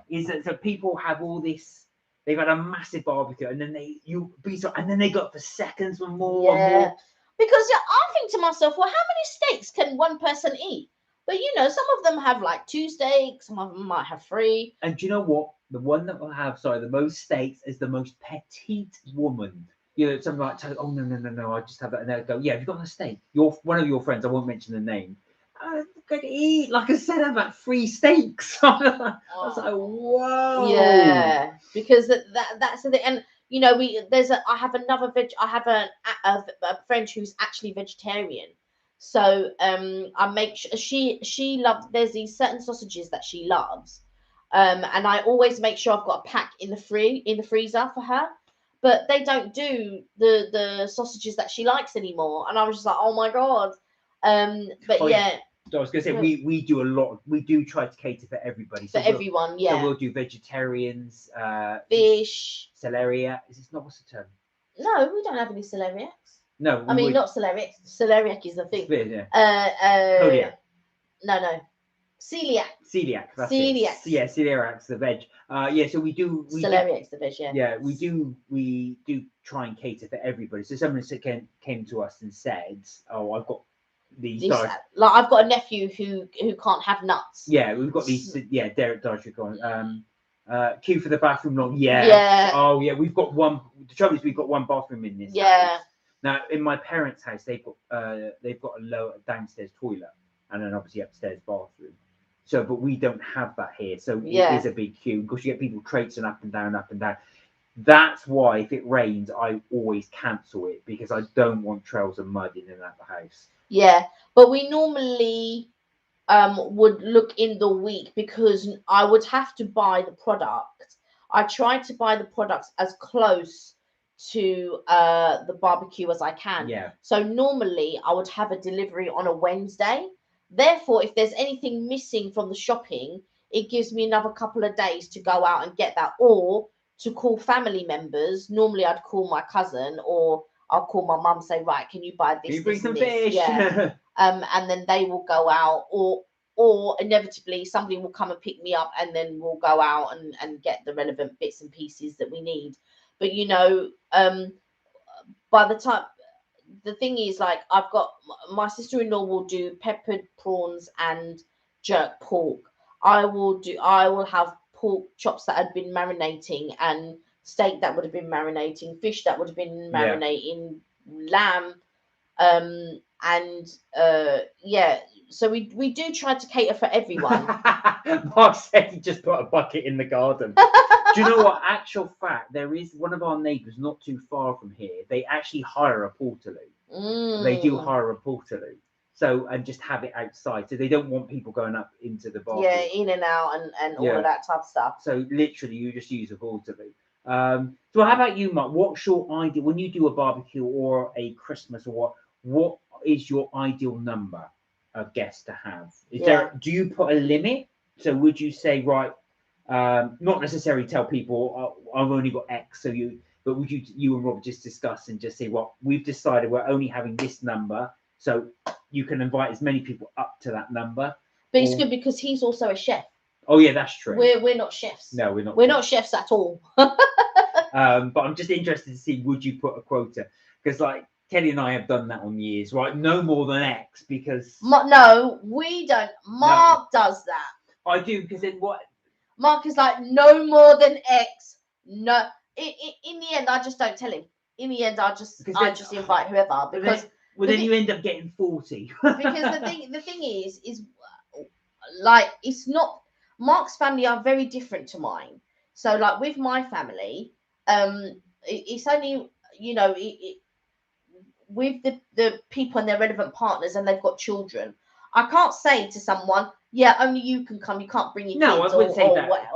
is that so people have all this. They've had a massive barbecue, and then and then they go up for seconds for more and more. Because I think to myself, well, how many steaks can one person eat? But some of them have like 2 steaks, some of them might have 3. And do you know what? The one that will have, the most steaks is the most petite woman. Something like, oh no, I just have that, and they'll go, yeah, have you got a steak? One of your friends, I won't mention the name. I'm going to eat, like I said, about 3 steaks. I was like, whoa. Yeah, because that's the thing, and I have a friend who's actually vegetarian. So I make sure she loves. There's these certain sausages that she loves, and I always make sure I've got a pack in the freezer for her. But they don't do the sausages that she likes anymore, and I was just like, oh my god. But yeah. So I was going to say we do a lot. We do try to cater for everybody. For everyone, yeah. So we'll do vegetarians, fish, celeriac. Is this not what's the term? No, we don't have any celeriacs. No, I mean not celeriac. Celeriac is the thing. Yeah. Celiac. No. Celiac. Celiac. That's celiac. It. Yeah, celiac's the veg. Yeah, so we do. Celeriac's the veg. Yeah. Yeah, we do try and cater for everybody. So someone came to us and said, "Oh, I've got these." Like I've got a nephew who can't have nuts. Yeah, we've got these. Yeah, Derek dietary on. Queue for the bathroom long. Yeah. Yeah. Oh yeah, we've got one. The trouble is we've got one bathroom in this. Yeah. House. Now in my parents' house, they've got a lower downstairs toilet and then obviously upstairs bathroom. So, but we don't have that here. So it is a big queue because you get people traipsing up and down. That's why if it rains, I always cancel it because I don't want trails of mud in and out the house. Yeah, but we normally would look in the week because I would have to buy the product. I try to buy the products as close to the barbecue as I can. Yeah. So normally I would have a delivery on a Wednesday. Therefore, if there's anything missing from the shopping, it gives me another couple of days to go out and get that, or to call family members. Normally I'd call my cousin, or I'll call my mum, say, right, can you buy this? Can you bring some this? Fish? Yeah. And then they will go out, or inevitably somebody will come and pick me up, and then we'll go out and get the relevant bits and pieces that we need. But by the time, the thing is, like, I've got my sister-in-law will do peppered prawns and jerk pork. I will have pork chops that had been marinating, and steak that would have been marinating, fish that would have been marinating, lamb, so we do try to cater for everyone. Mark said he just put a bucket in the garden. Do you know what? Actual fact, there is one of our neighbours not too far from here. They actually hire a portaloo. They do hire a portaloo. So, and just have it outside. So they don't want people going up into the bar. Yeah, in and out and all of that type of stuff. So literally you just use a portaloo. So how about you, Mark? What's your ideal when you do a barbecue or a Christmas or what is your ideal number of guests to have? Do you put a limit? So would you say, right, not necessarily tell people I've only got X, but would you and Rob just discuss and just say, well, we've decided we're only having this number, so you can invite as many people up to that number. But it's good because he's also a chef. Oh yeah, that's true. We're not chefs. No, we're not. We're not chefs at all. But I'm just interested to see, would you put a quota? Because like Kelly and I have done that on years, right? No more than X, because no, we don't. Mark does that. I do, because then what? Mark is like, no more than X. No. In the end, I just don't tell him. In the end, I just invite whoever, because then you end up getting 40. Because the thing is like, it's not, Mark's family are very different to mine. So like with my family, it's only, with the people and their relevant partners, and they've got children. I can't say to someone, yeah, only you can come. You can't bring your kids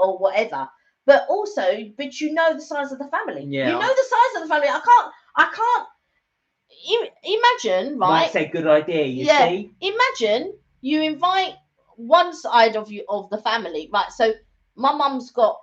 or whatever. But also, you know the size of the family. Yeah. You know the size of the family. I I can't imagine, Mark right? said, good idea, you Yeah, see? imagine you invite one side of you of the family, right? So my mum's got,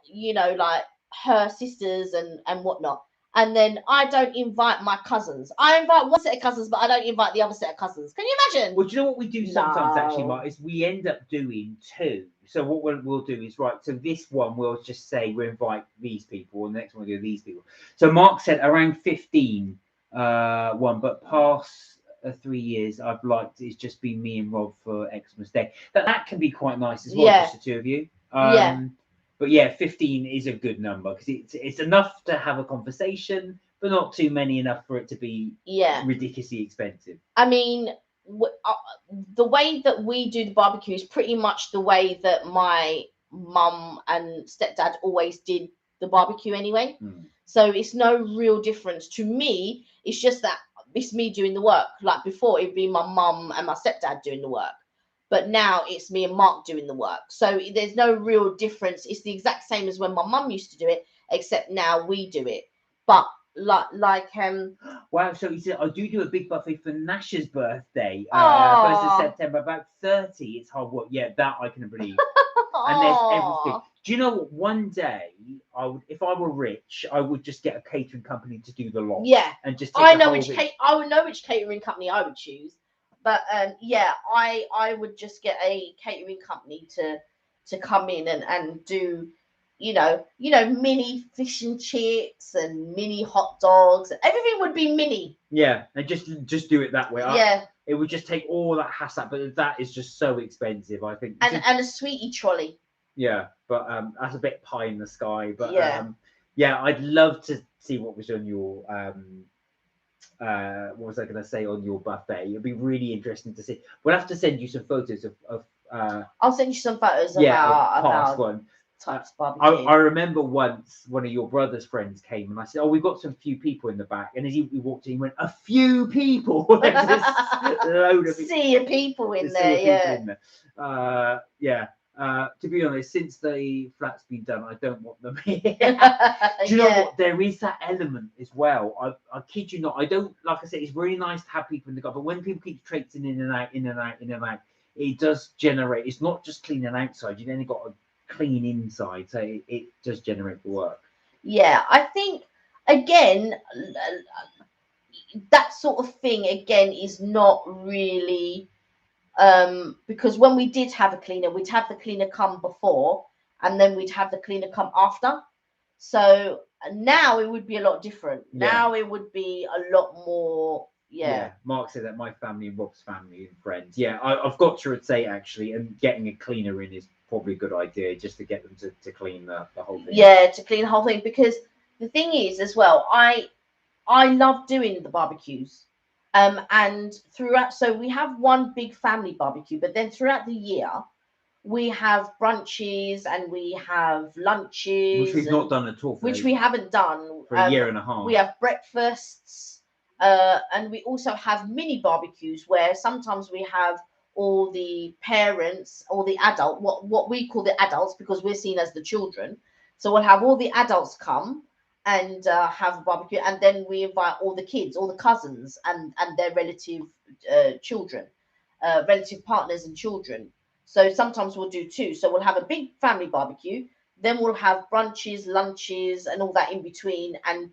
like her sisters and whatnot, and then I don't invite my cousins. I invite one set of cousins, but I don't invite the other set of cousins. Can you imagine? Well, do you know what we do sometimes, actually, No. Mark? Is we end up doing two. So what we'll do is, right, so this one we'll just say we invite these people, and the next one we'll do these people. So Mark said around 15 one, but past 3 years I've liked it's just been me and Rob for Xmas Day. That can be quite nice as well, Yeah. just the two of you. Yeah. But yeah, 15 is a good number because it's enough to have a conversation, but not too many enough for it to be Yeah. ridiculously expensive. I mean, the way that we do the barbecue is pretty much the way that my mum and stepdad always did the barbecue anyway. So it's no real difference to me. It's just that it's me doing the work. Like before, it'd be my mum and my stepdad doing the work, but now it's me and Mark doing the work. So there's no real difference. It's the exact same as when my mum used to do it, except now we do it. But wow, so he said I do a big buffet for Nash's birthday, 1st of Aw. September, about 30. It's hard work. Yeah, that I can believe. And there's everything. Aw. Do you know what? One day, if I were rich, I would just get a catering company to do the lot. Yeah, And just take I the know whole which thing. I would know which catering company I would choose, but yeah, I would just get a catering company to come in and do, mini fish and chips and mini hot dogs. Everything would be mini. Yeah, and just do it that way. Yeah, It would just take all that hassle, but that is just so expensive, I think. and a sweetie trolley. Yeah, but that's a bit pie in the sky. But Yeah. yeah, I'd love to see what was on your what was I going to say on your buffet? It'd be really interesting to see. We'll have to send you some photos of I'll send you some photos of yeah, our past one. types of barbecue. I remember once one of your brother's friends came and I said, "Oh, we've got some few people in the back." And as he walked in, he went, "A few people." There's this load of sea of people in there's there. sea of Yeah. people in there. Yeah. To be honest, since the flat's been done, I don't want them here. Do you know what? There is that element as well. I kid you not. I don't, like I said, it's really nice to have people in the car, but when people keep traipsing in and out, in and out, in and out, it does generate. It's not just cleaning outside. You've then got to clean inside, so it does generate the work. Yeah, I think again that sort of thing again is not really because when we did have a cleaner, we'd have the cleaner come before and then we'd have the cleaner come after. So now it would be a lot different. Yeah. Now it would be a lot more. Yeah. Mark said that my family and Rob's family and friends. Yeah, I've got to say actually, and getting a cleaner in is probably a good idea just to get them to clean the whole thing. Yeah, to clean the whole thing, because the thing is as well, I love doing the barbecues. And throughout, so we have one big family barbecue, but then throughout the year we have brunches and we have lunches, which we've not done at all. Which we haven't done for a year and a half. We have breakfasts, and we also have mini barbecues where sometimes we have all the parents or the adult, what we call the adults because we're seen as the children. So we'll have all the adults come and have a barbecue, and then we invite all the kids, all the cousins, and their relative children, relative partners and children. So sometimes we'll do two. So we'll have a big family barbecue, then we'll have brunches, lunches, and all that in between, and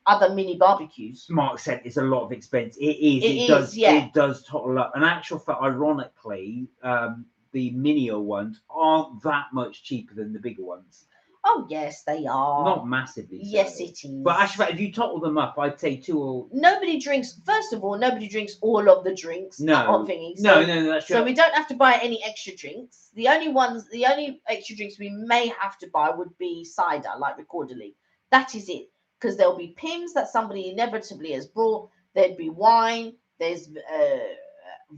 other mini barbecues. Mark said it's a lot of expense. It is. It does total up. In actual fact, ironically, the minier ones aren't that much cheaper than the bigger ones. Oh yes, they are. Not massively. So. Yes, it is. But actually, if you total them up, I'd say two or. Nobody drinks. First of all, nobody drinks all of the drinks. No. So, no, that's true. So we don't have to buy any extra drinks. The only extra drinks we may have to buy would be cider, like Recorderly. That is it. Because there'll be Pims that somebody inevitably has brought. There'd be wine. There's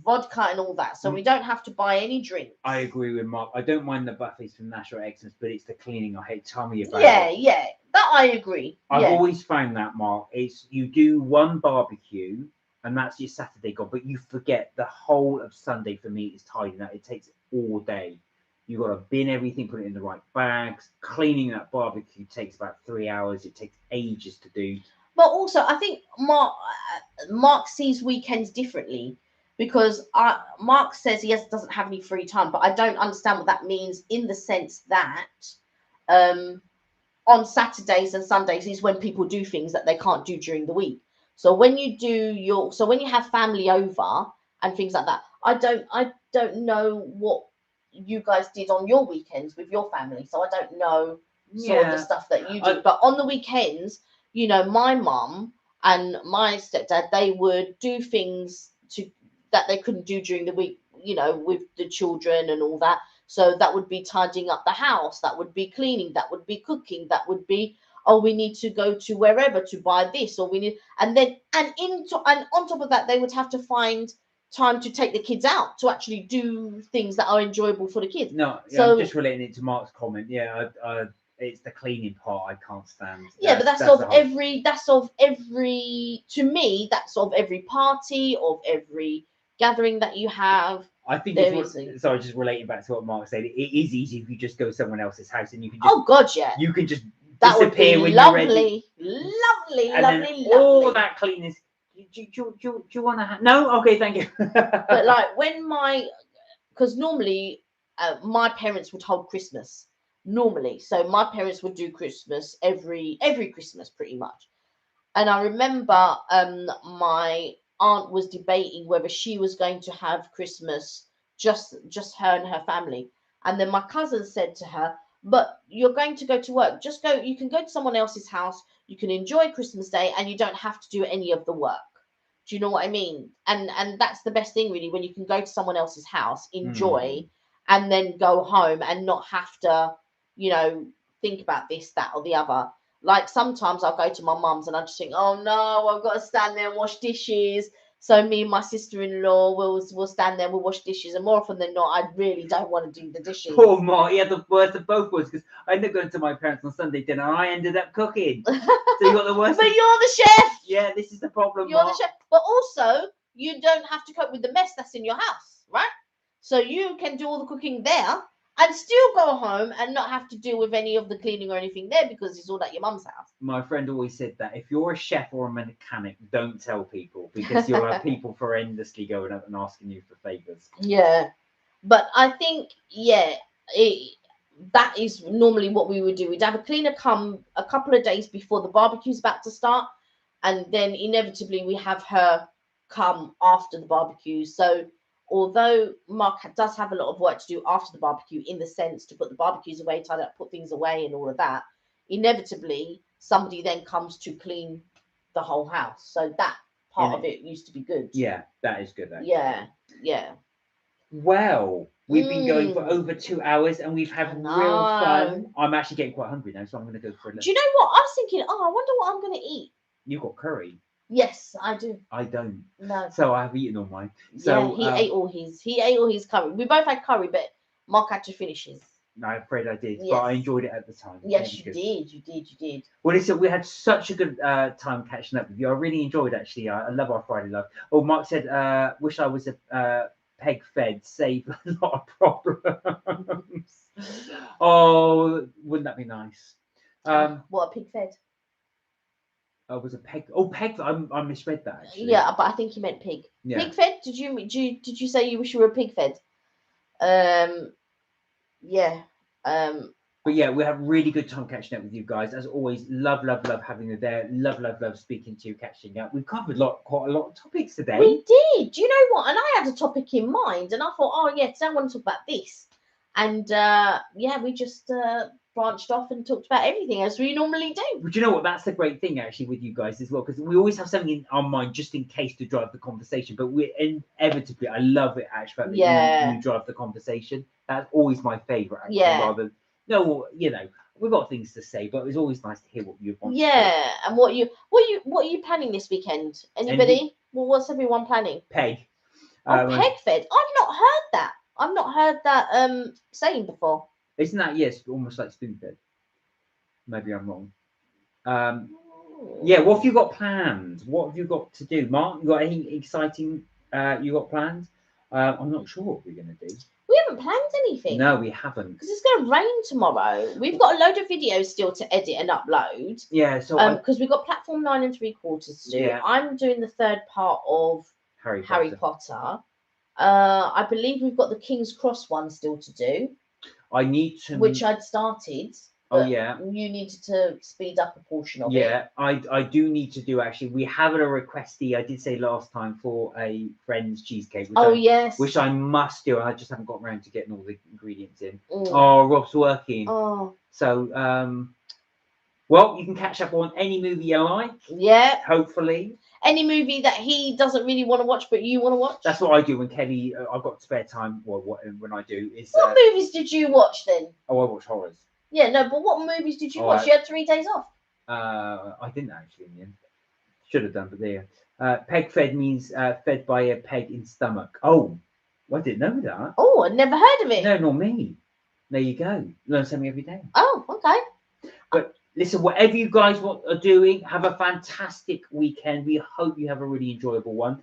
vodka and all that, so we don't have to buy any drinks. I agree with Mark. I don't mind the buffets from National Excellence, but it's the cleaning I hate. Tell me about it. Yeah, that I agree. I've always found that, Mark. It's you do one barbecue and that's your Saturday gone, but you forget the whole of Sunday. For me, is tidying up. It takes all day. You got to bin everything, put it in the right bags. Cleaning that barbecue takes about 3 hours. It takes ages to do. But also, I think Mark sees weekends differently because Mark says he doesn't have any free time, but I don't understand what that means in the sense that um, on Saturdays and Sundays is when people do things that they can't do during the week. So when you when you have family over and things like that, I don't know what you guys did on your weekends with your family. So I don't know sort of the stuff that you do. But on the weekends, my mum and my stepdad, they would do things that they couldn't do during the week, with the children and all that. So that would be tidying up the house, that would be cleaning, that would be cooking, that would be, oh, we need to go to wherever to buy this, or we need, and on top of that, they would have to find time to take the kids out to actually do things that are enjoyable for the kids. No, so I'm just relating it to Mark's comment. Yeah, it's the cleaning part I can't stand. Yeah, but that's of every. To me, that's of every party, of every gathering that you have. I think sorry, just relating back to what Mark said. It is easy if you just go to someone else's house and you can just. Oh God, yeah. You can just that disappear would be when you're ready. Lovely. All that cleaning. Do you want to have? No, okay, thank you. But like because normally my parents would hold Christmas normally, so my parents would do Christmas every Christmas pretty much. And I remember my aunt was debating whether she was going to have Christmas just her and her family. And then my cousin said to her, but you're going to go to work. Just go. You can go to someone else's house. You can enjoy Christmas Day and you don't have to do any of the work. Do you know what I mean? And that's the best thing really, when you can go to someone else's house, enjoy, and then go home and not have to, think about this, that, or the other. Like sometimes I'll go to my mum's and I just think, oh no, I've got to stand there and wash dishes. So me and my sister-in-law will stand there, we'll wash dishes, and more often than not, I really don't want to do the dishes. Poor Mark, he had the worst of both worlds because I ended up going to my parents on Sunday dinner and I ended up cooking. So you got the worst. But you're the chef. Yeah, this is the problem. You're the chef, but also you don't have to cope with the mess that's in your house, right? So you can do all the cooking there and still go home and not have to deal with any of the cleaning or anything there because it's all at your mum's house. My friend always said that if you're a chef or a mechanic, don't tell people because you'll have people horrendously going up and asking you for favours. Yeah, but I think, that is normally what we would do. We'd have a cleaner come a couple of days before the barbecue's about to start, and then inevitably we have her come after the barbecue. So although Mark does have a lot of work to do after the barbecue, in the sense to put the barbecues away, tidy up, put things away and all of that, inevitably somebody then comes to clean the whole house. So that part of it used to be good. Yeah, that is good. Actually. Yeah. Well, we've been going for over 2 hours and we've had real fun. I'm actually getting quite hungry now, so I'm going to go for a little. Do you know what? I was thinking, I wonder what I'm going to eat. You got curry? Yes, I do. I don't. No. So I have eaten all mine. So he ate all his curry. We both had curry, but Mark had to finish his. No, I'm afraid I did, but I enjoyed it at the time. Yes, you did. You did. Well, listen, we had such a good time catching up with you. I really enjoyed it, actually. I love our Friday love. Oh, Mark said, wish I was a peg fed, save a lot of problems. Oh, wouldn't that be nice? What, a pig fed? Oh, was a peg? Oh, peg. I misread that. Actually. Yeah, but I think he meant pig. Yeah. Pig fed? Did you say you wish you were a pig fed? Yeah. But yeah, we have really good time catching up with you guys. As always, love having you there. Love speaking to you, catching up. We've covered quite a lot of topics today. We did. Do you know what? And I had a topic in mind, and I thought, oh yeah, today I want to talk about this. And we just branched off and talked about everything as we normally do. But you know what? That's the great thing actually with you guys as well, because we always have something in our mind just in case to drive the conversation. But we inevitably, I love it actually that you drive the conversation. That's always my favourite. Actually, rather. No, we've got things to say, but it's always nice to hear what you want. Yeah, and what are you planning this weekend? Anybody? Well, what's everyone planning? Peg. Peg fed. I've not heard that. I've not heard that saying before. Isn't that almost like spoon fed? Maybe I'm wrong. What have you got planned? What have you got to do, Mark? You got anything exciting? You got planned? I'm not sure what we're gonna do. We haven't planned anything. No, we haven't. Because it's going to rain tomorrow. We've got a load of videos still to edit and upload. Yeah, so because we've got platform 9 3/4 to do. Yeah. I'm doing the third part of Harry Potter. I believe we've got the King's Cross one still to do, I need to. which I'd started. Oh but yeah. You needed to speed up a portion of it. Yeah, I do need to do actually. We have a requesty. I did say last time for a friend's cheesecake. Yes. Which I must do. I just haven't got around to getting all the ingredients in. Mm. Oh, Rob's working. Oh. So well, you can catch up on any movie you like. Yeah. Hopefully. Any movie that he doesn't really want to watch, but you want to watch. That's what I do when Kelly. I've got spare time. Well, when I do is. What movies did you watch then? Oh, I watch horrors. Yeah, no, but what movies did you watch? You had 3 days off. I didn't actually in the end. Should have done, but there. Peg fed means fed by a peg in stomach. Oh, I didn't know that. Oh, I'd never heard of it. No, not me. There you go. Learn something every day. Oh, okay. But listen, whatever you guys are doing, have a fantastic weekend. We hope you have a really enjoyable one.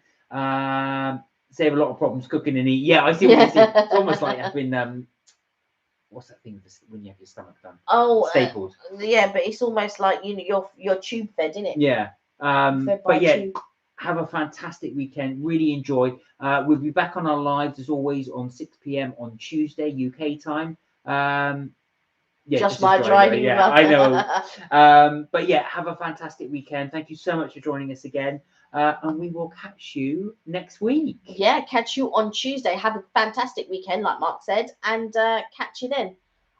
Save a lot of problems cooking and eating. Yeah, I see what you see. It's almost like having what's that thing when you have your stomach done? Oh, stapled. Yeah, but it's almost like you're tube fed, isn't it? Yeah. But yeah, have a fantastic weekend. Really enjoy. We'll be back on our lives as always on 6 p.m. on Tuesday UK time. Yeah, just my driving. Yeah, I know. But yeah, have a fantastic weekend. Thank you so much for joining us again. And we will catch you next week. Yeah, catch you on Tuesday. Have a fantastic weekend, like Mark said, and catch you then.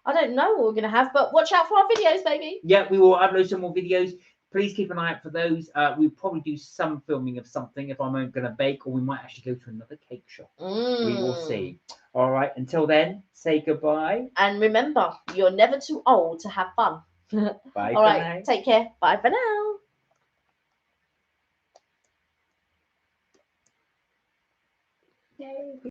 I don't know what we're going to have, but watch out for our videos, baby. Yeah, we will upload some more videos. Please keep an eye out for those. We'll probably do some filming of something if I'm going to bake, or we might actually go to another cake shop. We will see. All right. Until then, say goodbye. And remember, you're never too old to have fun. Bye. All right. Now. Take care. Bye for now. Yay.